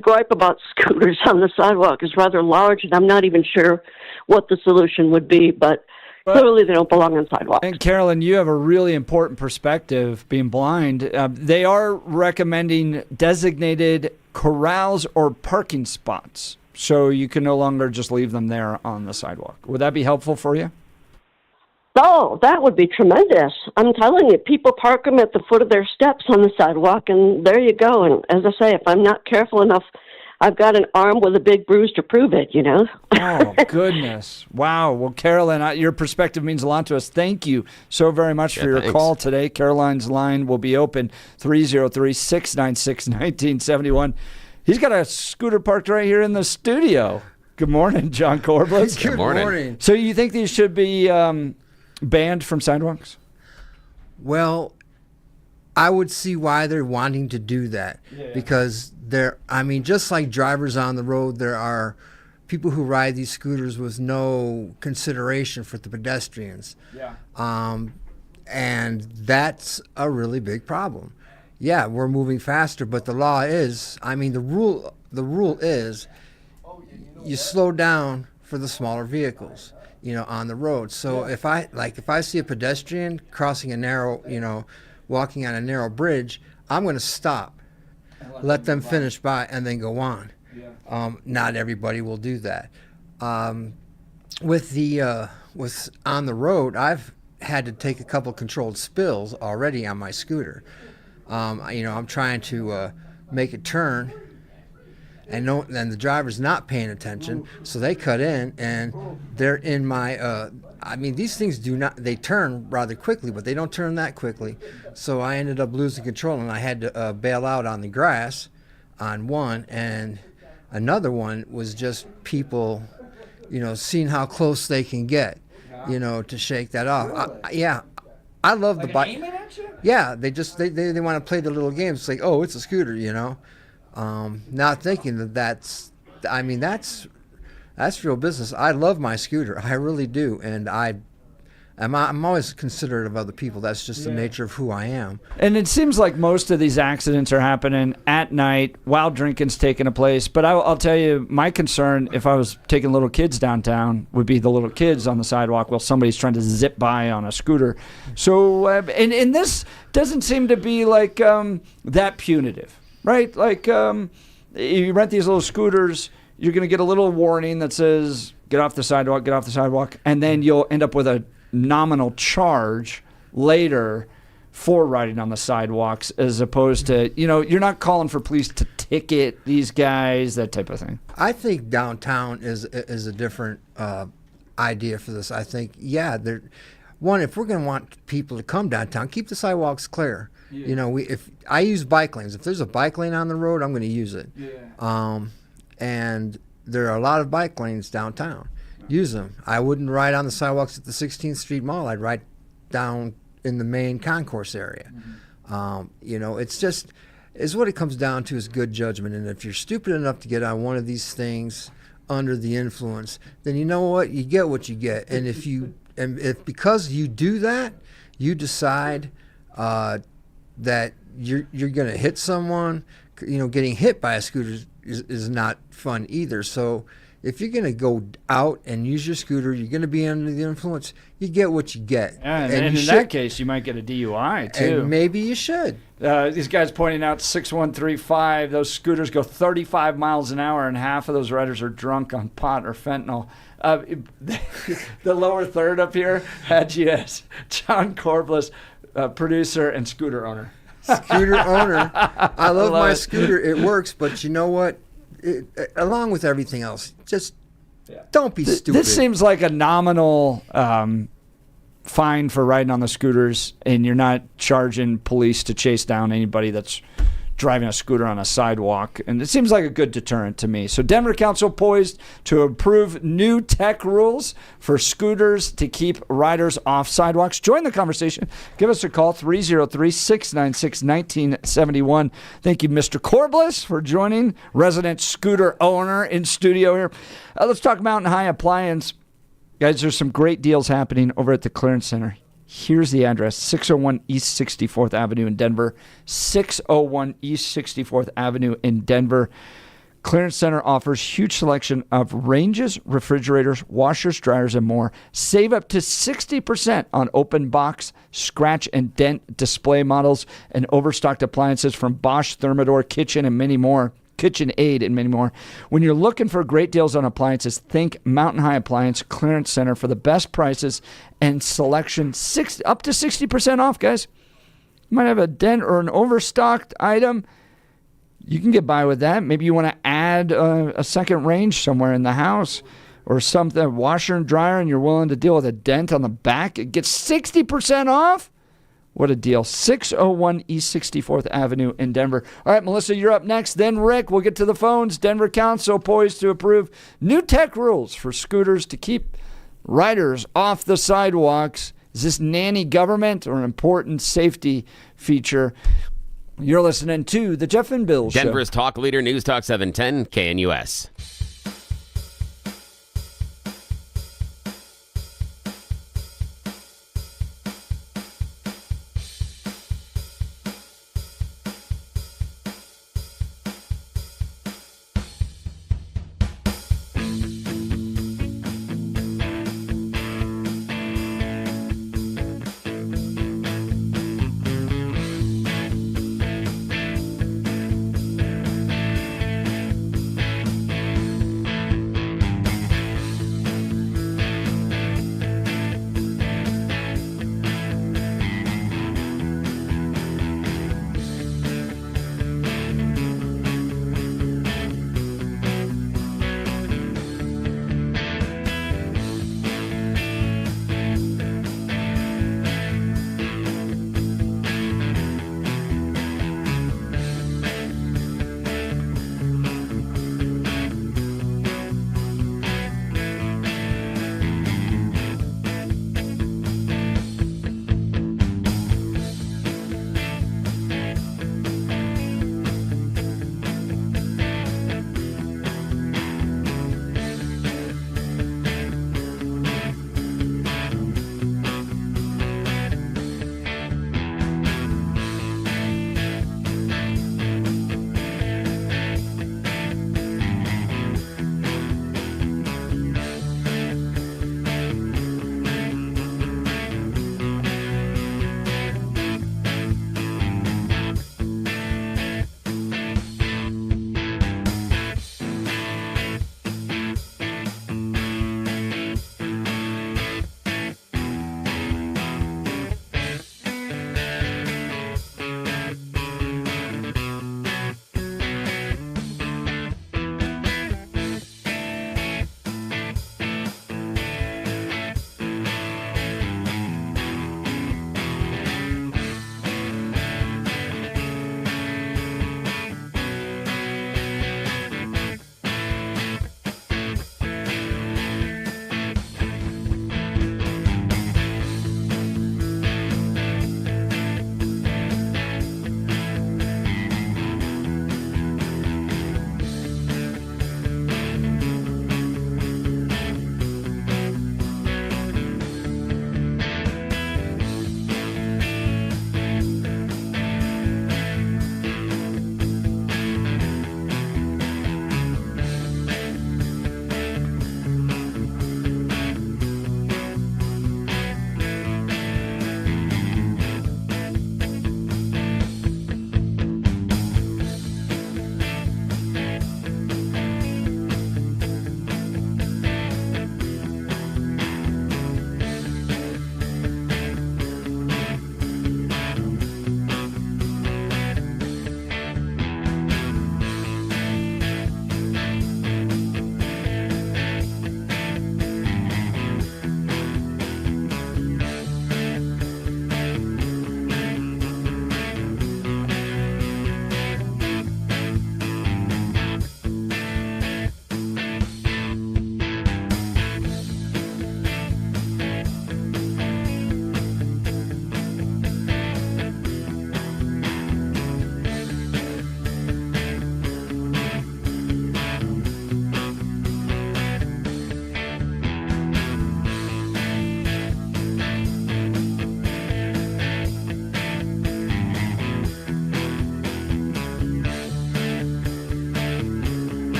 gripe about scooters on the sidewalk is rather large, and I'm not even sure what the solution would be, but clearly they don't belong on sidewalks. And Carolyn, you have a really important perspective, being blind. They are recommending designated corrals or parking spots, so you can no longer just leave them there on the sidewalk. Would that be helpful for you? Oh, that would be tremendous. I'm telling you, people park them at the foot of their steps on the sidewalk, and there you go. And as I say, if I'm not careful enough, I've got an arm with a big bruise to prove it, Oh, goodness. Wow. Well, Carolyn, your perspective means a lot to us. Thank you so very much for your call today. Caroline's line will be open 303-696-1971. He's got a scooter parked right here in the studio. Good morning, John Corbliss. Good morning. So you think these should be banned from sidewalks? Well, I would see why they're wanting to do that. Because just like drivers on the road, there are people who ride these scooters with no consideration for the pedestrians. And that's a really big problem. Yeah, we're moving faster, but the law is, the rule is you slow down for the smaller vehicles, on the road. So if I see a pedestrian crossing a narrow, walking on a narrow bridge, I'm going to stop, let them finish by, and then go on. Not everybody will do that. With on the road, I've had to take a couple controlled spills already on my scooter. I'm trying to make a turn, and the driver's not paying attention, so they cut in, and they're in my. These things they turn rather quickly, but they don't turn that quickly. So I ended up losing control, and I had to bail out on the grass on one, and another one was just people, seeing how close they can get, to shake that off. I love the bike. Yeah, they want to play the little games. It's like, oh, it's a scooter, not thinking that's real business. I love my scooter, I really do, and I I'm always considerate of other people. That's just the nature of who I am. And it seems like most of these accidents are happening at night while drinking's taking place. But I'll tell you, my concern, if I was taking little kids downtown, would be the little kids on the sidewalk while somebody's trying to zip by on a scooter. So, and this doesn't seem to be like that punitive, right? Like you rent these little scooters, you're going to get a little warning that says, get off the sidewalk, and then you'll end up with a nominal charge later for riding on the sidewalks, as opposed to, you're not calling for police to ticket these guys, that type of thing. I think downtown is a different idea for this. I think, if we're going to want people to come downtown, keep the sidewalks clear. Yeah. If I use bike lanes, if there's a bike lane on the road, I'm going to use it. Yeah. And there are a lot of bike lanes downtown. Use them. I wouldn't ride on the sidewalks at the 16th Street Mall. I'd ride down in the main concourse area. Mm-hmm. It's what it comes down to is good judgment. And if you're stupid enough to get on one of these things under the influence, then you know what? You get what you get. And if because you do that, you decide that you're going to hit someone, getting hit by a scooter is not fun either. So if you're going to go out and use your scooter, you're going to be under the influence, you get what you get. Yeah, and in that case, you might get a DUI, too. And maybe you should. These guys pointing out 6135, those scooters go 35 miles an hour, and half of those riders are drunk on pot or fentanyl. The lower third up here had you as John Corbliss, producer and scooter owner. Scooter owner. I love my scooter. It works, but you know what? Along with everything else, just don't be stupid. This seems like a nominal fine for riding on the scooters, and you're not charging police to chase down anybody that's driving a scooter on a sidewalk. And it seems like a good deterrent to me. So Denver Council poised to approve new tech rules for scooters to keep riders off sidewalks. Join the conversation. Give us a call, 303-696-1971. Thank you, Mr. Corbliss, for joining, resident scooter owner in studio here. Let's talk Mountain High Appliance. Guys, there's some great deals happening over at the Clearance Center. Here's the address, 601 East 64th Avenue in Denver. 601 East 64th Avenue in Denver. Clearance Center offers huge selection of ranges, refrigerators, washers, dryers, and more. Save up to 60% on open box, scratch, and dent display models and overstocked appliances from Bosch, Thermador, Kitchen, and many more. KitchenAid, and many more. When you're looking for great deals on appliances, think Mountain High Appliance Clearance Center for the best prices and selection, up to 60% off, guys. You might have a dent or an overstocked item. You can get by with that. Maybe you want to add a second range somewhere in the house or something, washer and dryer, and you're willing to deal with a dent on the back. It gets 60% off. What a deal. 601 East 64th Avenue in Denver. All right, Melissa, you're up next. Then Rick, we'll get to the phones. Denver Council poised to approve new tech rules for scooters to keep riders off the sidewalks. Is this nanny government or an important safety feature? You're listening to The Jeff and Bill Show. Denver's talk leader, News Talk 710, KNUS.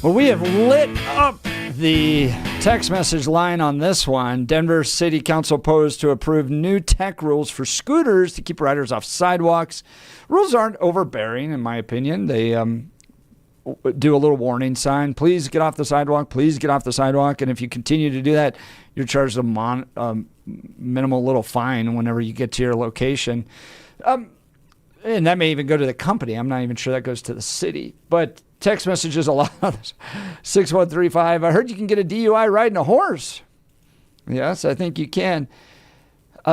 Well, we have lit up the text message line on this one. Denver City Council posed to approve new tech rules for scooters to keep riders off sidewalks. Rules aren't overbearing, in my opinion. They do a little warning sign. Please get off the sidewalk. Please get off the sidewalk. And if you continue to do that, you're charged a minimal little fine whenever you get to your location. And that may even go to the company. I'm not even sure that goes to the city. But text messages a lot. 6135. I heard you can get a DUI riding a horse. Yes, I think you can.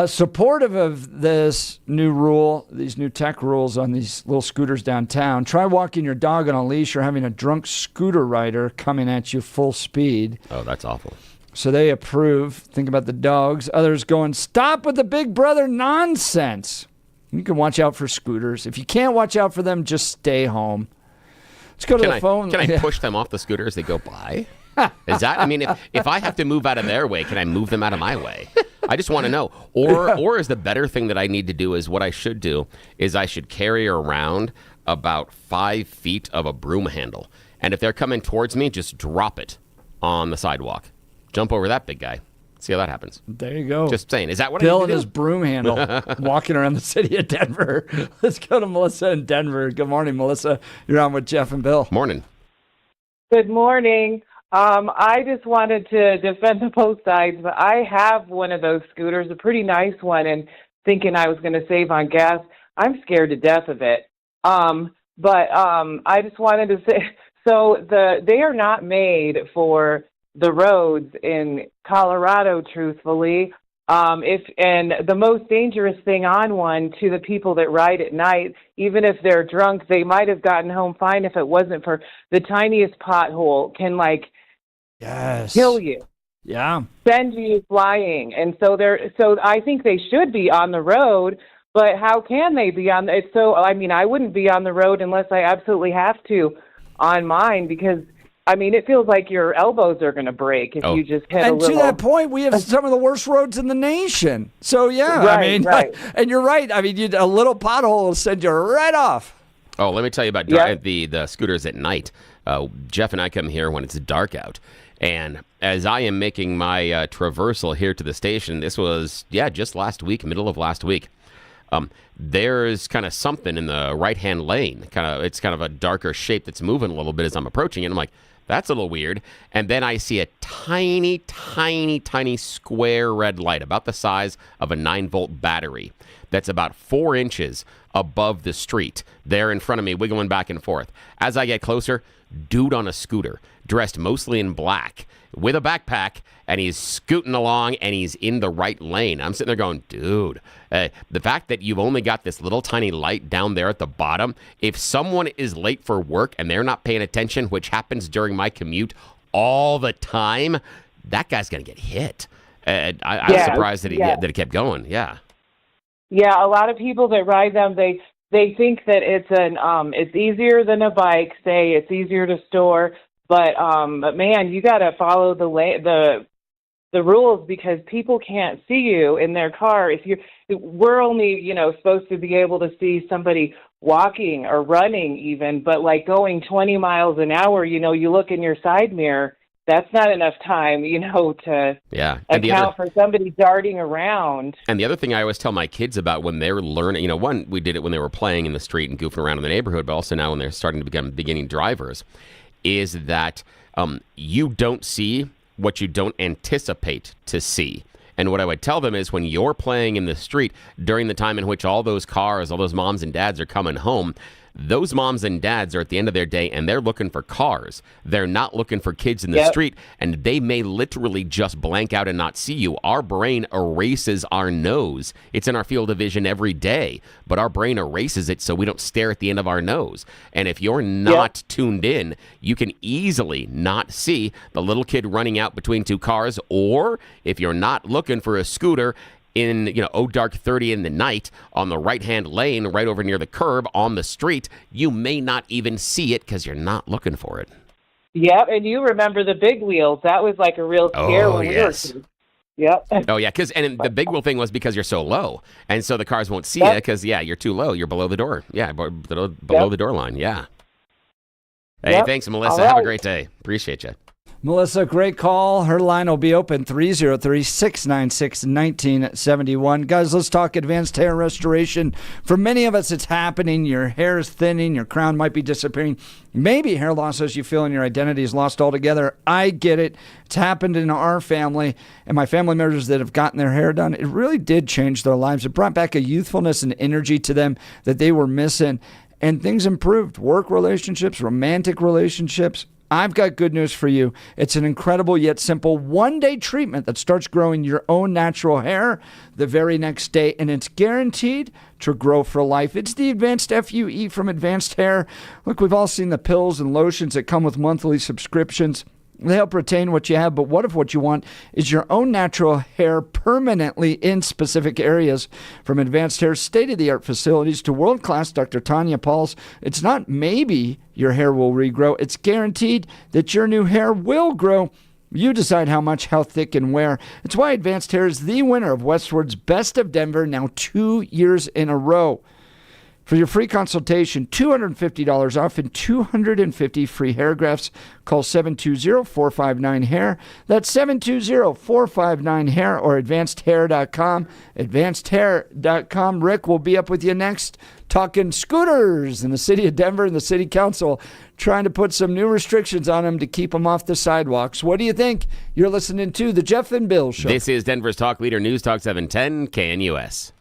Supportive of this new rule, these new tech rules on these little scooters downtown, try walking your dog on a leash or having a drunk scooter rider coming at you full speed. Oh, that's awful. So they approve. Think about the dogs. Others going, stop with the big brother nonsense. You can watch out for scooters. If you can't watch out for them, just stay home. Let's go to the phone. Can I push them off the scooter as they go by? Is that? I mean, if I have to move out of their way, can I move them out of my way? I just want to know. Or is the better thing that I need to do is what I should do is I should carry around about 5 feet of a broom handle. And if they're coming towards me, just drop it on the sidewalk. Jump over that big guy. See how that happens. There you go. Just saying. Is that what Bill I need and to do? his broom handle walking around the city of Denver. Let's go to Melissa in Denver. Good morning, Melissa. You're on with Jeff and Bill. Morning. Good morning. I just wanted to defend the both sides, but I have one of those scooters, a pretty nice one, and thinking I was going to save on gas. I'm scared to death of it. But I just wanted to say, so they are not made for the roads in Colorado, truthfully. And the most dangerous thing on one to the people that ride at night, even if they're drunk, they might have gotten home fine if it wasn't for the tiniest pothole can kill you. Yeah. Send you flying. And so I think they should be on the road, but how can they be on it? So, I mean, I wouldn't be on the road unless I absolutely have to on mine because I mean, it feels like your elbows are going to break if you just hit a little. And to that point, we have some of the worst roads in the nation. So, yeah, right, right. And you're right. I mean, a little pothole will send you right off. Oh, let me tell you about the scooters at night. Jeff and I come here when it's dark out. And as I am making my traversal here to the station, this was, just last week, middle of last week. There's kind of something in the right-hand lane. It's kind of a darker shape that's moving a little bit as I'm approaching it. I'm like, that's a little weird. And then I see a tiny, tiny, tiny square red light about the size of a 9-volt battery that's about 4 inches above the street there in front of me, wiggling back and forth. As I get closer, dude on a scooter, dressed mostly in black, with a backpack, and he's scooting along, and he's in the right lane. I'm sitting there going, dude, the fact that you've only got this little tiny light down there at the bottom, if someone is late for work and they're not paying attention, which happens during my commute all the time, that guy's going to get hit. I was surprised that it kept going. Yeah. Yeah, a lot of people that ride them, they think that it's easier than a bike, say it's easier to store. But man, you got to follow the rules because people can't see you in their car. We're only supposed to be able to see somebody walking or running even, but like going 20 miles an hour, you look in your side mirror. That's not enough time, to account for somebody darting around. And the other thing I always tell my kids about when they're learning, one, we did it when they were playing in the street and goofing around in the neighborhood, but also now when they're starting to become beginning drivers, is that you don't see what you don't anticipate to see. And what I would tell them is when you're playing in the street during the time in which all those cars, all those moms and dads are coming home, those moms and dads are at the end of their day and they're looking for cars. They're not looking for kids in the street, and they may literally just blank out and not see you. Our brain erases our nose. It's in our field of vision every day, but our brain erases it so we don't stare at the end of our nose. And if you're not tuned in, you can easily not see the little kid running out between two cars, or if you're not looking for a scooter in, dark 30 in the night on the right-hand lane right over near the curb on the street, you may not even see it because you're not looking for it. Yep, and you remember the big wheels. That was like a real scare when we were kids. Yep. Oh, yeah, and the big wheel thing was because you're so low, and so the cars won't see you because, you're too low. You're below the door. Yeah, below the door line, yeah. Hey, Yep. thanks, Melissa. All Have a right. great day. Appreciate you. Melissa, great call. Her line will be open 303-696-1971. Guys, let's talk advanced hair restoration. For many of us, it's happening. Your hair is thinning. Your crown might be disappearing. Maybe hair loss as you feel and your identity is lost altogether. I get it. It's happened in our family and my family members that have gotten their hair done. It really did change their lives. It brought back a youthfulness and energy to them that they were missing. And things improved. Work relationships, romantic relationships. I've got good news for you. It's an incredible yet simple one-day treatment that starts growing your own natural hair the very next day, and it's guaranteed to grow for life. It's the Advanced FUE from Advanced Hair. Look, we've all seen the pills and lotions that come with monthly subscriptions. They help retain what you have, but what if what you want is your own natural hair permanently in specific areas? From Advanced Hair's state-of-the-art facilities to world-class Dr. Tanya Pauls, it's not maybe your hair will regrow. It's guaranteed that your new hair will grow. You decide how much, how thick, and where. It's why Advanced Hair is the winner of Westward's Best of Denver now 2 years in a row. For your free consultation, $250 off and 250 free hair grafts. Call 720-459-HAIR. That's 720-459-HAIR or advancedhair.com. Advancedhair.com. Rick will be up with you next, talking scooters in the city of Denver and the city council trying to put some new restrictions on them to keep them off the sidewalks. What do you think? You're listening to The Jeff and Bill Show. This is Denver's Talk Leader, News Talk 710 KNUS.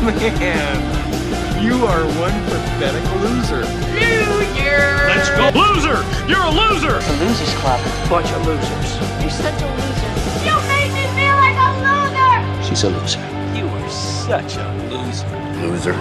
Man, you are one pathetic loser. Loser! Let's go. Loser! You're a loser! The Losers Club. Bunch of losers. You're such a loser. You made me feel like a loser! She's a loser. You are such a loser. Loser.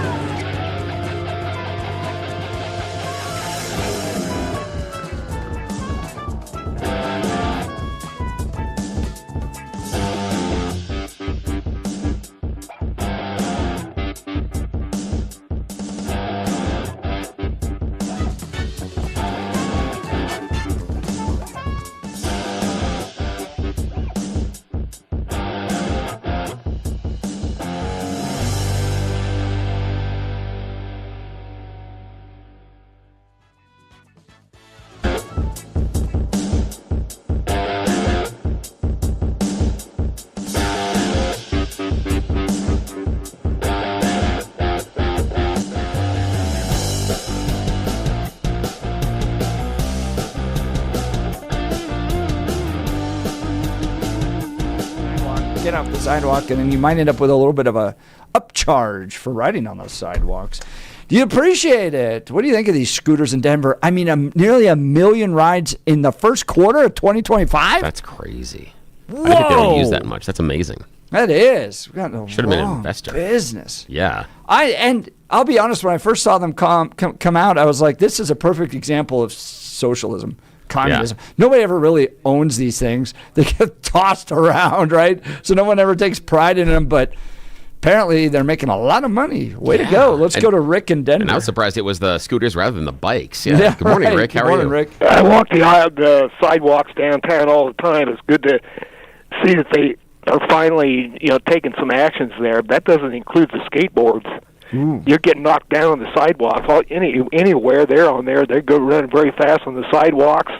Get off the sidewalk, and then you might end up with a little bit of a upcharge for riding on those sidewalks. Do you appreciate it? What do you think of these scooters in Denver? I mean, nearly 1 million rides in the first quarter of 2025? That's crazy. Whoa! I didn't think they don't use that much. That's amazing. That is. We got Should have been an investor. Business. Yeah. And I'll be honest, when I first saw them come out, I was like, this is a perfect example of socialism. Communism. Yeah. Nobody ever really owns these things. They get tossed around, right? So no one ever takes pride in them, but apparently they're making a lot of money. Way to go. Let's go to Rick in Denver. And I was surprised it was the scooters rather than the bikes. Yeah. Good morning, right. Rick. How Good morning, are you? Rick. I walk the sidewalks downtown all the time. It's good to see that they are finally, taking some actions there. That doesn't include the skateboards. Ooh. You're getting knocked down on the sidewalks. Anywhere they're on there, they go running very fast on the sidewalks.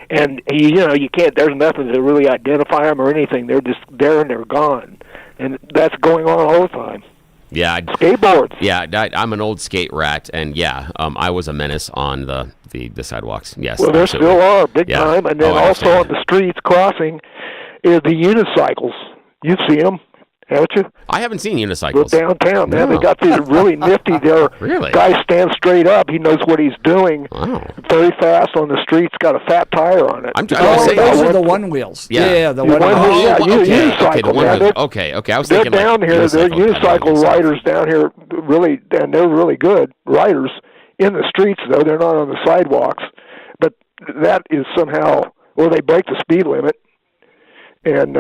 And, you can't, there's nothing to really identify them or anything. They're just there and they're gone. And that's going on all the time. Yeah. Skateboards. Yeah, I'm an old skate rat, and I was a menace on the sidewalks. Yes. Well, there absolutely. still are, big time. And then also on the streets crossing is the unicycles. You see them, haven't you? I haven't seen unicycles. Go downtown, man. They got these really nifty. Really? Guy stands straight up. He knows what he's doing. Wow. Very fast on the streets. Got a fat tire on it. Those are the one wheels. Yeah, the one wheels. Unicycle, man. Okay. I was they're thinking down here. They're unicycle riders down here, really, and they're really good riders in the streets. Though they're not on the sidewalks, but that is somehow, they break the speed limit, and.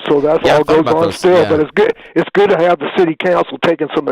So that's all goes on still, but it's good to have the city council taking some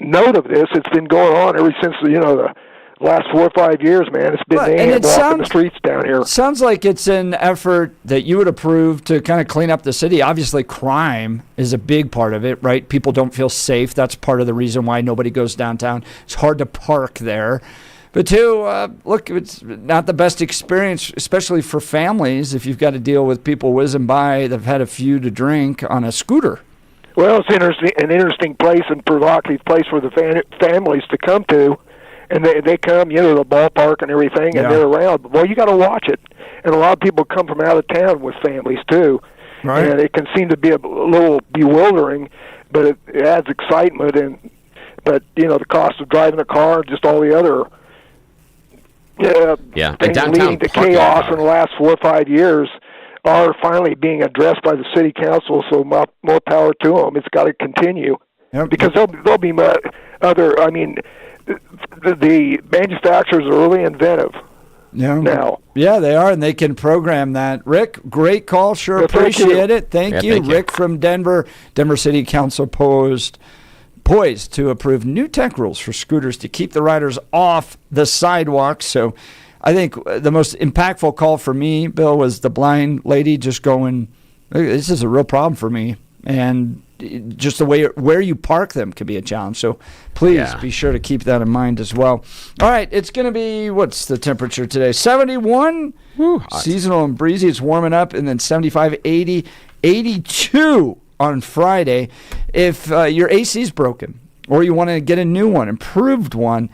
note of this. It's been going on ever since the last 4 or 5 years, man. It's been walking the streets down here. Sounds like it's an effort that you would approve to kind of clean up the city. Obviously, crime is a big part of it, right? People don't feel safe. That's part of the reason why nobody goes downtown. It's hard to park there. But two, look, it's not the best experience, especially for families, if you've got to deal with people whizzing by that've had a few to drink on a scooter. Well, it's an interesting place and provocative place for the families to come to, and they come, the ballpark and everything, and they're around. Well, you got to watch it, and a lot of people come from out of town with families too, right. And it can seem to be a little bewildering, but it adds excitement, but the cost of driving a car and just all the other. Things leading to chaos in the last 4 or 5 years are finally being addressed by the city council. So more power to them. It's got to continue because there'll be other. I mean, the manufacturers are really inventive now. Yeah, they are, and they can program that. Rick, great call. Sure, appreciate it. Thank you, Rick from Denver. Denver City Council poised to approve new tech rules for scooters to keep the riders off the sidewalks. So I think the most impactful call for me, Bill, was the blind lady just going, this is a real problem for me. And just the way where you park them could be a challenge. So please be sure to keep that in mind as well. All right, it's going to be, what's the temperature today? 71, seasonal and breezy. It's warming up, and then 75, 80, 82 on Friday. If your AC is broken or you want to get a new one, improved one,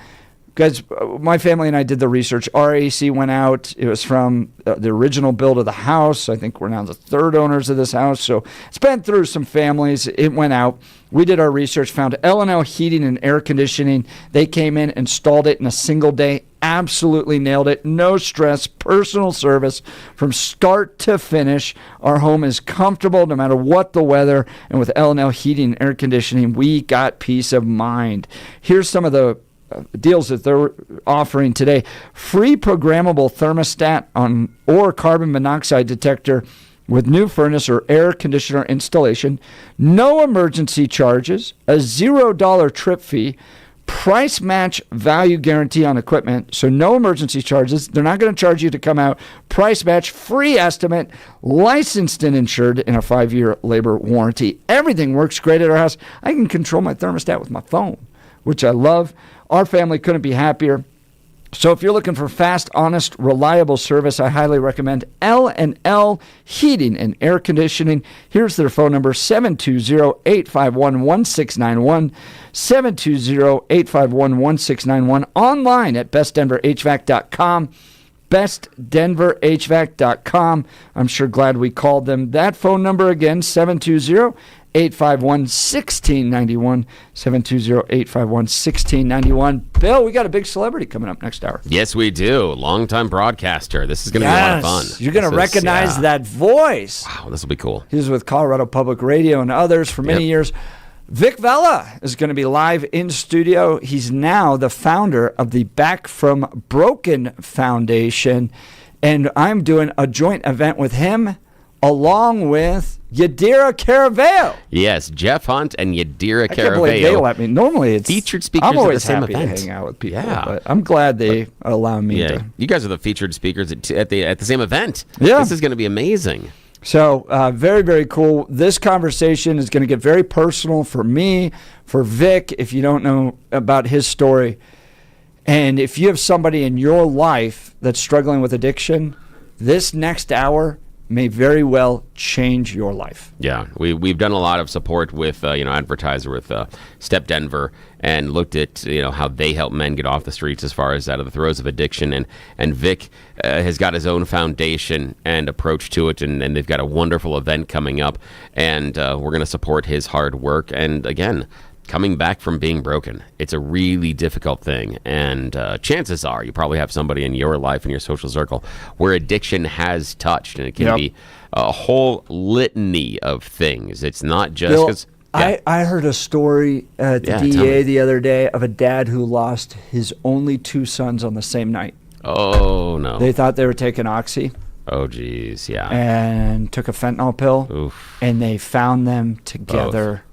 Guys, my family and I did the research. Our AC went out. It was from the original build of the house. I think we're now the third owners of this house. So it's been through some families. It went out. We did our research, found L&L Heating and Air Conditioning. They came in, installed it in a single day. Absolutely nailed it. No stress, personal service from start to finish. Our home is comfortable no matter what the weather. And with L&L Heating and Air Conditioning, we got peace of mind. Here's some of the deals that they're offering today. Free programmable thermostat or carbon monoxide detector with new furnace or air conditioner installation. No emergency charges. A $0 trip fee. Price match value guarantee on equipment. So no emergency charges. They're not going to charge you to come out. Price match, free estimate, licensed and insured in a 5-year labor warranty. Everything works great at our house. I can control my thermostat with my phone, which I love. Our family couldn't be happier. So if you're looking for fast, honest, reliable service, I highly recommend L&L Heating and Air Conditioning. Here's their phone number, 720-851-1691, 720-851-1691, online at bestdenverhvac.com, bestdenverhvac.com. I'm sure glad we called them. That phone number again, 720-851-1691, 720-851-1691. Bill, we got a big celebrity coming up next hour. Yes, we do. Longtime broadcaster. This is going to be a lot of fun. You're going to recognize that voice. Wow, this will be cool. He was with Colorado Public Radio and others for many years. Vic Vela is going to be live in studio. He's now the founder of the Back from Broken Foundation, and I'm doing a joint event with him along with Yadira Caraveo. Yes, Jeff Hunt and Yadira Caraveo. I can't believe they let me. Normally it's featured speakers I'm always at the same happy event. to hang out with people, but I'm glad they allow me to. You guys are the featured speakers at the same event. Yeah. This is going to be amazing. So very, very cool. This conversation is going to get very personal for me, for Vic, if you don't know about his story. And if you have somebody in your life that's struggling with addiction, this next hour may very well change your life. Yeah, we've done a lot of support with advertiser with Step Denver, and looked at how they help men get off the streets as far as out of the throes of addiction, and Vic has got his own foundation and approach to it, and they've got a wonderful event coming up, and we're going to support his hard work. And again, coming back from being broken, it's a really difficult thing, and chances are you probably have somebody in your life, in your social circle, where addiction has touched, and it can be a whole litany of things. It's not just because... I heard a story at the DEA the other day of a dad who lost his only 2 sons on the same night. Oh, no. They thought they were taking Oxy. Oh, geez, yeah. And took a fentanyl pill. Oof. And they found them together.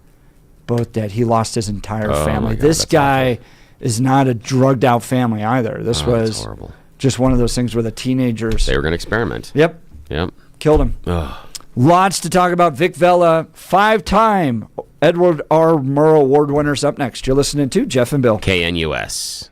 Both dead. He lost his entire family. God, this guy is not a drugged out family either. This was horrible. Just one of those things where the teenagers... They were going to experiment. Yep. Killed him. Ugh. Lots to talk about. Vic Vela, 5-time Edward R. Murrow Award winners up next. You're listening to Jeff and Bill. KNUS.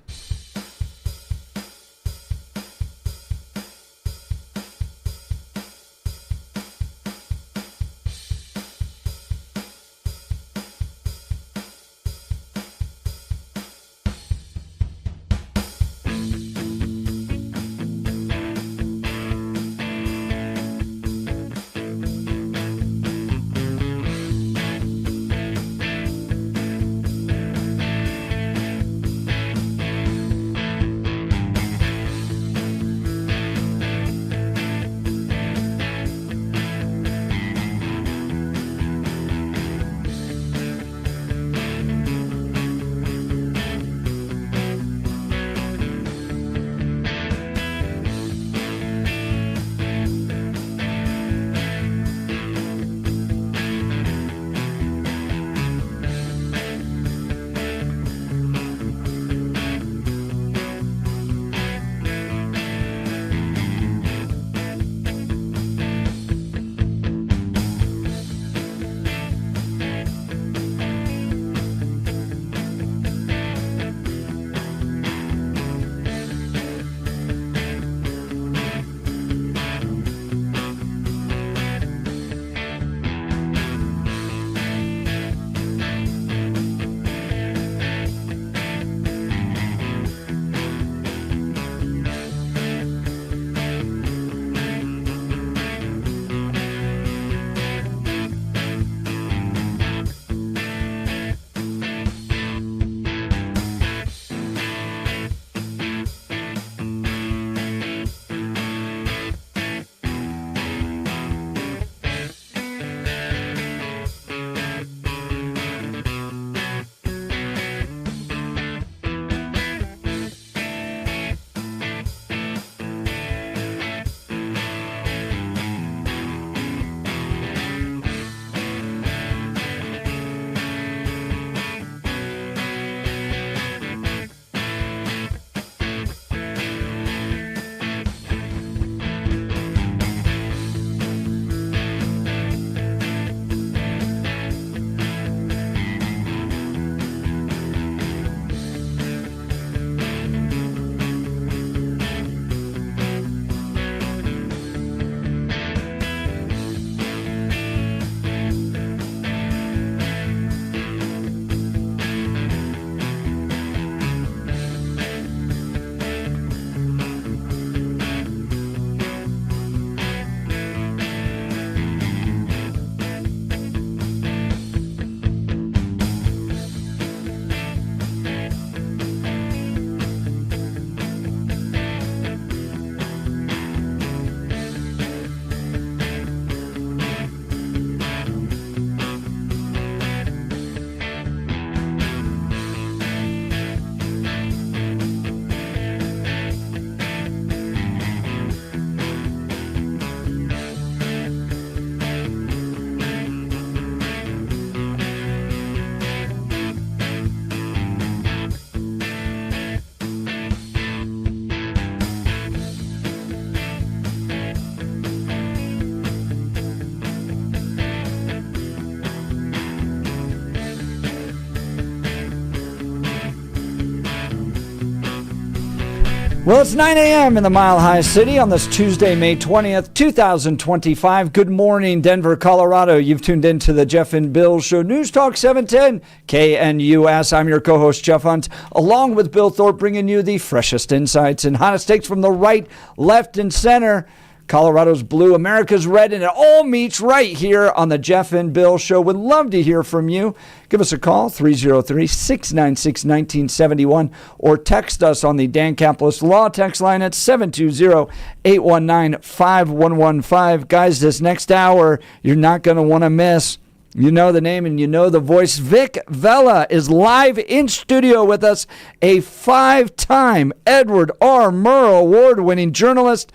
Well, it's 9 a.m. in the Mile High City on this Tuesday, May 20th, 2025. Good morning, Denver, Colorado. You've tuned into the Jeff and Bill Show, News Talk 710 KNUS. I'm your co-host, Jeff Hunt, along with Bill Thorpe, bringing you the freshest insights and hottest takes from the right, left, and center. Colorado's blue, America's red, and it all meets right here on the Jeff and Bill Show. Would love to hear from you. Give us a call, 303-696-1971, or text us on the Dan Caplis Law text line at 720-819-5115. Guys, this next hour, you're not going to want to miss. You know the name and you know the voice. Vic Vela is live in studio with us, a 5-time Edward R. Murrow Award-winning journalist.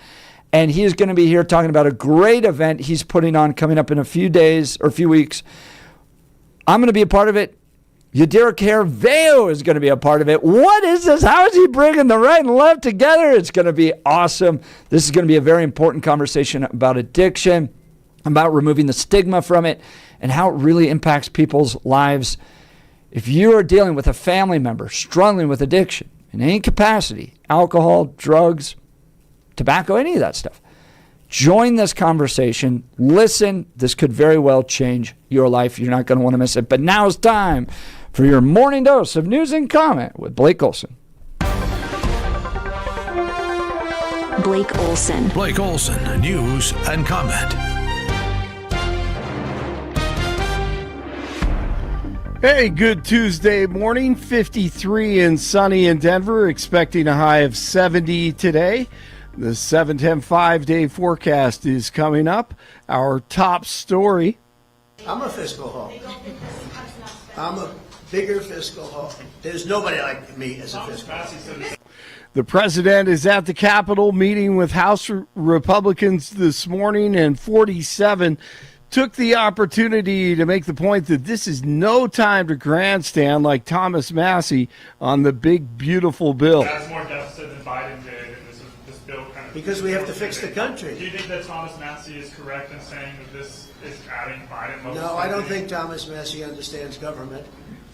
And he is going to be here talking about a great event he's putting on coming up in a few days or a few weeks. I'm going to be a part of it. Yadira Carveo is going to be a part of it. What is this? How is he bringing the right and left together? It's going to be awesome. This is going to be a very important conversation about addiction, about removing the stigma from it, and how it really impacts people's lives. If you are dealing with a family member struggling with addiction in any capacity, alcohol, drugs, tobacco, any of that stuff, join this conversation. Listen. This could very well change your life. You're not going to want to miss it. But now it's time for your morning dose of news and comment with Blake Olson. Blake Olson. Blake Olson, news and comment. Hey, good Tuesday morning. 53 and sunny in Denver, expecting a high of 70 today. The 710 5-day forecast is coming up. Our top story. I'm a fiscal hawk. I'm a bigger fiscal hawk. There's nobody like me as a fiscal hawk. The president is at the Capitol meeting with House Republicans this morning, and 47 took the opportunity to make the point that this is no time to grandstand like Thomas Massey on the big, beautiful bill. That's more deficit than Biden did. Because we have to fix the country. Do you think that Thomas Massey is correct in saying that this is adding Biden? No, I don't think Thomas Massey understands government.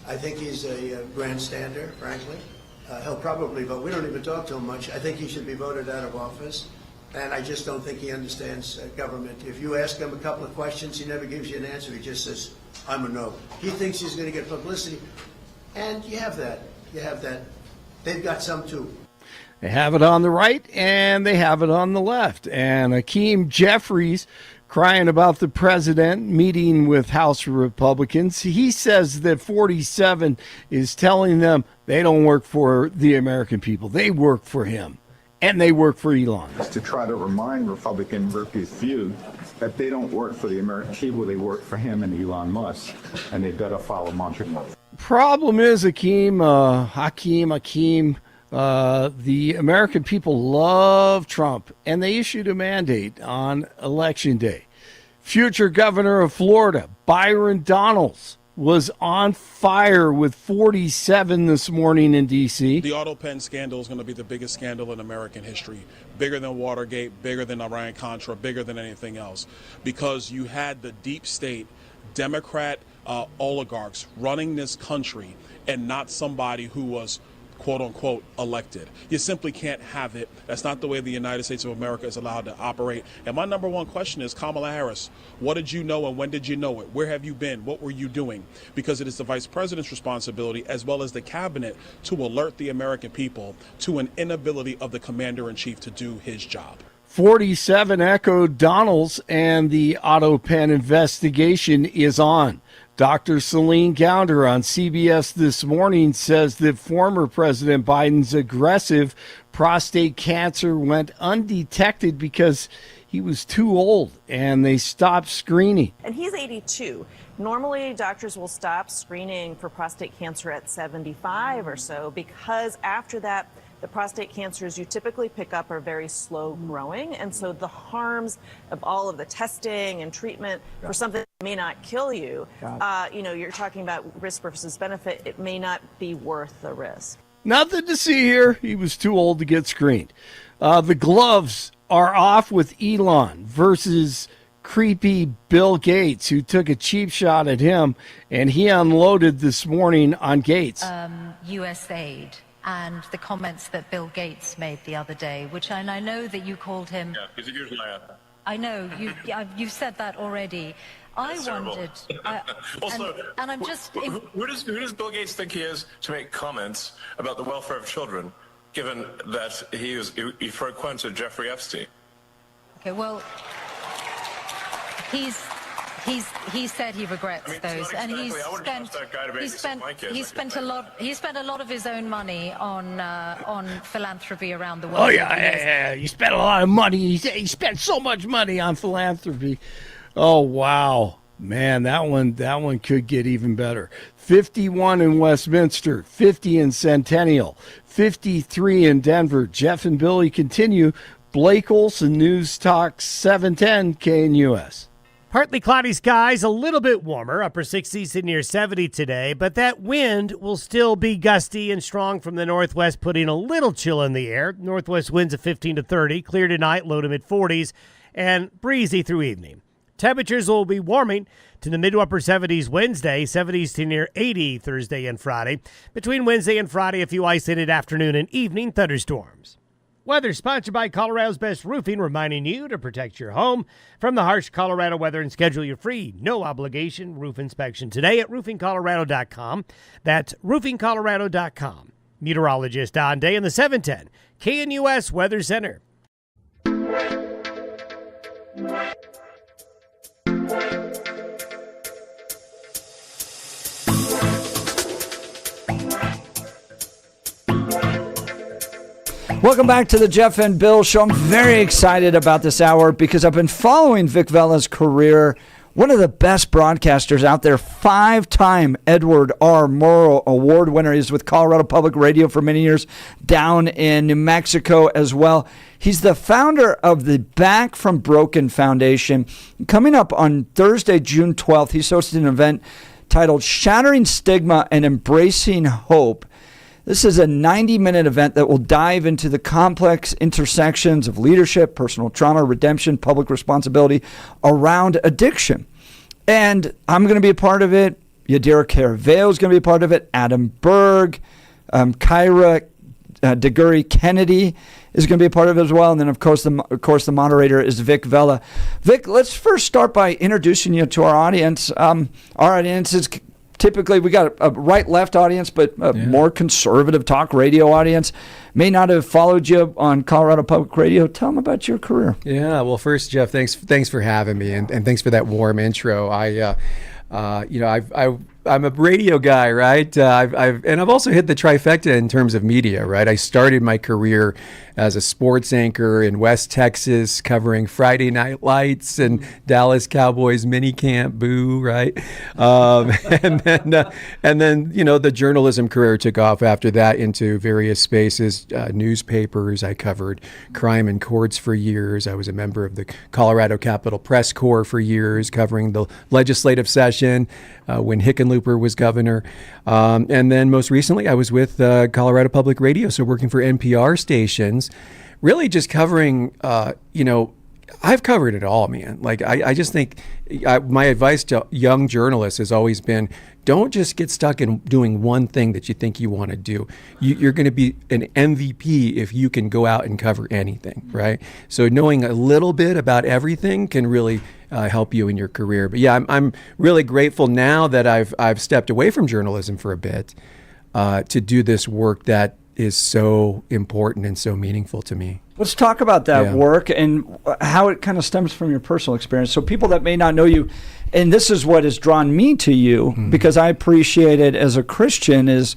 I think he's a grandstander, frankly. He'll probably vote. We don't even talk to him much. I think he should be voted out of office. And I just don't think he understands government. If you ask him a couple of questions, he never gives you an answer. He just says, I'm a no. He thinks he's going to get publicity. And you have that. You have that. They've got some, too. They have it on the right and they have it on the left. And Hakeem Jeffries crying about the president meeting with House Republicans. He says that 47 is telling them they don't work for the American people. They work for him. And they work for Elon. To try to remind Republican workers few that they don't work for the American people. They work for him and Elon Musk. And they better follow mantra. Problem is, Hakeem, the American people love Trump, and they issued a mandate on Election Day. Future governor of Florida, Byron Donalds, was on fire with 47 this morning in D.C. The auto pen scandal is going to be the biggest scandal in American history, bigger than Watergate, bigger than Iran-Contra, bigger than anything else, because you had the deep state Democrat oligarchs running this country and not somebody who was quote-unquote elected. You simply can't have it. That's not the way the United States of America is allowed to operate. And my number one question is, Kamala Harris, what did you know and when did you know it? Where have you been? What were you doing? Because it is the vice president's responsibility, as well as the cabinet, to alert the American people to an inability of the commander-in-chief to do his job. 47 echoed Donalds, and the auto pen investigation is on. Dr. Celine Gounder on CBS This Morning says that former President Biden's aggressive prostate cancer went undetected because he was too old and they stopped screening. And he's 82. Normally, doctors will stop screening for prostate cancer at 75 or so because after that, the prostate cancers you typically pick up are very slow growing. And so the harms of all of the testing and treatment for something that may not kill you, you're talking about risk versus benefit. It may not be worth the risk. Nothing to see here. He was too old to get screened. The gloves are off with Elon versus creepy Bill Gates, who took a cheap shot at him, and he unloaded this morning on Gates. U.S. aid. and the comments that Bill Gates made the other day, and I know that you called him. Yeah, he's a huge liar. I know you've said that already. That's wondered, also, and I'm just. Who does Bill Gates think he is to make comments about the welfare of children, given that he frequented Jeffrey Epstein? Okay, well, he said he regrets those, and he spent a lot of his own money on philanthropy around the world. Oh yeah. He spent a lot of money. He spent so much money on philanthropy. Oh wow, man, that one could get even better. 51 in Westminster, 50 in Centennial, 53 in Denver. Jeff and Billy continue. Blake Olson, News Talk 710 KNUS. Partly cloudy skies, a little bit warmer, upper 60s to near 70 today, but that wind will still be gusty and strong from the northwest, putting a little chill in the air. Northwest winds of 15 to 30, clear tonight, low to mid 40s, and breezy through evening. Temperatures will be warming to the mid to upper 70s Wednesday, 70s to near 80 Thursday and Friday. Between Wednesday and Friday, a few isolated afternoon and evening thunderstorms. Weather sponsored by Colorado's Best Roofing, reminding you to protect your home from the harsh Colorado weather and schedule your free, no-obligation roof inspection today at roofingcolorado.com. That's roofingcolorado.com. Meteorologist Don Day in the 710 KNUS Weather Center. Welcome back to the Jeff and Bill Show. I'm very excited about this hour because I've been following Vic Vella's career. One of the best broadcasters out there, 5-time Edward R. Murrow Award winner. He's with Colorado Public Radio for many years, down in New Mexico as well. He's the founder of the Back from Broken Foundation. Coming up on Thursday, June 12th, he's hosting an event titled Shattering Stigma and Embracing Hope. This is a 90-minute event that will dive into the complex intersections of leadership, personal trauma, redemption, public responsibility around addiction. And I'm going to be a part of it. Yadira Caraveo is going to be a part of it. Adam Berg, Kyra DeGuri Kennedy is going to be a part of it as well. And then, of course, the moderator is Vic Vella. Vic, let's first start by introducing you to our audience. Our audience is typically, we got a right-left audience, but a more conservative talk radio audience. May not have followed you on Colorado Public Radio. Tell them about your career. Yeah, well, first, Jeff, thanks for having me, and thanks for that warm intro. I'm a radio guy, right? I've also hit the trifecta in terms of media, right? I started my career as a sports anchor in West Texas, covering Friday Night Lights and Dallas Cowboys minicamp, boo, right? And then the journalism career took off after that into various spaces, newspapers. I covered crime in courts for years. I was a member of the Colorado Capitol Press Corps for years, covering the legislative session when Hickenlooper was governor. And then most recently, I was with Colorado Public Radio, so working for NPR stations, really just covering, I've covered it all, man. Like, I just think my advice to young journalists has always been, don't just get stuck in doing one thing that you think you want to do. You're going to be an MVP if you can go out and cover anything, right? So knowing a little bit about everything can really help you in your career. But yeah, I'm really grateful now that I've stepped away from journalism for a bit to do this work that is so important and so meaningful to me. Let's talk about that work and how it kind of stems from your personal experience. So people that may not know you, and this is what has drawn me to you, because I appreciate it as a Christian, is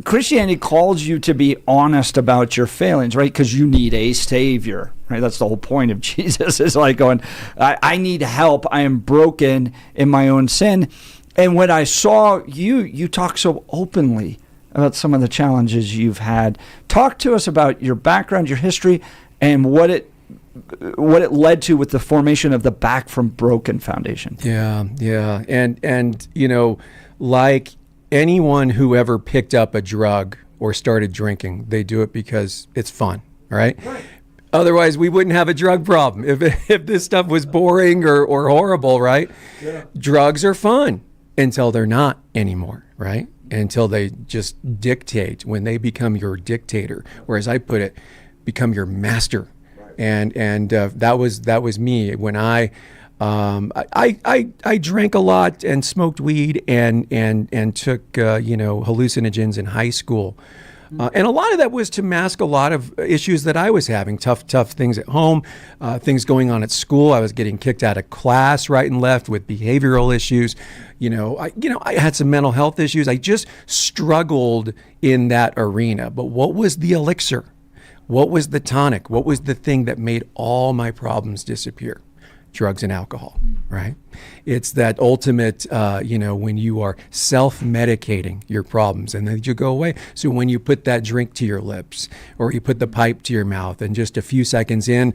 Christianity calls you to be honest about your failings, right? Because you need a savior, right? That's the whole point of Jesus, is like going, I need help. I am broken in my own sin. And when I saw you talk so openly about some of the challenges you've had. Talk to us about your background, your history, and what it led to with the formation of the Back from Broken Foundation. Yeah. And like anyone who ever picked up a drug or started drinking, they do it because it's fun, right? Otherwise, we wouldn't have a drug problem. If this stuff was boring or horrible, right? Yeah. Drugs are fun until they're not anymore, right? until they just dictate, when they become your dictator, or as I put it, become your master. And that was me when I drank a lot and smoked weed and took hallucinogens in high school. And a lot of that was to mask a lot of issues that I was having, tough things at home, things going on at school. I was getting kicked out of class right and left with behavioral issues. I had some mental health issues. I just struggled in that arena. But what was the elixir? What was the tonic? What was the thing that made all my problems disappear? Drugs and alcohol, right? It's that ultimate, when you are self-medicating your problems and then you go away. So when you put that drink to your lips or you put the pipe to your mouth and just a few seconds in,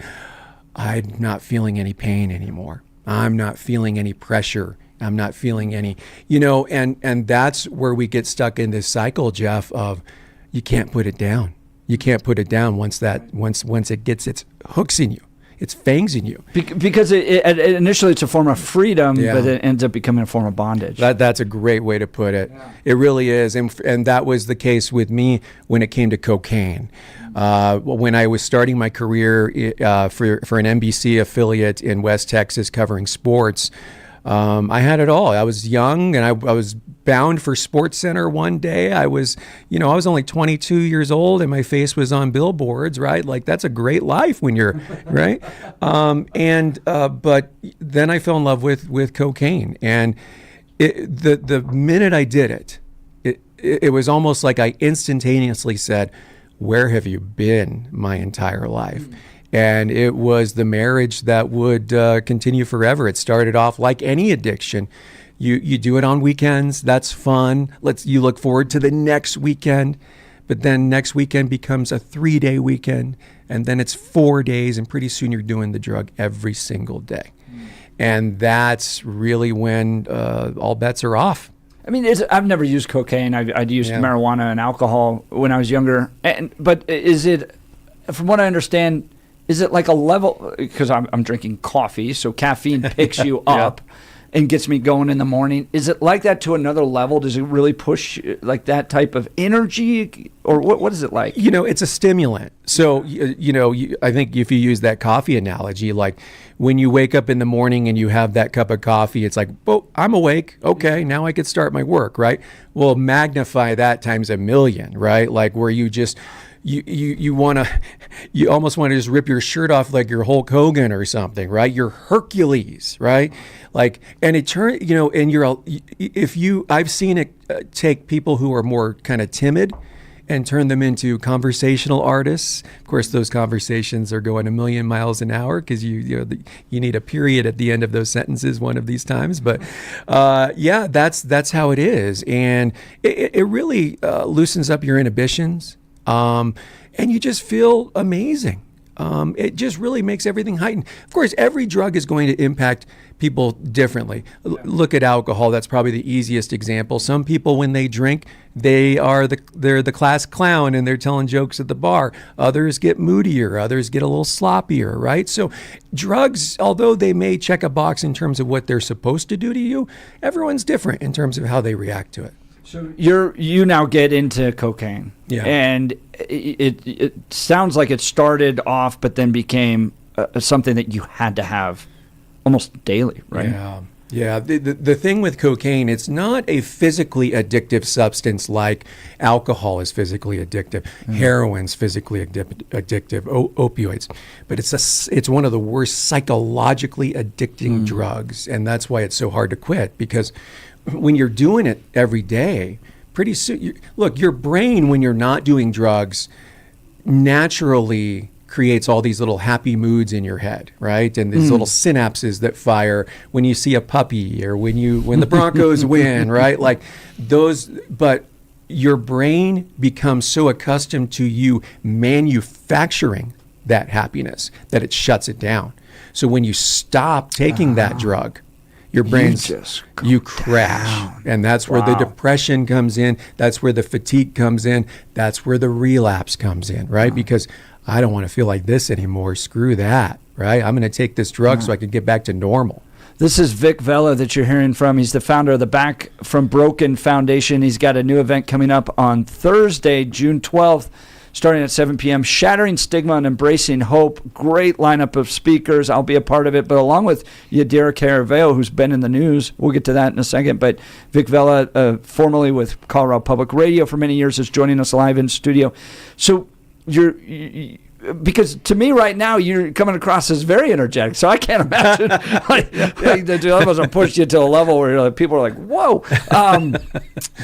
I'm not feeling any pain anymore. I'm not feeling any pressure. I'm not feeling any, and that's where we get stuck in this cycle, Jeff, of you can't put it down. You can't put it down once it gets its hooks in you. It's fangs in you. Because initially it's a form of freedom, but it ends up becoming a form of bondage. That's a great way to put it. Yeah. It really is. And that was the case with me when it came to cocaine. When I was starting my career for an NBC affiliate in West Texas covering sports, I had it all. I was young and I was bound for Sports Center one day. I was only 22 years old and my face was on billboards, right? Like that's a great life when you're right. But then I fell in love with cocaine, and the minute I did it was almost like I instantaneously said, "Where have you been my entire life?" And it was the marriage that would continue forever. It started off like any addiction. You do it on weekends. That's fun. You look forward to the next weekend. But then next weekend becomes a 3-day weekend. And then it's 4 days. And pretty soon you're doing the drug every single day. And that's really when all bets are off. I mean, I've never used cocaine. I'd used marijuana and alcohol when I was younger. But is it, from what I understand, is it like a level, because I'm drinking coffee, so caffeine picks you up and gets me going in the morning. Is it like that to another level? Does it really push like that type of energy, or what is it like? It's a stimulant. So, I think if you use that coffee analogy, like when you wake up in the morning and you have that cup of coffee, it's like, oh, I'm awake. Okay, now I could start my work, right? Well, magnify that times a million, right? Like where you just... You almost want to just rip your shirt off like you're Hulk Hogan or something, right? You're Hercules, right? Like, and it turns, and I've seen it take people who are more kind of timid and turn them into conversational artists. Of course, those conversations are going a million miles an hour because you need a period at the end of those sentences one of these times. But that's how it is, and it really loosens up your inhibitions. And you just feel amazing. It just really makes everything heightened. Of course, every drug is going to impact people differently. Look at alcohol. That's probably the easiest example. Some people, when they drink, they're the class clown and they're telling jokes at the bar. Others get moodier. Others get a little sloppier, right? So drugs, although they may check a box in terms of what they're supposed to do to you, everyone's different in terms of how they react to it. So you now get into cocaine, and it sounds like it started off, but then became something that you had to have almost daily, right? Yeah. The thing with cocaine, it's not a physically addictive substance like alcohol is physically addictive, heroin's physically addictive, opioids, but it's one of the worst psychologically addicting drugs, and that's why it's so hard to quit, because when you're doing it every day, pretty soon, your brain, when you're not doing drugs, naturally creates all these little happy moods in your head, right? And these little synapses that fire when you see a puppy or when the Broncos win, right? Like those, but your brain becomes so accustomed to you manufacturing that happiness that it shuts it down. So when you stop taking that drug, your brain's you crash, and that's where the depression comes in. That's where the fatigue comes in. That's where the relapse comes in, right? Because I don't want to feel like this anymore. Screw that, right? I'm going to take this drug so I can get back to normal. This is Vic Vela that you're hearing from. He's the founder of the Back from Broken Foundation. He's got a new event coming up on Thursday, June 12th, starting at 7 p.m. Shattering Stigma and Embracing Hope. Great lineup of speakers. I'll be a part of it, but along with Yadira Caraveo, who's been in the news. We'll get to that in a second. But Vic Vela, formerly with Colorado Public Radio for many years, is joining us live in studio. So because to me right now you're coming across as very energetic, so I can't imagine the two of us will push you to a level where people are like, whoa.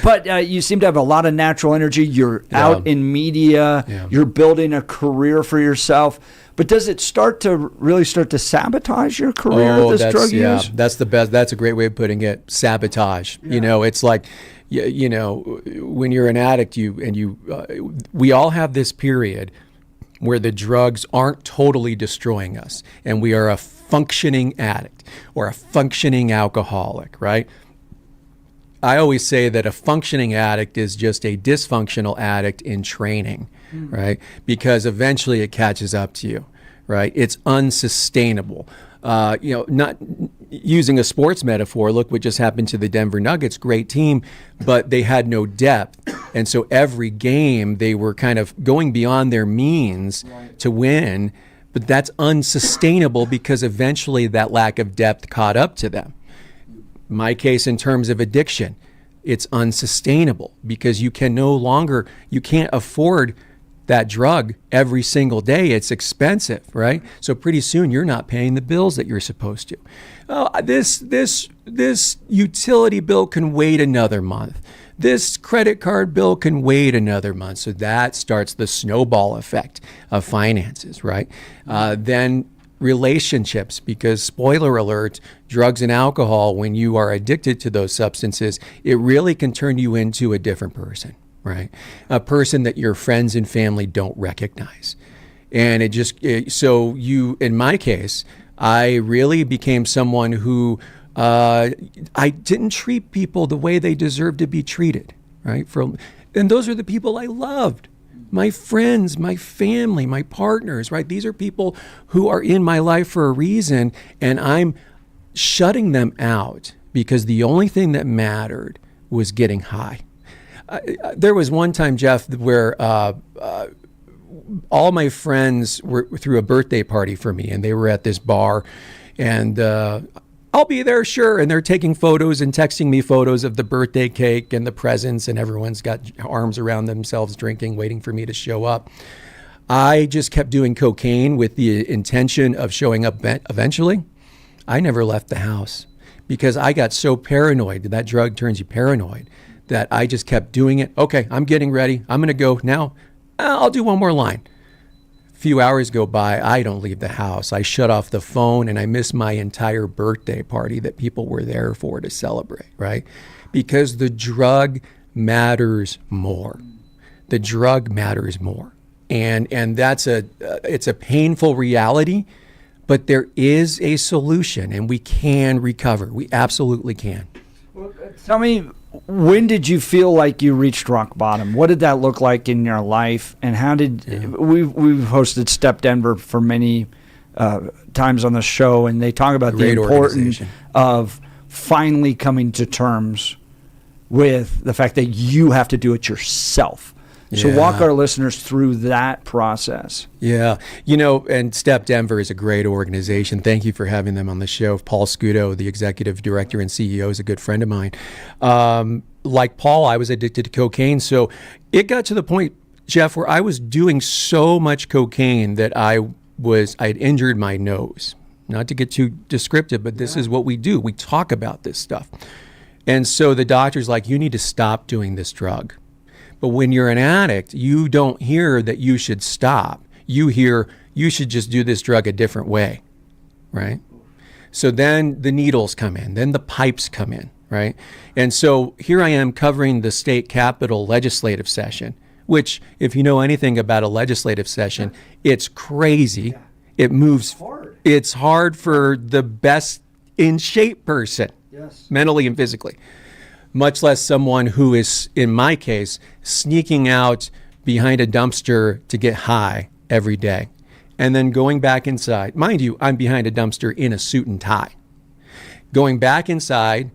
But you seem to have a lot of natural energy. You're out in media. You're building a career for yourself. But does it start to sabotage your career, this drug use? That's the best. That's a great way of putting it. Sabotage. It's like, when you're an addict, we all have this period where the drugs aren't totally destroying us, and we are a functioning addict or a functioning alcoholic, right? I always say that a functioning addict is just a dysfunctional addict in training, right? Because eventually it catches up to you, right? It's unsustainable. Not using a sports metaphor, look what just happened to the Denver Nuggets, great team, but they had no depth. And so every game they were kind of going beyond their means to win, but that's unsustainable because eventually that lack of depth caught up to them. My case in terms of addiction, it's unsustainable because you can't afford that drug every single day. It's expensive, right? So pretty soon you're not paying the bills that you're supposed to. Oh, this utility bill can wait another month. This credit card bill can wait another month. So that starts the snowball effect of finances, right? Then relationships, because spoiler alert, drugs and alcohol, when you are addicted to those substances, it really can turn you into a different person. Right, a person that your friends and family don't recognize, and in my case, I really became someone who I didn't treat people the way they deserve to be treated, right? And those are the people I loved, my friends, my family, my partners, right? These are people who are in my life for a reason, and I'm shutting them out because the only thing that mattered was getting high. There was one time, Jeff, where all my friends threw a birthday party for me, and they were at this bar, and I'll be there, sure. And they're taking photos and texting me photos of the birthday cake and the presents, and everyone's got arms around themselves drinking, waiting for me to show up. I just kept doing cocaine with the intention of showing up eventually. I never left the house because I got so paranoid. That drug turns you paranoid. That I just kept doing it. Okay, I'm getting ready. I'm going to go now. I'll do one more line. A few hours go by. I don't leave the house. I shut off the phone, and I miss my entire birthday party that people were there for to celebrate, right? Because the drug matters more. The drug matters more. And that's it's a painful reality, but there is a solution, and we can recover. We absolutely can. Well, tell me, when did you feel like you reached rock bottom? What did that look like in your life? And how did we've hosted Step Denver for many times on the show, and they talk about the importance of finally coming to terms with the fact that you have to do it yourself. So walk our listeners through that process. Yeah. And Step Denver is a great organization. Thank you for having them on the show. Paul Scudo, the executive director and CEO, is a good friend of mine. Like Paul, I was addicted to cocaine. So it got to the point, Jeff, where I was doing so much cocaine that I had injured my nose. Not to get too descriptive, but this is what we do. We talk about this stuff. And so the doctor's like, you need to stop doing this drug. But when you're an addict, you don't hear that you should stop. You hear you should just do this drug a different way, right? So then the needles come in, then the pipes come in, right? And so here I am covering the state capitol legislative session, which if you know anything about a legislative session, it's crazy. It moves. It's hard for the best in shape person, mentally and physically. Much less someone who is, in my case, sneaking out behind a dumpster to get high every day and then going back inside. Mind you, I'm behind a dumpster in a suit and tie. going back inside,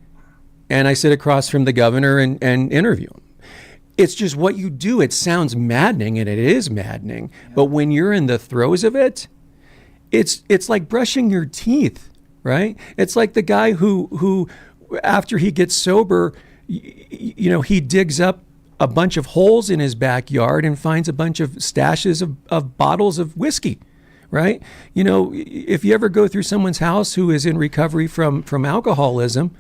and I sit across from the governor and interview him. It's just what you do. It sounds maddening, and it is maddening. But when you're in the throes of it, it's like brushing your teeth, right? It's like the guy who after he gets sober, he digs up a bunch of holes in his backyard and finds a bunch of stashes of bottles of whiskey, right? If you ever go through someone's house who is in recovery from alcoholism,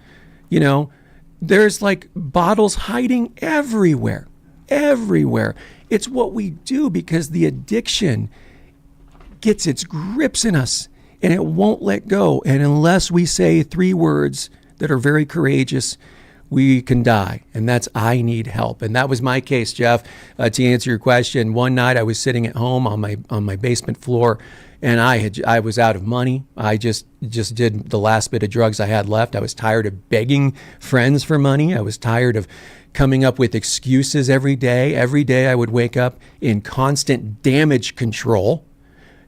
there's like bottles hiding everywhere. It's what we do because the addiction gets its grips in us and it won't let go. And unless we say 3 words that are very courageous, we can die. And that's, I need help. And that was my case, Jeff. To answer your question, one night I was sitting at home on my basement floor, and I was out of money. I just did the last bit of drugs I had left. I was tired of begging friends for money. I was tired of coming up with excuses every day. Every day I would wake up in constant damage control,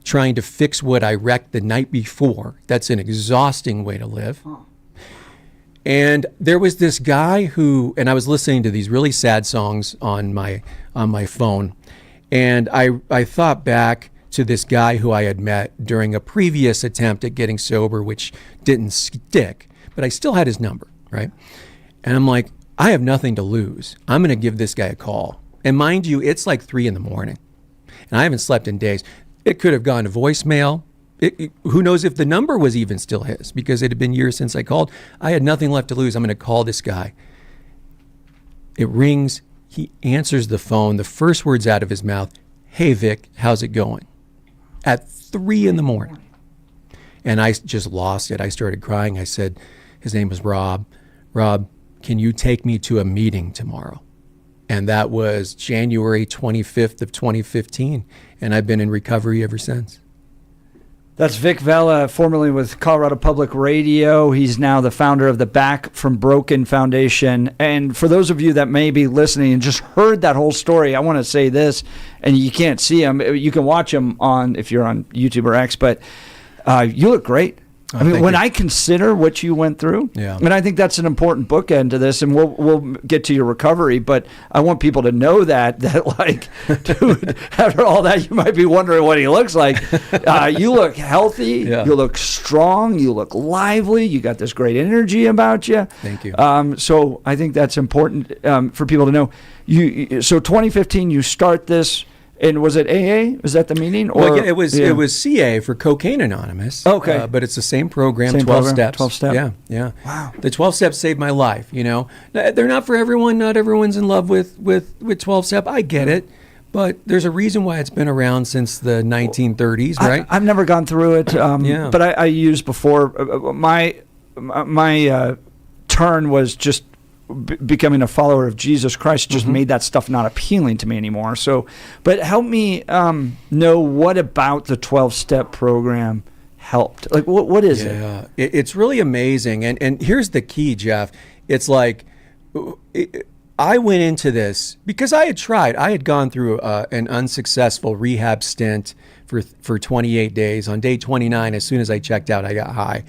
trying to fix what I wrecked the night before. That's an exhausting way to live. And there was this guy and I was listening to these really sad songs on my phone, and I thought back to this guy who I had met during a previous attempt at getting sober, which didn't stick, but I still had his number, right? And I'm like, I have nothing to lose. I'm going to give this guy a call. And mind you, it's like 3 a.m, and I haven't slept in days. It could have gone to voicemail. Who knows if the number was even still his, because it had been years since I called. I had nothing left to lose. I'm going to call this guy. It rings. He answers the phone. The first words out of his mouth, "Hey, Vic, how's it going?" At 3 a.m. And I just lost it. I started crying. I said, his name was Rob. Rob, can you take me to a meeting tomorrow? And that was January 25th of 2015. And I've been in recovery ever since. That's Vic Vela, formerly with Colorado Public Radio. He's now the founder of the Back from Broken Foundation. And for those of you that may be listening and just heard that whole story, I want to say this, and you can't see him. You can watch him if you're on YouTube or X, but you look great. I mean, when I consider what you went through, and I think that's an important bookend to this, and we'll get to your recovery, but I want people to know that like, dude, after all that, you might be wondering what he looks like. You look healthy, you look strong, you look lively, you got this great energy about you. Thank you. So I think that's important for people to know. So 2015, you start this. And was it AA? Was that the meaning? Or, well, it was CA for Cocaine Anonymous. Okay. But it's the same program, same 12 program, steps. 12 steps. Yeah. Wow. The 12 steps saved my life, They're not for everyone. Not everyone's in love with 12 step. I get it. But there's a reason why it's been around since the 1930s, right? I've never gone through it. But I used before. My turn was just becoming a follower of Jesus Christ just made that stuff not appealing to me anymore. So, but help me know what about the 12-step program helped. Like, what is it? Yeah, it's really amazing. And here's the key, Jeff. It's like I went into this because I had tried. I had gone through an unsuccessful rehab stint for 28 days. On day 29, as soon as I checked out, I got high.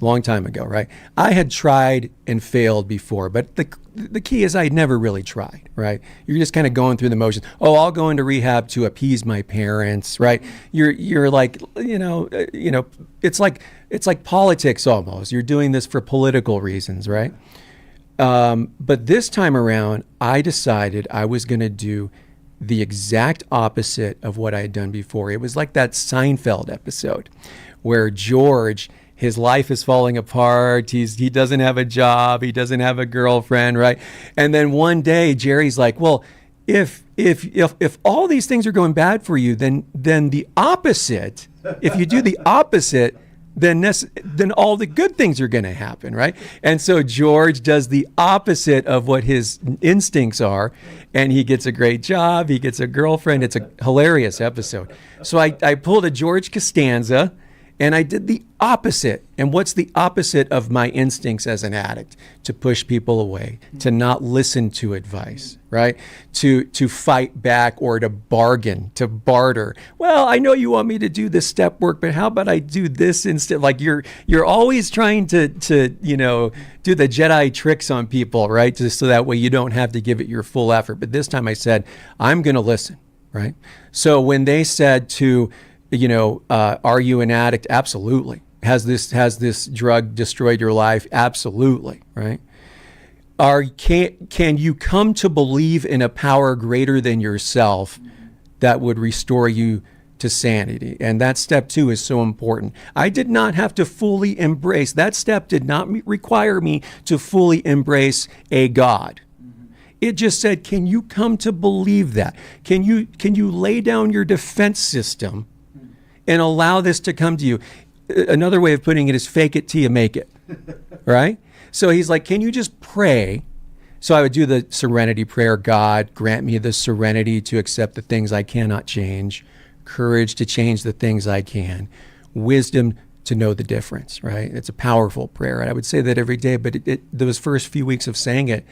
Long time ago, right? I had tried and failed before, but the key is I had never really tried, right? You're just kind of going through the motions. Oh, I'll go into rehab to appease my parents, right? You're like, it's like politics almost. You're doing this for political reasons, right? But this time around, I decided I was going to do the exact opposite of what I had done before. It was like that Seinfeld episode where George, his life is falling apart. He doesn't have a job. He doesn't have a girlfriend, right? And then one day, Jerry's like, "Well, if all these things are going bad for you, then the opposite. If you do the opposite, then all the good things are going to happen, right?" And so George does the opposite of what his instincts are, and he gets a great job. He gets a girlfriend. It's a hilarious episode. So I pulled a George Costanza. And I did the opposite. And what's the opposite of my instincts as an addict? To push people away, to not listen to advice, right? To fight back or to bargain, to barter. Well, I know you want me to do this step work, but how about I do this instead? Like you're always trying to do the Jedi tricks on people, right? Just so that way you don't have to give it your full effort. But this time I said, I'm going to listen, right? So when they said to, are you an addict? Absolutely. Has this drug destroyed your life? Absolutely. Right. Can you come to believe in a power greater than yourself that would restore you to sanity? And that step 2 is so important. I did not have to fully embrace. That step did not require me to fully embrace a God. It just said, can you come to believe that? Can you lay down your defense system and allow this to come to you? Another way of putting it is fake it till you make it, right? So he's like, can you just pray? So I would do the serenity prayer. God, grant me the serenity to accept the things I cannot change, courage to change the things I can, wisdom to know the difference, right? It's a powerful prayer. And I would say that every day, but those first few weeks of saying it,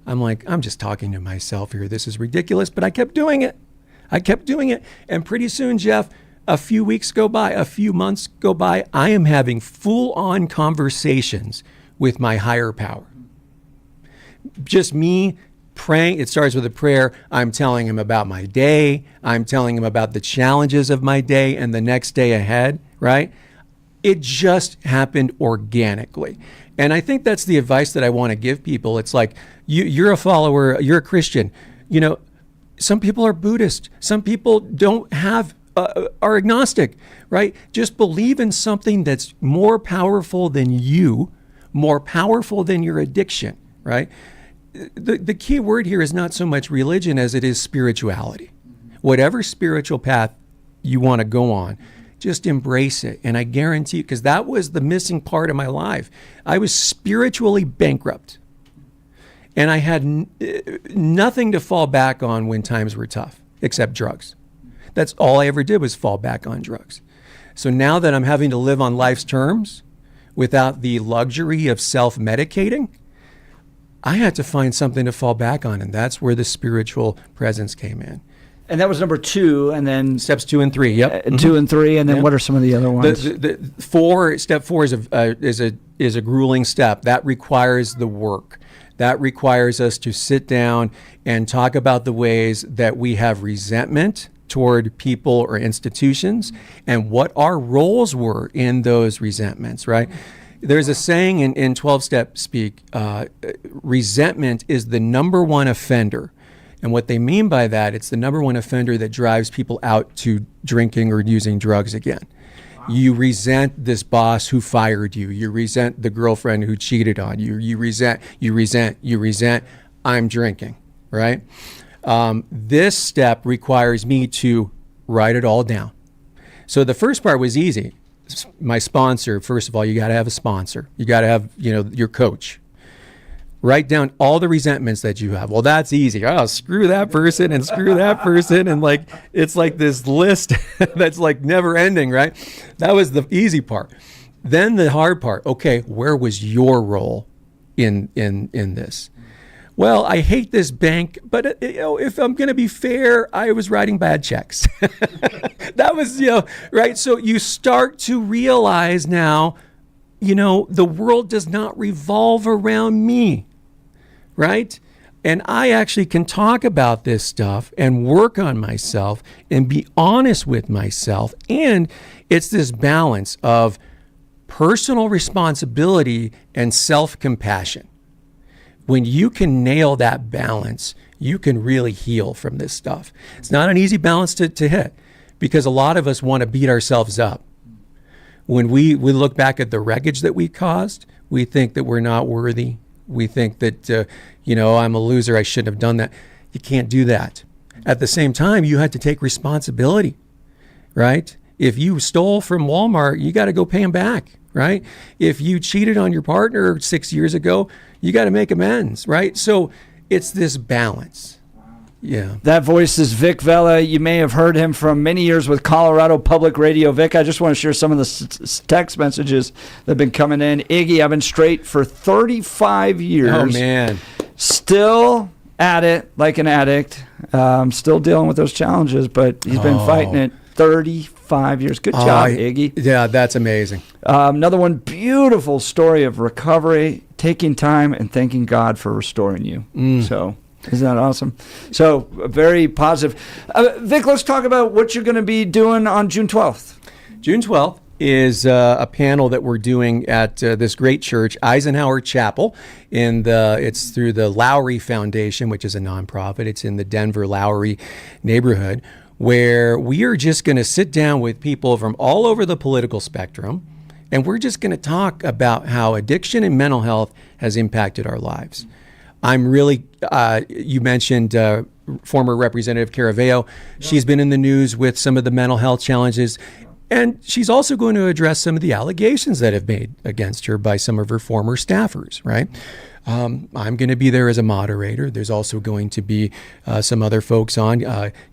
I'm like, I'm just talking to myself here. This is ridiculous, but I kept doing it. And pretty soon, Jeff, a few weeks go by, a few months go by, I am having full-on conversations with my higher power. Just me praying. It starts with a prayer. I'm telling him about my day. I'm telling him about the challenges of my day and the next day ahead, right? It just happened organically. And I think that's the advice that I want to give people. It's like, you're a follower, you're a Christian. Some people are Buddhist. Some people don't have are agnostic, right? Just believe in something that's more powerful than you, more powerful than your addiction, right? The key word here is not so much religion as it is spirituality. Whatever spiritual path you want to go on, just embrace it. And I guarantee you, because that was the missing part of my life. I was spiritually bankrupt. And I had nothing to fall back on when times were tough, except drugs. That's all I ever did was fall back on drugs. So now that I'm having to live on life's terms without the luxury of self-medicating, I had to find something to fall back on. And that's where the spiritual presence came in. And that was number 2, and then steps 2 and 3. Yep, 2 and 3, and then what are some of the other ones? Step 4 is a grueling step that requires the work. That requires us to sit down and talk about the ways that we have resentment toward people or institutions and what our roles were in those resentments. Right? There's a saying in 12-step speak: resentment is the number one offender. And what they mean by that, it's the number one offender that drives people out to drinking or using drugs again. Wow. You resent this boss who fired you. You resent the girlfriend who cheated on you. You resent. I'm drinking, right? This step requires me to write it all down. So the first part was easy. My sponsor, first of all, you got to have a sponsor. You got to have, your coach. Write down all the resentments that you have. Well, that's easy. Oh, screw that person and screw that person. And it's like this list that's like never ending, right? That was the easy part. Then the hard part. Okay, where was your role in this? Well, I hate this bank, but if I'm going to be fair, I was writing bad checks. That was, right? So you start to realize now, the world does not revolve around me, right? And I actually can talk about this stuff and work on myself and be honest with myself. And it's this balance of personal responsibility and self-compassion. When you can nail that balance, you can really heal from this stuff. It's not an easy balance to hit because a lot of us want to beat ourselves up. When we look back at the wreckage that we caused, we think that we're not worthy. We think that, I'm a loser. I shouldn't have done that. You can't do that. At the same time, you had to take responsibility, right? If you stole from Walmart, you got to go pay them back, right? If you cheated on your partner 6 years ago, you got to make amends, right? So it's this balance. Yeah. That voice is Vic Vela. You may have heard him from many years with Colorado Public Radio. Vic, I just want to share some of the text messages that have been coming in. Iggy, I've been straight for 35 years. Oh, man. Still at it like an addict. Still dealing with those challenges, but he's been fighting it 35 years. Good job, Iggy. Yeah, that's amazing. Another one, beautiful story of recovery, taking time and thanking God for restoring you. So... isn't that awesome? So, very positive. Vic, let's talk about what you're going to be doing on June 12th. June 12th is a panel that we're doing at this great church, Eisenhower Chapel. It's through the Lowry Foundation, which is a nonprofit. It's in the Denver Lowry neighborhood, where we are just going to sit down with people from all over the political spectrum, and we're just going to talk about how addiction and mental health has impacted our lives. I'm really, you mentioned former Representative Caraveo. She's been in the news with some of the mental health challenges, and she's also going to address some of the allegations that have made against her by some of her former staffers, right? I'm going to be there as a moderator. There's also going to be some other folks on.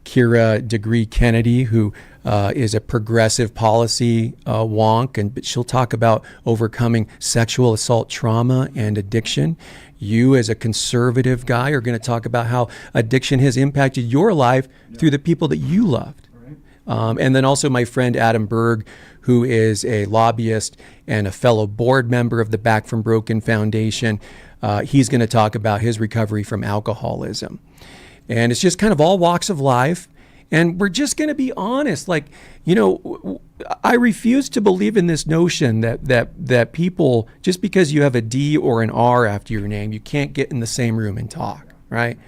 Kira Degree Kennedy, who is a progressive policy wonk, but she'll talk about overcoming sexual assault trauma and addiction. You, as a conservative guy, are going to talk about how addiction has impacted your life through the people that you loved. And then also my friend Adam Berg, who is a lobbyist and a fellow board member of the Back from Broken Foundation. He's going to talk about his recovery from alcoholism. And it's just kind of all walks of life. And we're just going to be honest. Like, you know, I refuse to believe in this notion that people, just because you have a D or an R after your name, you can't get in the same room and talk, right?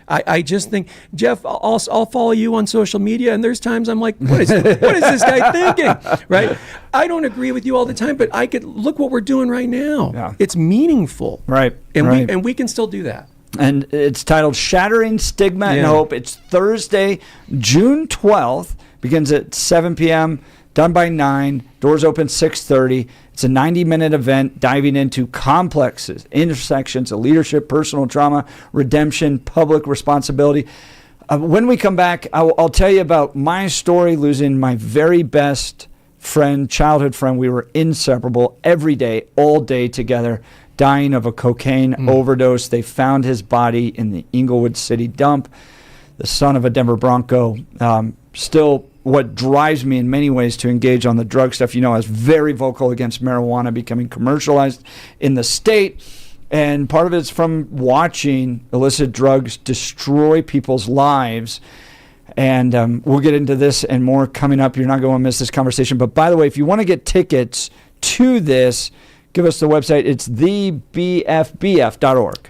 I just think, Jeff, I'll follow you on social media, and there's times I'm like, what is this guy thinking, right? I don't agree with you all the time, but I could look what we're doing right now. Yeah. It's meaningful, right? And we can still do that. And it's titled Shattering Stigma and Hope. It's Thursday, June 12th. Begins at 7 p.m., done by 9. Doors open 6:30. It's a 90-minute event diving into complexes, intersections of leadership, personal trauma, redemption, public responsibility. When we come back, I'll tell you about my story losing my very best friend, childhood friend. We were inseparable every day, all day together, dying of a cocaine overdose. They found his body in the Inglewood City dump. The son of a Denver Bronco. Still, what drives me in many ways to engage on the drug stuff, you know, I was very vocal against marijuana becoming commercialized in the state. And part of it's from watching illicit drugs destroy people's lives. And we'll get into this and more coming up. You're not going to miss this conversation. But by the way, if you want to get tickets to this, give us the website. It's thebfbf.org.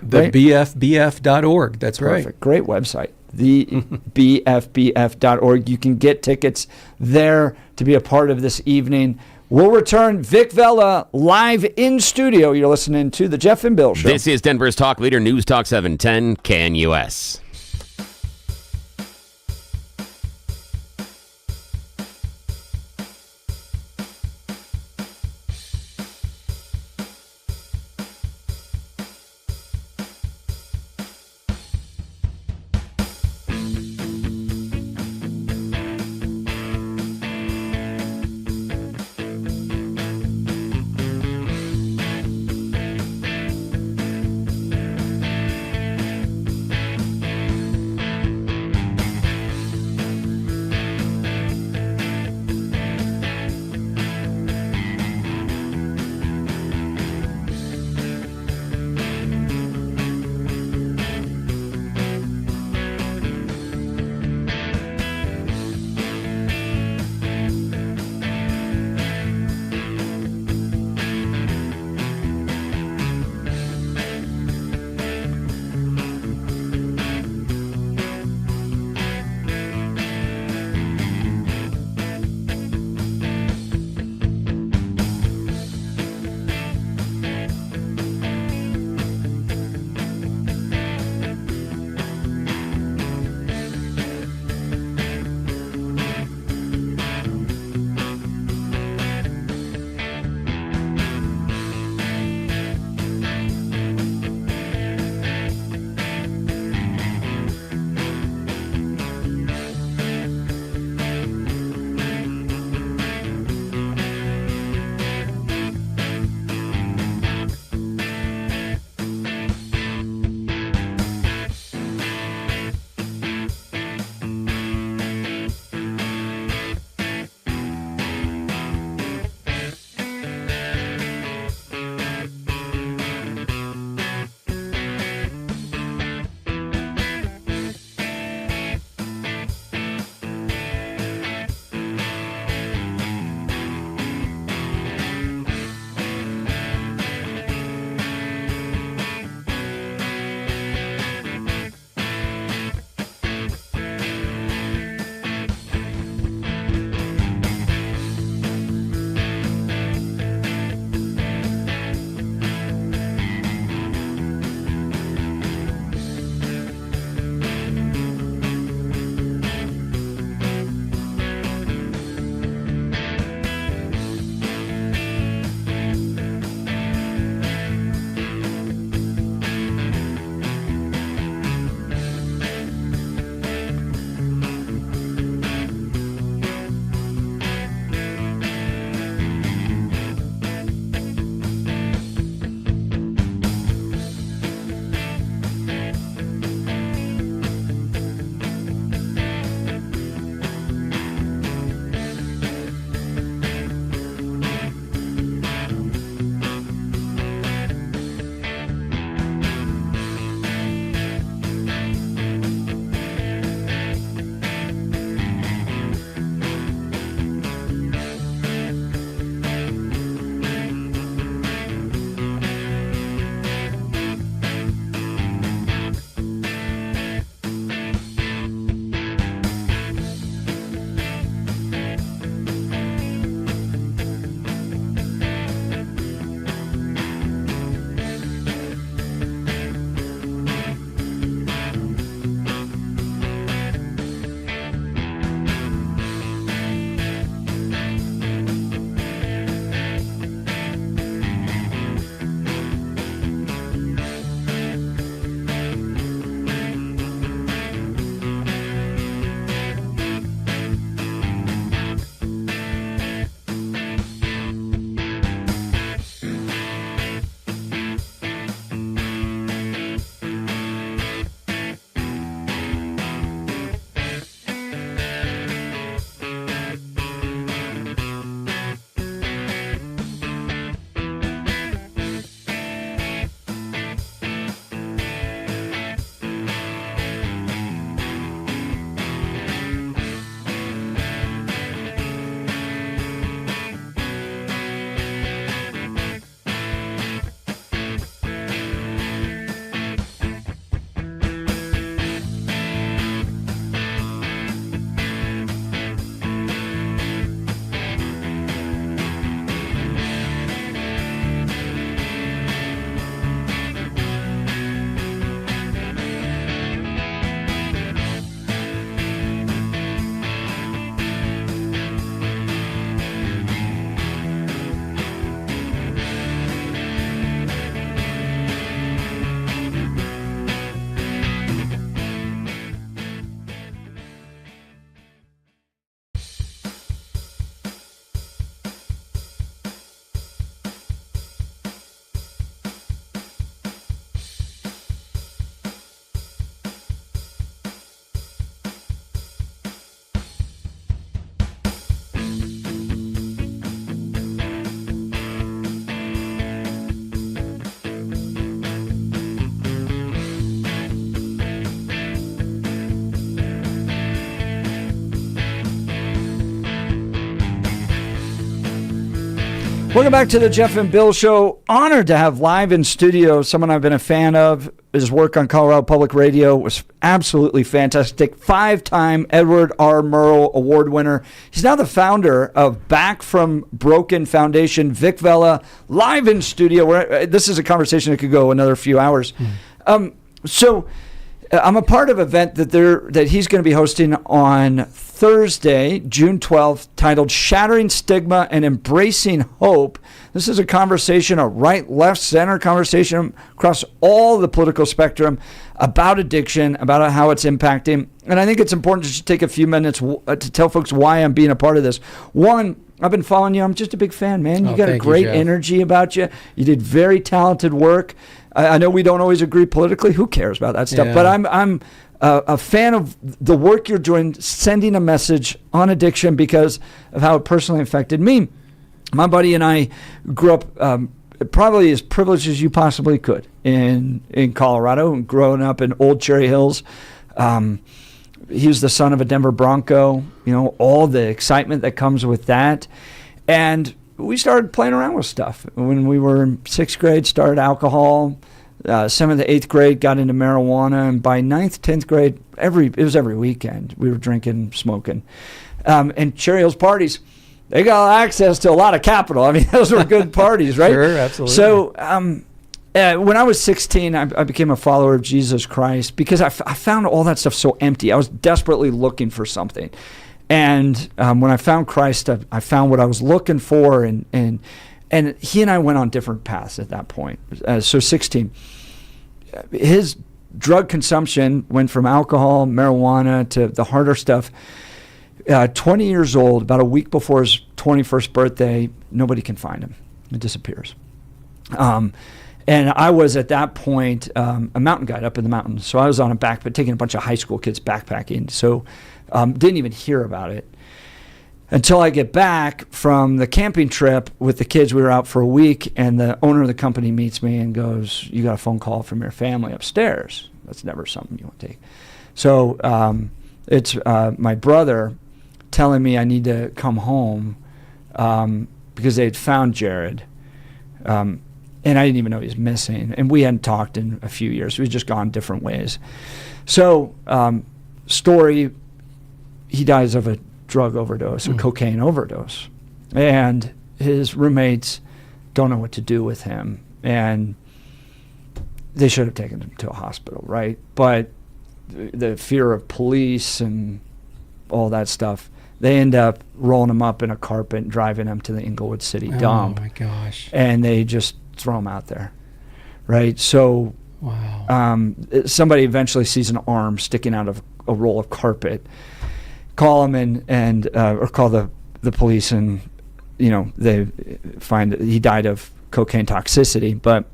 Right? Thebfbf.org. That's Perfect. right. Great website. Thebfbf.org. You can get tickets there to be a part of this evening. We'll return. Vic Vela live in studio. You're listening to The Jeff and Bill Show. This is Denver's Talk Leader, News Talk 710 KNUS. Welcome back to the Jeff and Bill Show. Honored to have live in studio someone I've been a fan of. His work on Colorado Public Radio was absolutely fantastic. 5-time Edward R. Murrow Award winner. He's now the founder of Back from Broken Foundation. Vic Vela, live in studio. This is a conversation that could go another few hours. So I'm a part of an event that he's going to be hosting on Thursday, June 12th, titled Shattering Stigma and Embracing Hope. This is a conversation, a right, left, center conversation across all the political spectrum about addiction, about how it's impacting. And I think it's important to just take a few minutes to tell folks why I'm being a part of this. One, I've been following you. I'm just a big fan, man. You got a great energy about you. You did very talented work. I know we don't always agree politically. Who cares about that stuff? Yeah. But I'm a fan of the work you're doing, sending a message on addiction because of how it personally affected me. My buddy and I grew up probably as privileged as you possibly could in Colorado, and growing up in Old Cherry Hills. He was the son of a Denver Bronco, all the excitement that comes with that. And we started playing around with stuff. When we were in 6th grade, started alcohol. 7th to 8th grade, got into marijuana. And by 9th, 10th grade, it was every weekend. We were drinking, smoking. And Cherry Hills parties, they got access to a lot of capital. I mean, those were good parties, right? Sure, absolutely. So when I was 16, I became a follower of Jesus Christ because I found all that stuff so empty. I was desperately looking for something. And when I found Christ, I found what I was looking for, and he and I went on different paths at that point. So 16, his drug consumption went from alcohol, marijuana, to the harder stuff. 20 years old, about a week before his 21st birthday, nobody can find him. He disappears. And I was at that point a mountain guide up in the mountains. So I was on taking a bunch of high school kids backpacking. So didn't even hear about it until I get back from the camping trip with the kids. We were out for a week, and the owner of the company meets me and goes, "You got a phone call from your family upstairs." That's never something you want to take. So it's my brother telling me I need to come home because they had found Jared. And I didn't even know he was missing. And we hadn't talked in a few years. We'd just gone different ways. So, story, he dies of a drug overdose, a cocaine overdose. And his roommates don't know what to do with him. And they should have taken him to a hospital, right? But the fear of police and all that stuff, they end up rolling him up in a carpet and driving him to the Inglewood City dump. Oh, my gosh. And they just throw him out there, right? So wow. Somebody eventually sees an arm sticking out of a roll of carpet, call him or call the police, and they find that he died of cocaine toxicity. But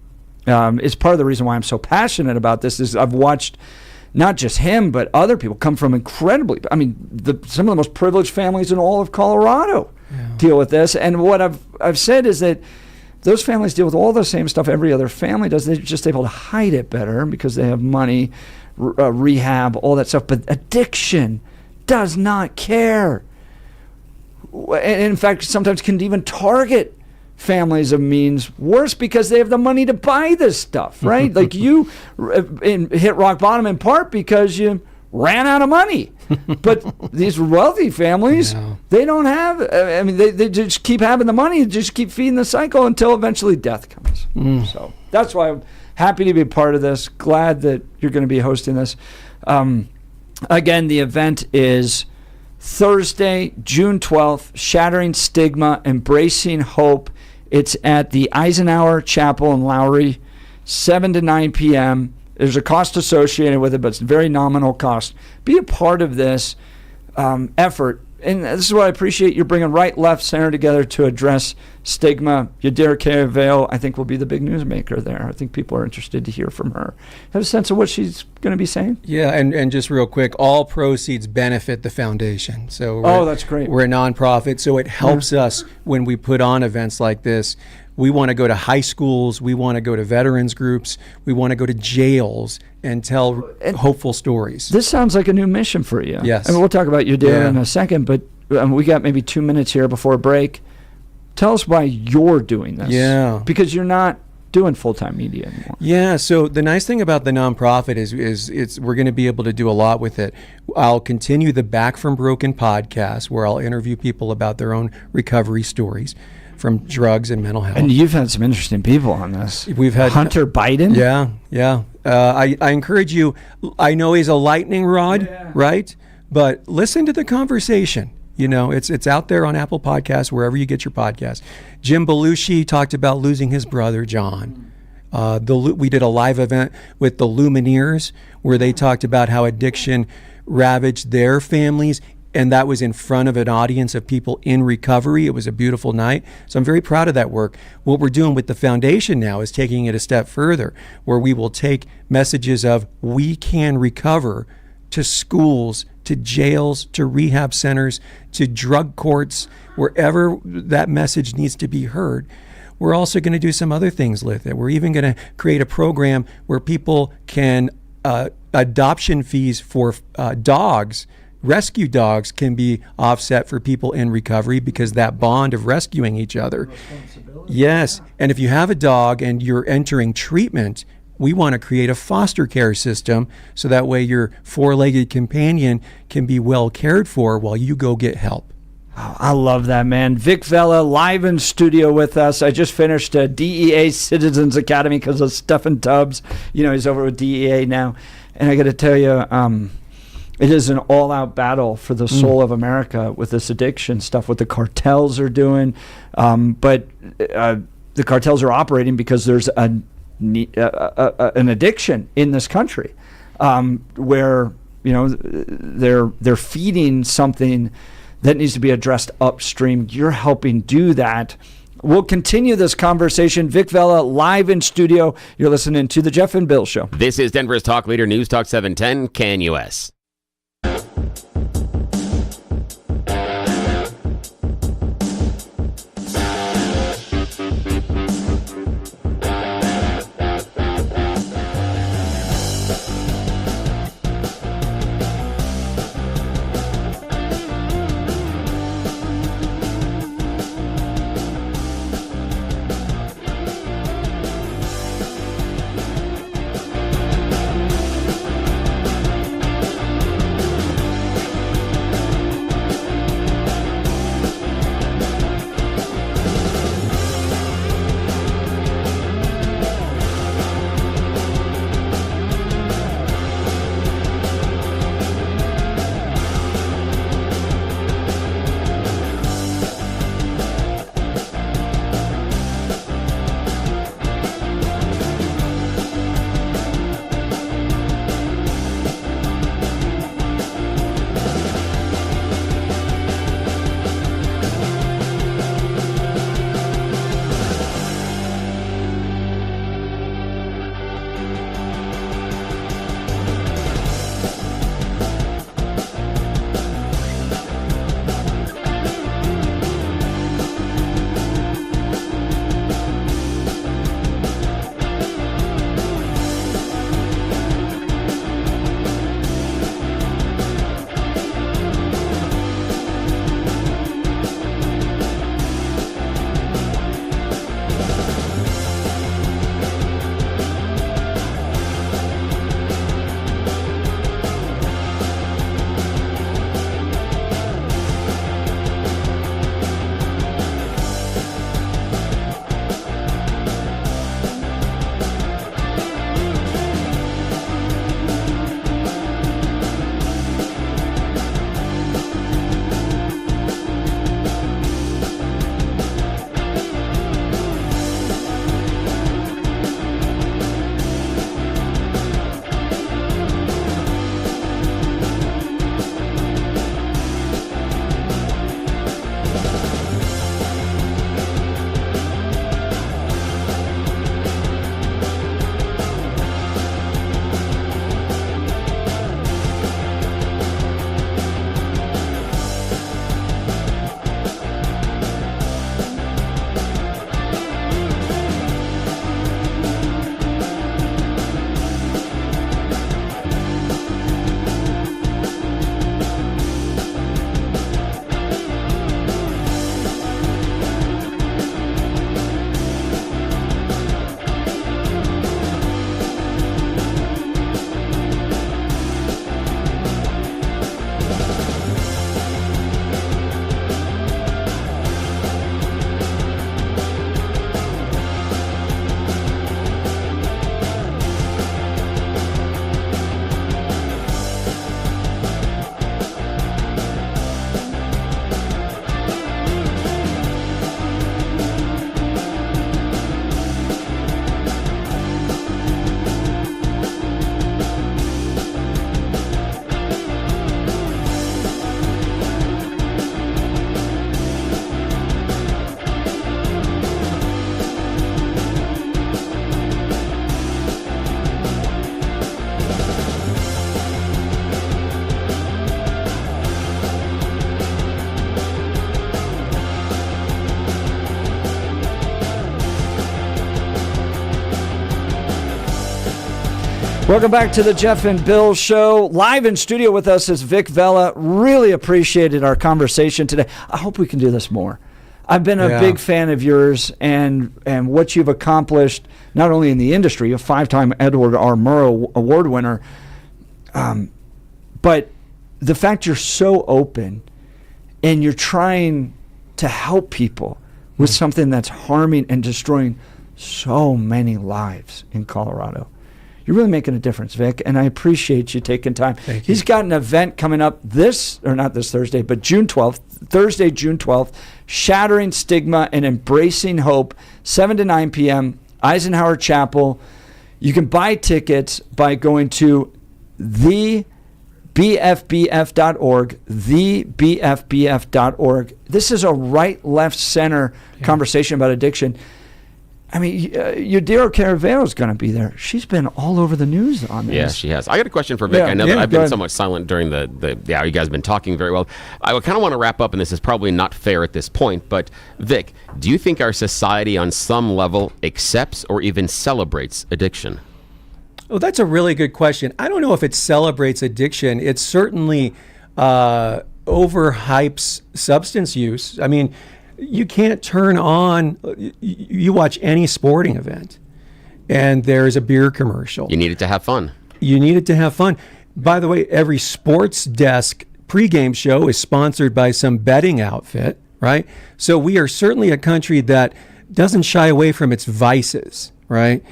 it's part of the reason why I'm so passionate about this is I've watched not just him, but other people come from some of the most privileged families in all of Colorado deal with this. And what I've said is that those families deal with all the same stuff every other family does. They're just able to hide it better because they have money, rehab, all that stuff. But addiction does not care. And in fact, sometimes can even target families of means worse because they have the money to buy this stuff, right? Like you hit rock bottom in part because you ran out of money. But these wealthy families, they don't have, they just keep having the money, just keep feeding the cycle until eventually death comes. So that's why I'm happy to be part of this. Glad that you're going to be hosting this. Again, the event is Thursday, June 12th, Shattering Stigma, Embracing Hope. It's at the Eisenhower Chapel in Lowry, 7 to 9 p.m. There's a cost associated with it, but it's a very nominal cost. Be a part of this effort. And this is what I appreciate. You're bringing right, left, center together to address stigma. Yadira Carvale, I think, will be the big newsmaker there. I think people are interested to hear from her. Have a sense of what she's going to be saying? Yeah, and just real quick, all proceeds benefit the foundation. So that's great. We're a nonprofit, so it helps us when we put on events like this. We want to go to high schools. We want to go to veterans groups. We want to go to jails and tell hopeful stories. This sounds like a new mission for you. Yes. We'll talk about Yadira in a second, but we got maybe 2 minutes here before break. Tell us why you're doing this. Yeah. Because you're not doing full-time media anymore. Yeah, so the nice thing about the nonprofit is we're going to be able to do a lot with it. I'll continue the Back from Broken podcast, where I'll interview people about their own recovery stories from drugs and mental health. And you've had some interesting people on this. We've had Hunter Biden. Yeah. I encourage you. I know he's a lightning rod, right? But listen to the conversation. You know, it's out there on Apple Podcasts, wherever you get your podcasts. Jim Belushi talked about losing his brother, John. We did a live event with the Lumineers where they talked about how addiction ravaged their families, and that was in front of an audience of people in recovery. It was a beautiful night. So I'm very proud of that work. What we're doing with the foundation now is taking it a step further, where we will take messages of we can recover to schools, to jails, to rehab centers, to drug courts, wherever that message needs to be heard. We're also going to do some other things with it. We're even going to create a program where people can, adoption fees for dogs, rescue dogs, can be offset for people in recovery, because that bond of rescuing each other. Yes, and if you have a dog and you're entering treatment, we want to create a foster care system so that way your four-legged companion can be well cared for while you go get help. Oh, I love that, man. Vic Vela live in studio with us. I just finished a DEA Citizens Academy because of Stephen Tubbs. You know, he's over with DEA now. And I got to tell you, it is an all-out battle for the soul of America with this addiction stuff, what the cartels are doing. But the cartels are operating because there's an addiction in this country, where they're feeding something that needs to be addressed upstream. You're helping do that. We'll continue this conversation. Vic Vela live in studio. You're listening to the Jeff and Bill Show. This is Denver's talk leader, News Talk 710 KNUS. Welcome back to the Jeff and Bill Show. Live in studio with us is Vic Vela. Really appreciated our conversation today. I hope we can do this more. I've been a big fan of yours and what you've accomplished, not only in the industry, a 5-time Edward R. Murrow Award winner, but the fact you're so open and you're trying to help people with something that's harming and destroying so many lives in Colorado. You're really making a difference, Vic, and I appreciate you taking time. Thank you. He's got an event coming up not this Thursday, but June 12th, Thursday, June 12th, Shattering Stigma and Embracing Hope, 7 to 9 p.m., Eisenhower Chapel. You can buy tickets by going to thebfbf.org, thebfbf.org. This is a right, left, center conversation about addiction. I mean, Yadira Caraveo is going to be there. She's been all over the news on this. Yeah, she has. I got a question for Vic. I know that I've been somewhat silent during the you guys have been talking very well. I kind of want to wrap up, and this is probably not fair at this point, but Vic, do you think our society on some level accepts or even celebrates addiction? Oh, that's a really good question. I don't know if it celebrates addiction. It certainly overhypes substance use. I mean, you can't turn on, you watch any sporting event, and there's a beer commercial. You need it to have fun. You need it to have fun. By the way, every sports desk pregame show is sponsored by some betting outfit, right? So we are certainly a country that doesn't shy away from its vices, right?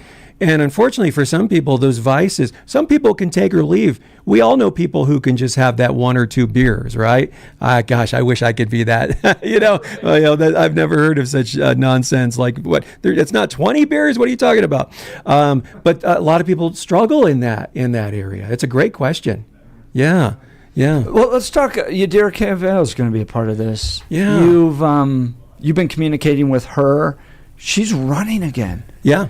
And unfortunately for some people, those vices, some people can take or leave. We all know people who can just have that 1 or 2 beers, right? Gosh, I wish I could be that. I've never heard of such nonsense. Like, what? It's not 20 beers? What are you talking about? But a lot of people struggle in that area. It's a great question. Yeah. Well, let's talk. Yadira Caraveo is going to be a part of this. Yeah. You've been communicating with her. She's running again. Yeah.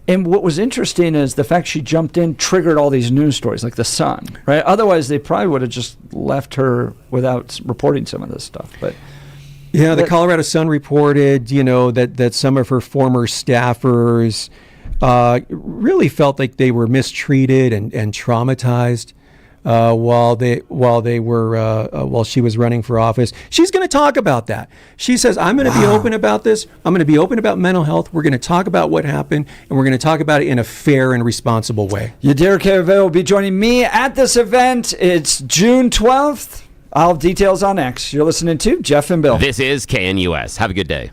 And what was interesting is the fact she jumped in triggered all these news stories, like the Sun, right? Otherwise, they probably would have just left her without reporting some of this stuff. But yeah, the Colorado Sun reported, that some of her former staffers really felt like they were mistreated and traumatized while she was running for office. She's going to talk about that. She says, I'm going to be open about this. I'm going to be open about mental health. We're going to talk about what happened, and we're going to talk about it in a fair and responsible way. Yadira Caraveo will be joining me at this event. It's June 12th. I'll have details on X. You're listening to Jeff and Bill. This is KNUS. Have a good day.